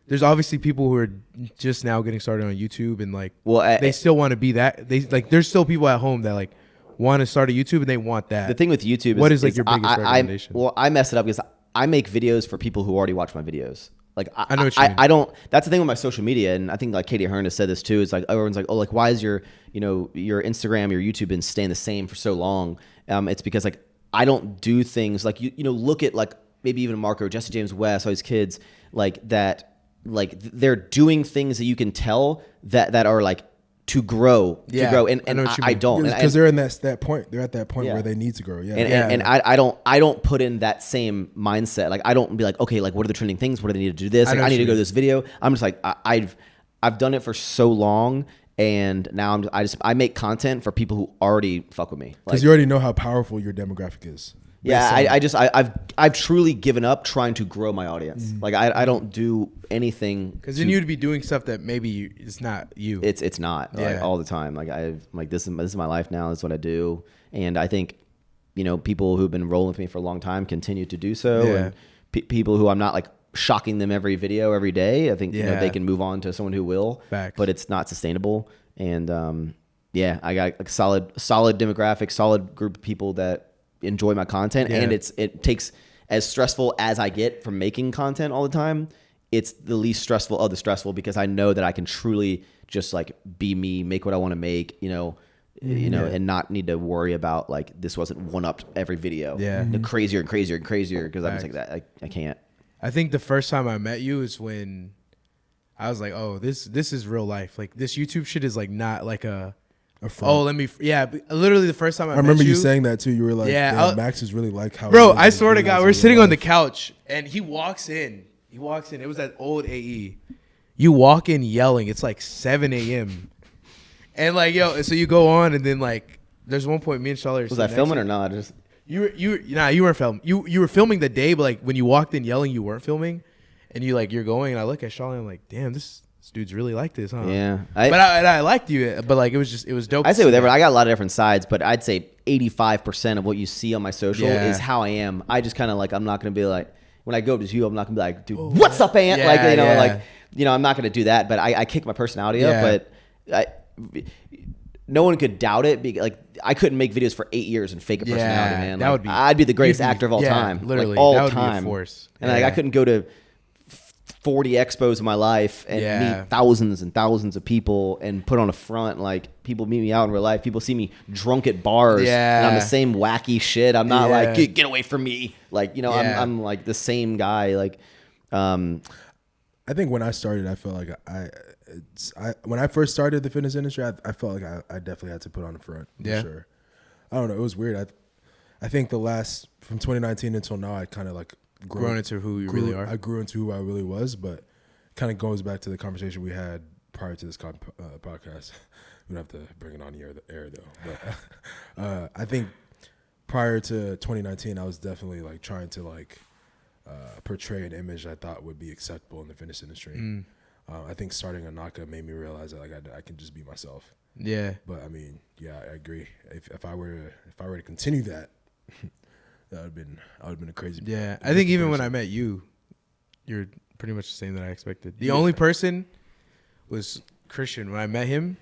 There's obviously people who are just now getting started on YouTube and like, they still want to be that. They like, there's still people at home that like want to start a YouTube and they want that. The thing with YouTube what is like your biggest recommendation? I mess it up because I make videos for people who already watch my videos. Like I know what you mean. I don't. That's the thing with my social media, and I think like Katie Hearn has said this too. It's like everyone's like, oh, like why is your Instagram, your YouTube been staying the same for so long? It's because like I don't do things like you know look at like maybe even Marco, Jesse James West, all these kids like that. Like they're doing things that you can tell that are like to grow, and I don't because they're in that point. They're at that point where they need to grow. And I don't put in that same mindset. Like I don't be like, okay, like what are the trending things? What do they need to do this? Like, I need to go to this video. I'm just like I've done it for so long, and now I make content for people who already fuck with me because you already know how powerful your demographic is. Yeah, I've truly given up trying to grow my audience. Like I don't do anything because then you'd be doing stuff that maybe it's not you. It's not like, all the time. Like this is my life now. This is what I do, and I think you know people who've been rolling with me for a long time continue to do so. And people who I'm not like shocking them every video every day. I think you know they can move on to someone who will. Facts. But it's not sustainable. And I got like solid demographic, solid group of people that enjoy my content, and it takes as stressful as I get from making content all the time. It's the least stressful of the stressful because I know that I can truly just like be me, make what I want to make, you know, and not need to worry about like this wasn't one upped every video, the crazier and crazier and crazier because I'm just like that. I can't. I think the first time I met you is when I was like, oh, this is real life. Like this YouTube shit is like not like a a front. Oh, literally the first time I remember met you saying that too. You were like, yeah, Max is really like how. Bro, I swear to God, we're sitting on the couch and he walks in. It was that old AE. You walk in yelling. It's like 7 a.m. And like, yo, so you go on and then like, there's one point me and Charlie was I filming or not? Just you weren't filming. You were filming the day, but like when you walked in yelling, you weren't filming. And you're going, and I look at Charlie, and I'm like, damn, this dude's really like this, huh? Yeah. I liked you, but like it was dope. I'd say whatever. I got a lot of different sides, but I'd say 85% of what you see on my social is how I am. I just kind of like, I'm not going to be like, when I go to you, I'm not going to be like, dude, what's up, Ant? I'm not going to do that, but I kick my personality up, but no one could doubt it. Like I couldn't make videos for 8 years and fake a personality, man. Like, I'd be the greatest actor of all time. Literally. Like, all that would time. Be a force. And like, I couldn't go to 40 expos in my life and meet thousands and thousands of people and put on a front. Like people meet me out in real life. People see me drunk at bars and I'm the same wacky shit. I'm not like, get away from me. Like, I'm like the same guy. Like, I think when I started, I felt like when I first started the fitness industry, I felt like I definitely had to put on the front. For sure. I don't know. It was weird. I think from 2019 until now, I kind of like grown into who you really are. I grew into who I really was, but kind of goes back to the conversation we had prior to this podcast. We don't have to bring it on the air though. But I think prior to 2019, I was definitely like trying to like portray an image I thought would be acceptable in the fitness industry. I think starting Inaka made me realize that like I can just be myself. Yeah. But I mean, yeah, I agree. If I were to continue that, I would have been a crazy. Yeah, I think even when I met you, you're pretty much the same that I expected. The only person was Christian. When I met him,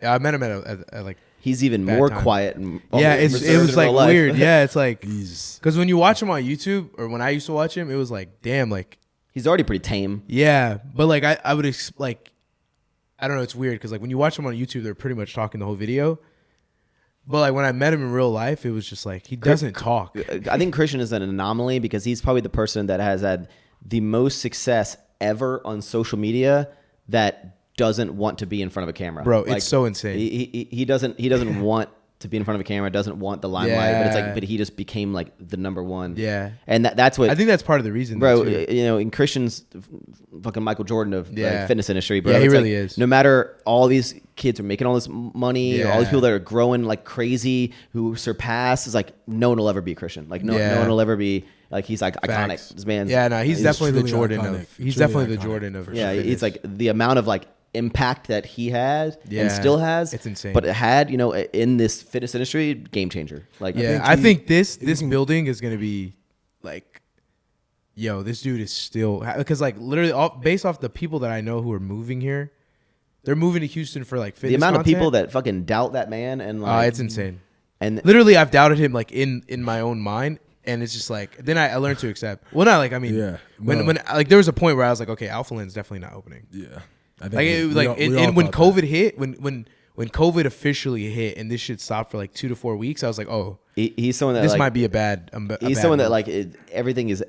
I met him at like. He's even more quiet. And it was like weird. Yeah, it's like because when you watch him on YouTube or when I used to watch him, it was like, damn, like he's already pretty tame. Yeah, but like I would like, I don't know, it's weird because like when you watch him on YouTube, they're pretty much talking the whole video. But like when I met him in real life, it was just like he doesn't talk. I think Christian is an anomaly because he's probably the person that has had the most success ever on social media that doesn't want to be in front of a camera. Bro, like, it's so insane. He doesn't want to be in front of a camera, doesn't want the limelight, but he just became like the number one. Yeah. And that's what I think that's part of the reason, bro. In Christian's fucking Michael Jordan of like, fitness industry, bro. Yeah, he it's really like, is. No matter all these kids are making all this money, or all these people that are growing like crazy, who surpass, is like no one will ever be a Christian. Like no one will ever be. Like he's like iconic. This man's he's definitely the Jordan iconic. He's definitely the Jordan of it's like the amount of like impact that he had and still has. It's insane. But it had, in this fitness industry, game changer. Like I think this building is gonna be like, yo, this dude is still because like literally based off the people that I know who are moving here, they're moving to Houston for like fitness. The amount content. of people that fucking doubt that man and like it's insane. And literally, I've doubted him like in my own mind. And it's just like then I learned to accept. Well, not like I mean, when like there was a point where I was like, okay, Alpha Land's definitely not opening. Yeah, I think when COVID hit, when COVID officially hit, and this shit stopped for like 2 to 4 weeks, I was like, oh, he's someone that this like, might be a bad. He's someone that like everything is.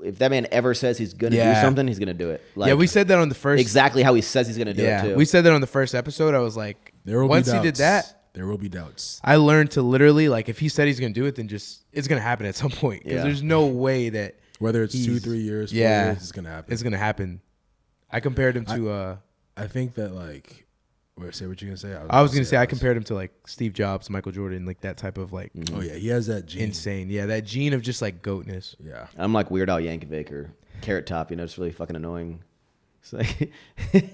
If that man ever says he's gonna do something, he's gonna do it. Like, we said that on the first. Exactly how he says he's gonna do it too. We said that on the first episode. I was like, once he did that. There will be doubts. I learned to literally like if he said he's gonna do it, then just it's gonna happen at some point because there's no way that whether it's 2, 3 years, 4 years, it's gonna happen. It's gonna happen. I compared him to. I think that like, say what you gonna say. I was gonna say I compared him to like Steve Jobs, Michael Jordan, like that type of like. Oh yeah, he has that gene. Insane, that gene of just like goatness. Yeah, I'm like Weird Al Yankovic or Carrot Top. It's really fucking annoying. It's like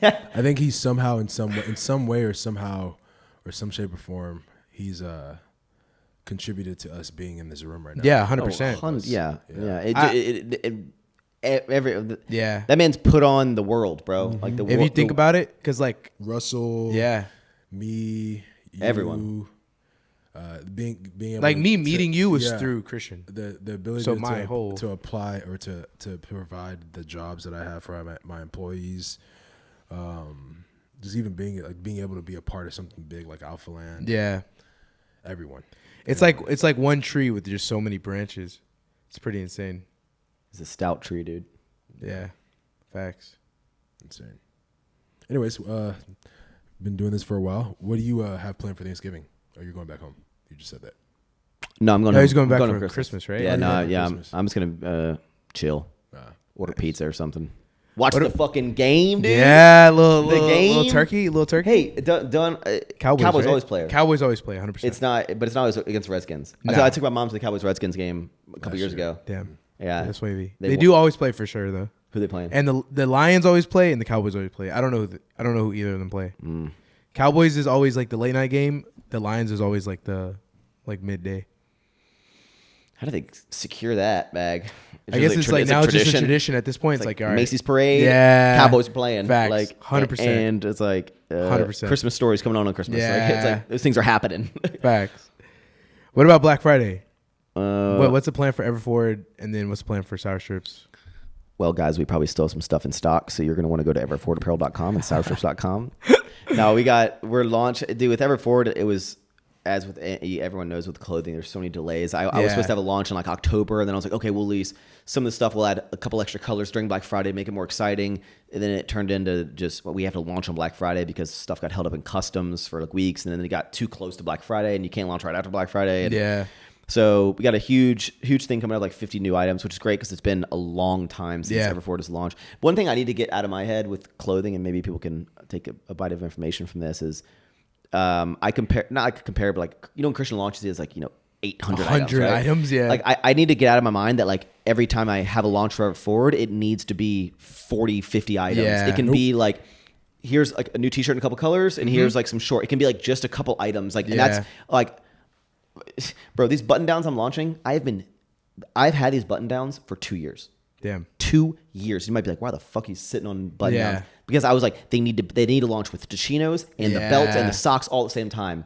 I think he's somehow in some way or somehow. Or some shape or form, he's contributed to us being in this room right now. Yeah, 100%. That man's put on the world, bro. Mm-hmm. Like if you think about it, because like Russell, me, everyone, being able like me meeting you was through Christian. The ability to apply or to provide the jobs that I have for my employees. Just even being able to be a part of something big like Alpha Land. Yeah. Everyone. It's like one tree with just so many branches. It's pretty insane. It's a stout tree, dude. Yeah. Facts. Insane. Anyways, been doing this for a while. What do you have planned for Thanksgiving? Are you going back home? You just said that. No, I'm going. No, he's going back to for Christmas, right? Yeah, Oh, yeah. Christmas. I'm just gonna chill, order Nice. pizza or something. Watch the fucking game, dude. Yeah, little game? little turkey. Hey, Cowboys Cowboys right? always play. Cowboys always play 100%. It's not always against Redskins. No. I took my mom to the Cowboys Redskins game a couple years ago. Damn. Yeah, That's wavy. They They won. do always play for sure though. Who they playing? And the Lions always play and the Cowboys always play. I don't know who either of them play. Cowboys is always like the late night game. The Lions is always like the midday. How do they secure that bag? I guess it's like now it's just a tradition at this point. It's like all right. Macy's parade. Yeah. Cowboys are playing. Facts. Like 100%. And it's like 100%. Christmas stories coming on Christmas. Yeah. Like, it's like those things are happening. Facts. What about Black Friday? Uh, What's the plan for Everforward, and then what's the plan for Sour Strips? Well, guys, we probably still have some stuff in stock, so you're going to want to go to everforwardapparel.com and sourstrips.com. No, we're launched. Dude, with Everforward, it was, as with everyone knows with clothing, there's so many delays. I was supposed to have a launch in like October, and then I was like, okay, we'll release some of the stuff. We'll add a couple extra colors during Black Friday, make it more exciting. And then it turned into just we have to launch on Black Friday because stuff got held up in customs for like weeks, and then it got too close to Black Friday, and you can't launch right after Black Friday. And Yeah. so we got a huge thing coming up, like 50 new items, which is great because it's been a long time since Everforward has launched. One thing I need to get out of my head with clothing, and maybe people can take a bite of information from this, is but like, when Christian launches is like, 800 items, right? items, yeah. Like I need to get out of my mind that like every time I have a launch for Everforward, it needs to be 40, 50 items. Yeah. It can be like, here's like a new t-shirt in a couple colors, and here's like some short. It can be like just a couple items. Like, and that's like, bro, these button downs I'm launching, I've had these button downs for 2 years. Damn. 2 years. You might be like, why the fuck he's sitting on button downs? Because I was like, they need to launch with the chinos and the belts and the socks all at the same time.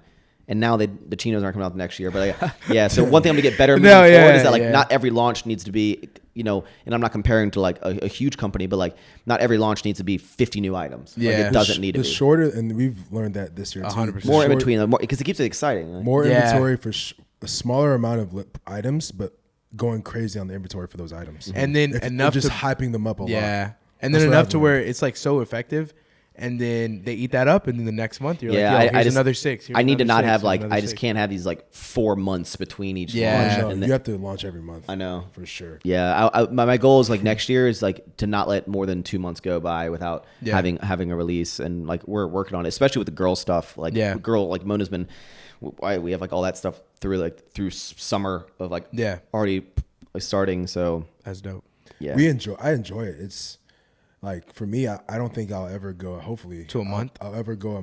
And now the chinos aren't coming out next year. But so one thing I'm gonna get better moving forward is that like not every launch needs to be, and I'm not comparing to like a huge company, but like not every launch needs to be 50 new items. Yeah. Like, it doesn't need to be. The shorter, and we've learned that this year too. 100%. More in between, because it keeps it exciting. Right? More inventory for a smaller amount of items, but going crazy on the inventory for those items. And then enough just to hyping them up a lot. Yeah. And That's then what enough I've to learned. where it's like so effective. And then they eat that up, and then the next month you're Yeah, like, yo, I here's just- another 6. I need to not have like I just can't have these like 4 months between each Yeah. launch. No, And you then- have to launch every month. I know. for sure. Yeah, my goal is like next year is like to not let more than 2 months go by without having a release, and like we're working on it, especially with the girl stuff. Like girl, like Mona's been, we have like all that stuff through summer of like already starting. So That's dope. yeah, I enjoy it. It's like for me, I don't think I'll ever go. Hopefully, To a month? I'll ever go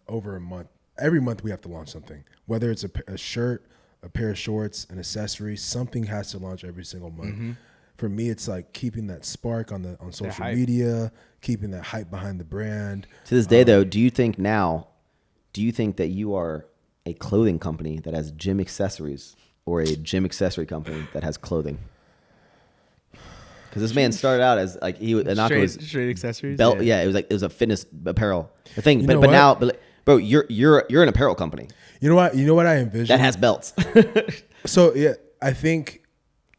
over a month. Every month we have to launch something, whether it's a shirt, a pair of shorts, an accessory. Something has to launch every single month. For me, it's like keeping that spark on social media, keeping that hype behind the brand. To this day, though, do you think that you are a clothing company that has gym accessories or a gym accessory company that has clothing? Because this man started out as like Inaka was straight accessories. belt. Yeah, it was a fitness apparel thing. You But know but what? now, bro, you're an apparel company You know what I envision that has belts. So yeah, I think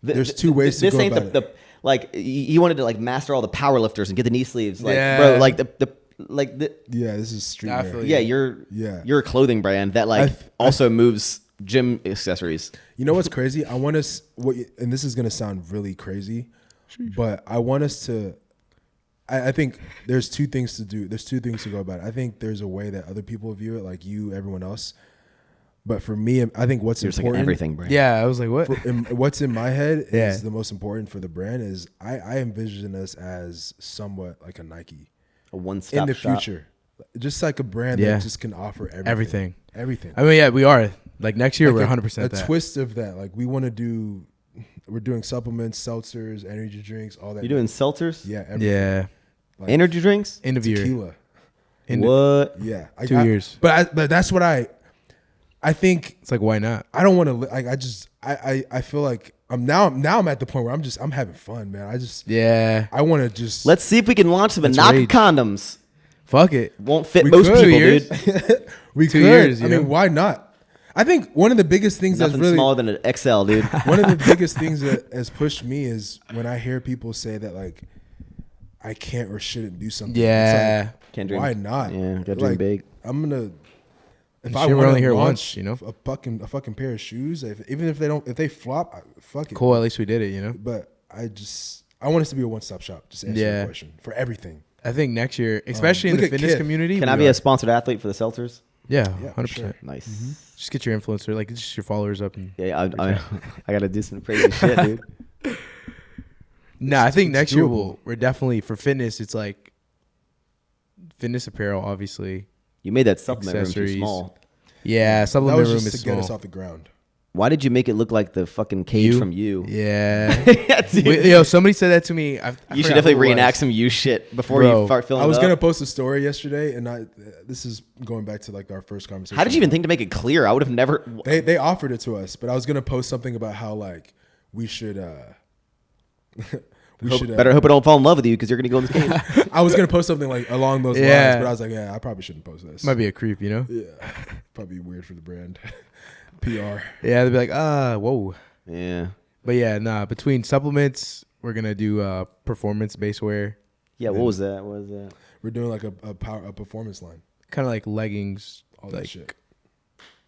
there's two ways to this go ain't about it. like you wanted to like master all the power lifters and get the knee sleeves. Like, Yeah. bro, like Yeah, this is street. I feel wear. you. you're a clothing brand that like also moves gym accessories. You know what's crazy? I want us and this is gonna sound really crazy, but I want us to. I think there's two things to do. There's two things to go about it. I think there's a way that other people view it, like you, everyone else. But for me, I think what's You're just like important. an everything brand. Yeah, I was like, what? What's in my head Yeah. is the most important for the brand. Is I envision us as somewhat like a Nike A one-stop in the shop. future, just like a brand Yeah. that just can offer everything. Everything. I mean, yeah, we are. Like next year, Like we're a 100% that. twist of that. Like we want to do. We're doing supplements, seltzers, energy drinks, all that. You doing seltzers? Yeah. Everything. Yeah. Like Energy drinks? End of year. tequila. What? Yeah. 2 years. But that's what I think. It's like, why not? I don't want to like. I feel like I'm at the point where I'm having fun, man. Yeah. I want to just Let's see if we can launch some Let's Inaka rage. condoms. Fuck it. Won't fit We most could. people, 2 years. dude. we 2 could. years, I you mean, know? why not? I think one of the biggest things Nothing that's really smaller than an XL, dude. one of the biggest things that has pushed me is when I hear people say that like I can't or shouldn't do something. Yeah. It's Can't like, dream. why not? Yeah, gotta dream big. I'm gonna. If Shit, I we're want only to here launch once, a fucking pair of shoes, even if they flop, fuck it. Cool. At least we did it. But I want us to be a one-stop shop. Just answer your question for everything. I think next year, especially in the fitness community. Can I be a sponsored athlete for the Seltzers? Yeah, 100%. Sure. Nice. Mm-hmm. Just get your influencer, like just your followers up. And Yeah, I gotta do some crazy shit, dude. No, I think next year doable. we're definitely for fitness. It's like fitness apparel, obviously. You made that supplement room Accessories. too small. Yeah, That supplement was room just is to get us small. off the ground. Why did you make it look like the fucking cage from You? Yeah. Dude. Yo, somebody said that to me. I You should forgot definitely who it was. reenact some You shit before Bro, you start filming. I was up. gonna post a story yesterday, and this is going back to like our first conversation. How did you even think to make it clear? I would have never. They offered it to us, but I was gonna post something about how like we should Better hope I don't fall in love with you because you're gonna go in this cage. I was gonna post something like along those lines, Yeah. but I was like, yeah, I probably shouldn't post this. Might be a creep, you know? Yeah, probably weird for the brand. PR. Yeah, they'd be like, whoa. Yeah. But yeah, nah. Between supplements, we're gonna do performance-based wear, Yeah. What was that? What was that? We're doing like a performance line. kind of like leggings, All like that shit.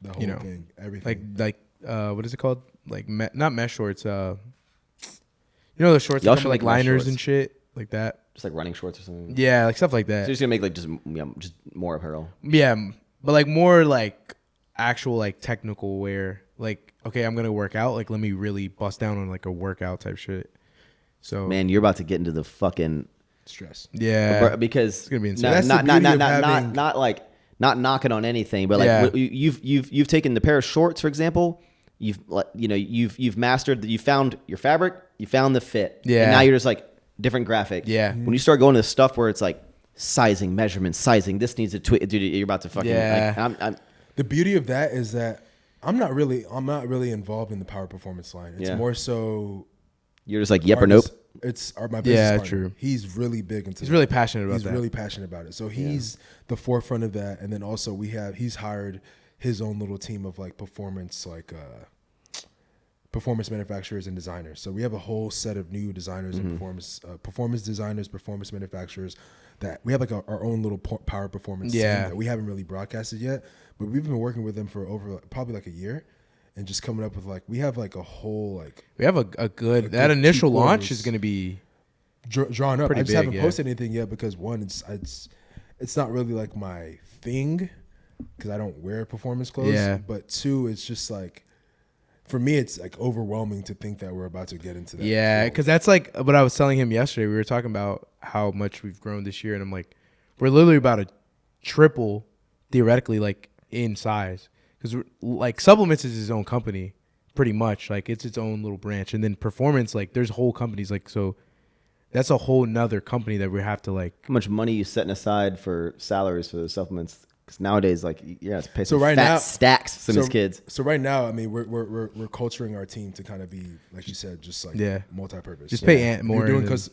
The whole thing. Everything. like what is it called? Like not mesh shorts. You know the shorts Y'all that come should with, like make mesh liners shorts. and shit like that. Just like running shorts or something. Yeah, like stuff like So that. you're just gonna make like just more apparel. Yeah, but like more like actual like technical wear. Like, okay, I'm gonna work out. Like, let me really bust down on like a workout type shit. So Man, you're about to get into the fucking Stress. yeah, because it's gonna be insane. That's the beauty of having- not knocking on anything, but like Yeah. you've taken the pair of shorts, for example. You've mastered that. You found your fabric. You found the fit. Yeah. And now you're just like different graphic. Yeah. When you start going to stuff where it's like sizing, measurements, sizing. This needs a tweak, dude. You're about to fucking. Yeah. I'm The beauty of that is that I'm not really involved in the power performance line. It's Yeah. more so. You're just like yep or nope. It's my business Yeah, partner. true. He's really big into. He's really passionate about He's that. really passionate about it. So he's the forefront of that, and then also he's hired his own little team of like performance manufacturers and designers. So we have a whole set of new designers and performance designers, performance manufacturers. That we have like our own little power performance team that we haven't really broadcasted yet, but we've been working with them for over probably like a year. And just coming up with like we have like a whole like we have a good that good initial 2 launch quarters. is gonna be drawn up. Pretty I just big, haven't yeah. posted anything yet because one, it's not really like my thing because I don't wear performance clothes. Yeah. But two, it's just like for me, it's like overwhelming to think that we're about to get into that. yeah, field. because that's like what I was telling him yesterday. We were talking about how much we've grown this year, and I'm like, we're literally about to triple theoretically like in size. Because like supplements is his own company, pretty much. Like it's its own little branch, and then performance, like there's whole companies. Like so, that's a whole nother company that we have to like. How much money you setting aside for salaries for the supplements? Because nowadays, like you have to pay some So right fat now- stacks for these kids. So right now, I mean, we're culturing our team to kind of be like you said, just like multi-purpose. Just pay Ant more. If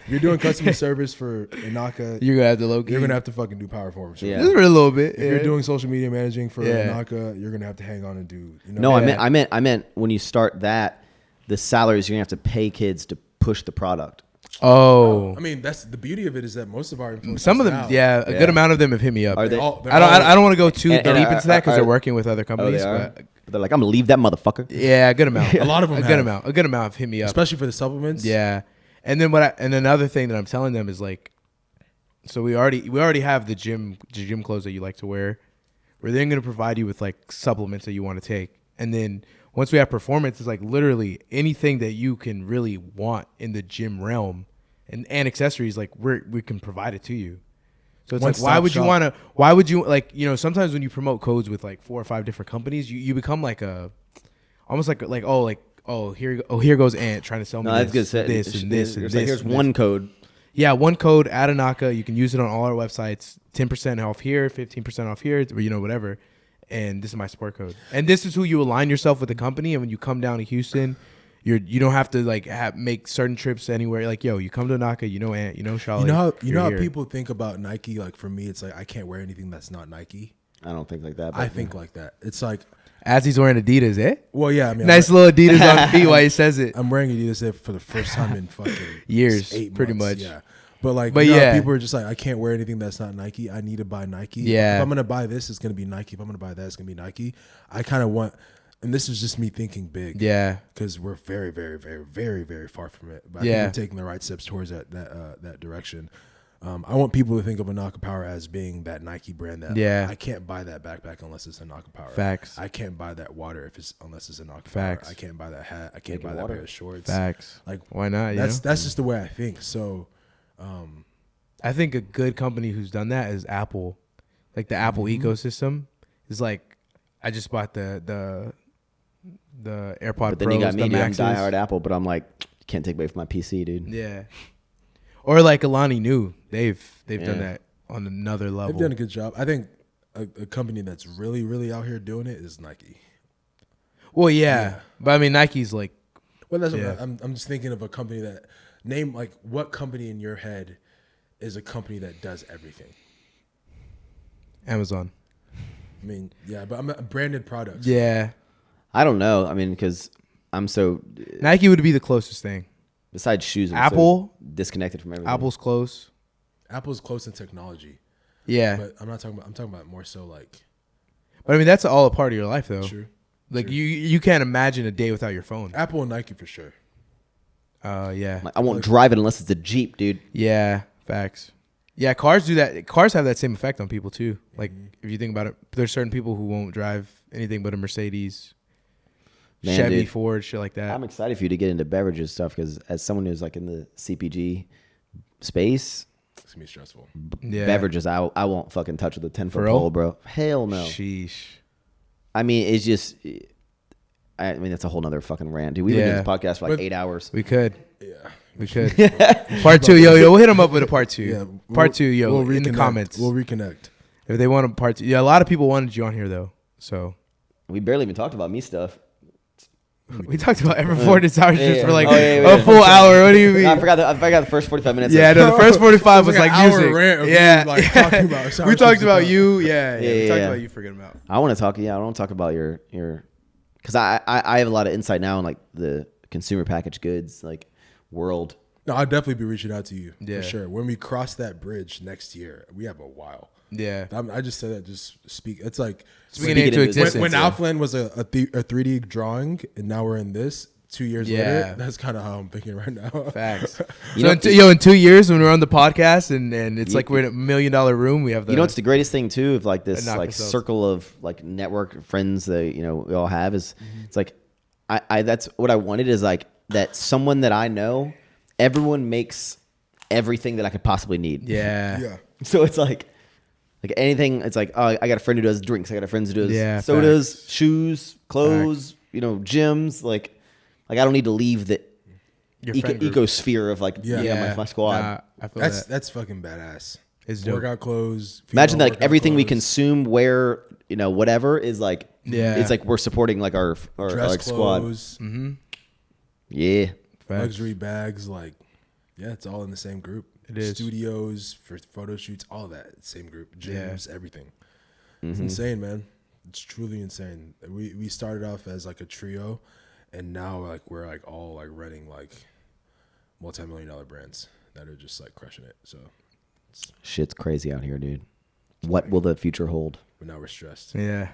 you're doing customer service for Inaka, You're gonna have to low key. you're gonna have to fucking do power performance. Yeah. Just for a little bit. If you're doing social media managing for Yeah. Inaka, you're gonna have to hang on and do. You know, No, Yeah. I meant when you start that, the salaries you're gonna have to pay kids to push the product. Oh, I mean, that's the beauty of it is that most of our influencers some of them, now, a good amount of them have hit me up. Are they? they're I don't want to go too And- deep and into that because are- they're working with other Oh, companies. they are. But They're like, I'm gonna leave that motherfucker. yeah, a good amount. A lot of them a have. good amount. A good amount have hit me up. especially for the supplements. Yeah, and then and another thing that I'm telling them is like, so we already have the gym clothes that you like to wear. We're then gonna provide you with like supplements that you want to take, and then once we have performance, it's like literally anything that you can really want in the gym realm, and accessories like we can provide it to you. So it's like, why One-stop would you shop. want to? Why would you like? You know, sometimes when you promote codes with like 4 or 5 different companies, you become like almost like here goes Ant trying to sell me No, that's this, good. this and this and It's this. like, here's and one this. code. Yeah, one code at Inaka. You can use it on all our websites. 10% off here, 15% off here, or, you know, whatever. And this is my support code. And this is who you align yourself with the company. And when you come down to Houston, you don't have to like make certain trips anywhere. Like, yo, you come to Inaka, you know Ant, you know Charlotte. You know how here. people think about Nike. Like for me, it's like I can't wear anything that's not Nike. I don't think like that. But I think like that. It's like, As he's wearing Adidas, eh? well, yeah. I mean, Nice little Adidas on feet while he says it. I'm wearing Adidas for the first time in fucking Years, 8 pretty months, much. Yeah, But people are just like, I can't wear anything that's not Nike. I need to buy Nike. Yeah. If I'm gonna buy this, it's gonna be Nike. If I'm gonna buy that, it's gonna be Nike. I kind of want, and this is just me thinking big. Yeah. Because we're very, very, very, very, very far from it. But I think we're taking the right steps towards that direction. I want people to think of Inaka Power as being that Nike brand that I can't buy that backpack unless it's Inaka Power. Facts. I can't buy that water unless it's Inaka Power. I can't buy that hat. I can't buy that pair of shorts. Facts. Like, why not? That's just the way I think. So, I think a good company who's done that is Apple. Like the Apple ecosystem is like, I just bought the AirPod Pros. But then you got me, the dude. I'm Maxxes. diehard Apple, but I'm like, can't take away from my PC, dude. Yeah. Or like Alani Nu, they've done that on another level. They've done a good job. I think a company that's really, really out here doing it is Nike. Well, yeah. But I mean, Nike's like. Well, that's what I'm just thinking of a company that name like what company in your head is a company that does everything. Amazon. I mean, yeah, but I'm branded products. Yeah. I don't know. I mean, because I'm so Nike would be the closest thing. Besides shoes, I'm Apple so disconnected from everything. Apple's close. Apple's close in technology. Yeah. But I'm talking about more so like. But I mean, that's all a part of your life, though. True. Like you can't imagine a day without your phone. Apple and Nike for sure. Yeah. Like, I won't drive it unless it's a Jeep, dude. Yeah. Facts. Yeah, cars do that. Cars have that same effect on people too. Like if you think about it, there's certain people who won't drive anything but a Mercedes, Chevy, dude, Ford, shit like that. I'm excited for you to get into beverages stuff because as someone who's like in the CPG space, it's gonna be stressful. Beverages, I won't fucking touch with a 10-foot real? pole, bro. Hell no. Sheesh. I mean, it's just. I mean, that's a whole nother fucking rant, dude. We would do this podcast for like 8 hours. We could. Yeah. We could. Part 2, yo, we'll hit them up with a part 2. Yeah, part 2, yo, we'll in the comments. We'll reconnect. If they want a part 2. Yeah, a lot of people wanted you on here though. So We barely even talked about me stuff. we talked about Everford and Sour Strips for like a full hour. What do you mean? I forgot the first 45 minutes. Yeah, no, the first 45 was like an hour music. rant of Yeah, you, like, talking about Sour we talked Strips about and you. Yeah, we talked yeah. about you. Forget about. I want to talk. Yeah, I want to talk about your because I have a lot of insight now in like the consumer packaged goods like world. No, I'll definitely be reaching out to you Yeah. for sure. When we cross that bridge next year, we have a while. Yeah, I just said that just speak. It's like speaking into existence. when Outland was a 3D drawing, and now we're in this 2 years later. That's kind of how I'm thinking right now. Facts. In 2 years when we're on the podcast and it's like we're in $1 million room, we have the. You know what's the greatest thing too of like this like ourselves. circle of like network friends that we all have is it's like I that's what I wanted is like that someone that I know, everyone makes everything that I could possibly need. Yeah. So it's like anything. It's like, oh, I got a friend who does drinks. I got a friend who does sodas, facts. shoes, clothes. Gyms. Like I don't need to leave the ecosphere of like my squad. Nah, I feel That's fucking badass. It's dope. Workout clothes. Imagine that, like workout everything we clothes, consume, wear, whatever is like. It's like we're supporting like our dress like squad. clothes, Yeah. luxury bags. Like, yeah, it's all in the same group. It is. Studios for photo shoots, all that same group. Gyms, everything. It's insane, man. It's truly insane. We started off as like a trio, and now like we're like all like running like multi-million-dollar brands that are just like crushing it. So Shit's crazy out here, dude. What will the future hold? but now we're stressed. Yeah.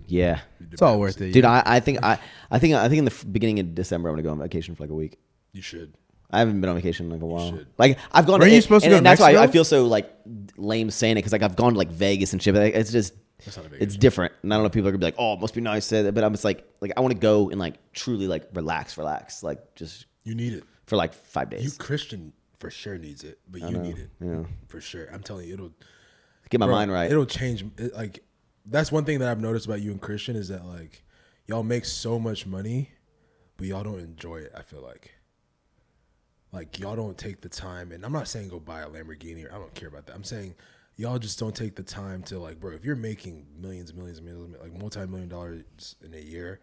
Yeah. It's all worth it. Dude, I think in the beginning of December I'm gonna go on vacation for like a week. You should. I haven't been on vacation in like a while. should. Like I've gone. Weren't you supposed to go to and that's why I Mexico? feel so like lame saying it because like I've gone to like Vegas and shit. But it's just That's not a vacation. it's different. And I don't know. People are gonna be like, oh, it must be nice. But I'm just like I want to go and like truly like relax, like just You need it. for like 5 days. You Christian for sure needs it, but you need it. Yeah. For sure. I'm telling you, it'll Get my bro, mind right. It'll change. Like that's one thing that I've noticed about you and Christian is that like y'all make so much money, but y'all don't enjoy it. I feel like y'all don't take the time, and I'm not saying go buy a Lamborghini or I don't care about that. I'm saying y'all just don't take the time to like, bro, if you're making millions, like multi-million dollars in a year,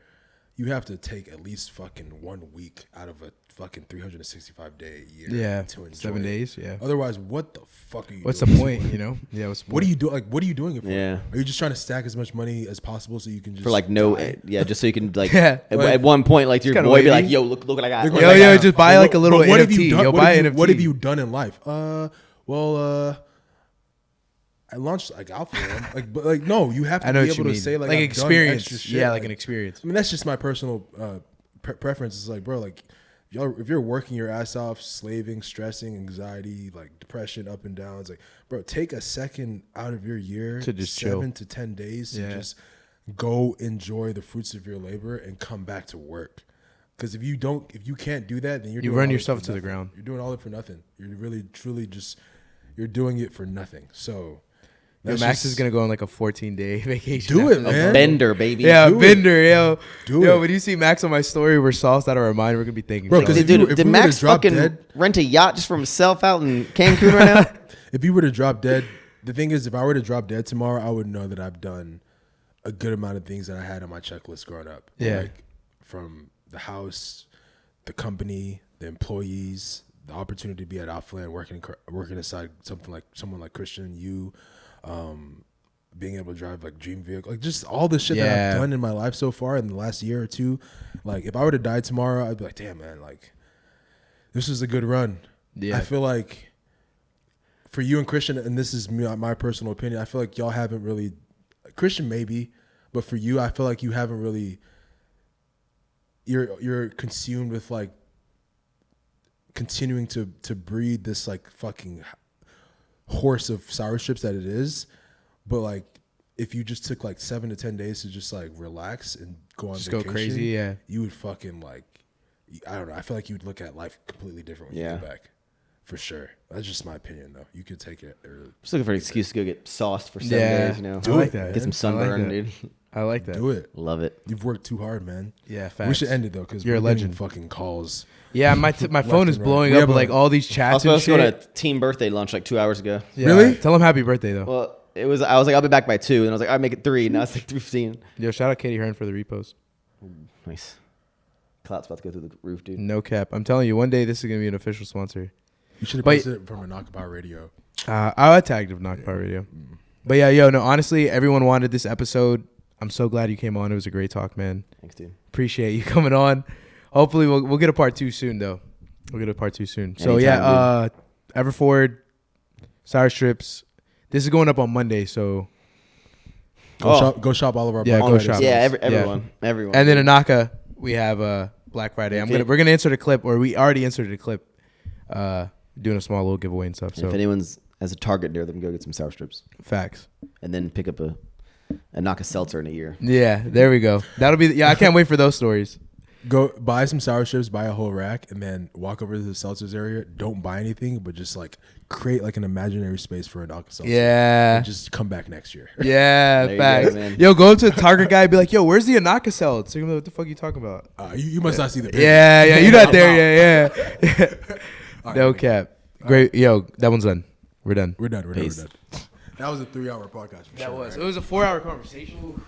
you have to take at least fucking 1 week out of a fucking 365 day a year. Yeah. To enjoy 7 it. days. Yeah. Otherwise, what the fuck are you What's the doing? point? You know? Yeah. What's the point? What are you doing? Like, what are you doing it for? Yeah. Are you just trying to stack as much money as possible so you can just For like no, die? just so you can like Yeah. at one point like your kinda boy be wavy. like, yo, look what I got. They're Look gonna Yo, be yo, like, just buy like a little but what have NFT. you done? Yo, what buy have an you, What have NFT. you done in life? well, I launched like Alpha. But like, no, you have to be able to say like I've experience. Done extra shit. Yeah, like an experience. I mean, that's just my personal preference. It's like, bro, like, if you're working your ass off, slaving, stressing, anxiety, like depression, up and down, it's like, bro, take a second out of your year to just 7 to 10 days to just go enjoy the fruits of your labor and come back to work. Because if you can't do that, then you run yourself to the ground. You're doing all it for nothing. You're really, truly just, you're doing it for nothing. So. Max is gonna go on like a 14-day vacation. Do it, man. A bender, baby. Yeah, do bender, yo. Do yo, it. when you see Max on my story, we're sauced out of our mind. We're gonna be thinking, bro. Because did Max fucking rent a yacht just for himself out in Cancun right now? If you were to drop dead, the thing is, if I were to drop dead tomorrow, I would know that I've done a good amount of things that I had on my checklist growing up. Yeah, like from the house, the company, the employees, the opportunity to be at Outland working aside someone like Christian, you. Being able to drive like dream vehicle, like just all the shit that I've done in my life so far in the last year or two. Like if I were to die tomorrow, I'd be like, damn man, like this is a good run. Yeah. I feel like for you and Christian, and this is my personal opinion, I feel like y'all haven't really, Christian maybe, but for you, I feel like you haven't really, you're consumed with like continuing to breed this like fucking horse of sour ships that it is. But like if you just took like 7 to 10 days to just like relax and go on vacation, go crazy, you would fucking like, I don't know, I feel like you would look at life completely different when you get back. For sure. That's just my opinion though. You could take it just looking for an excuse to go get sauced for 7 days, you know. Do it, that. Get some sunburn, dude. I like that. Do it. Love it. You've worked too hard, man. Yeah, facts. We should end it though, because you're a legend. Fucking calls. Yeah, my phone is blowing up with like all these chats. I was supposed to go to team birthday lunch like 2 hours ago. Yeah, really? Tell him happy birthday though. Well, I was like, I'll be back by 2, and I was like, I'll make it 3. Now it's like 3:15. Yo, shout out Katie Hearn for the repost. Nice. Clout's about to go through the roof, dude. No cap. I'm telling you, one day this is gonna be an official sponsor. You should have posted it from Inaka Power Radio. I tagged of Inaka Power Radio. But yeah, yo, no, honestly, everyone wanted this episode. I'm so glad you came on. It was a great talk, man. Thanks, dude. Appreciate you coming on. Hopefully we'll get a part 2 soon though. We'll get a part 2 soon. So yeah, Everforward, Sour Strips. This is going up on Monday, so go shop all of our go shop. Yeah, everyone. And then Inaka, we have Black Friday. We're gonna insert a clip, or we already inserted a clip, doing a small little giveaway and stuff. So if anyone's has a Target near them, go get some Sour Strips. Facts. And then pick up a Inaka seltzer in a year. Yeah, there we go. That'll be I can't wait for those stories. Go buy some sour strips, buy a whole rack, and then walk over to the seltzers area. Don't buy anything, but just like create like an imaginary space for an Inaka seltzer. Yeah. And just come back next year. Yeah, facts. Go, yo, go up to the Target guy and be like, yo, where's the Inaka seltzer? So you're like, what the fuck are you talking about? You must not see the picture. Yeah, you're not there. Yeah. No right, cap. Great. Yo, that one's done. We're done. We're done. That was a 3-hour podcast. For that sure, was. Right? It was a 4-hour conversation.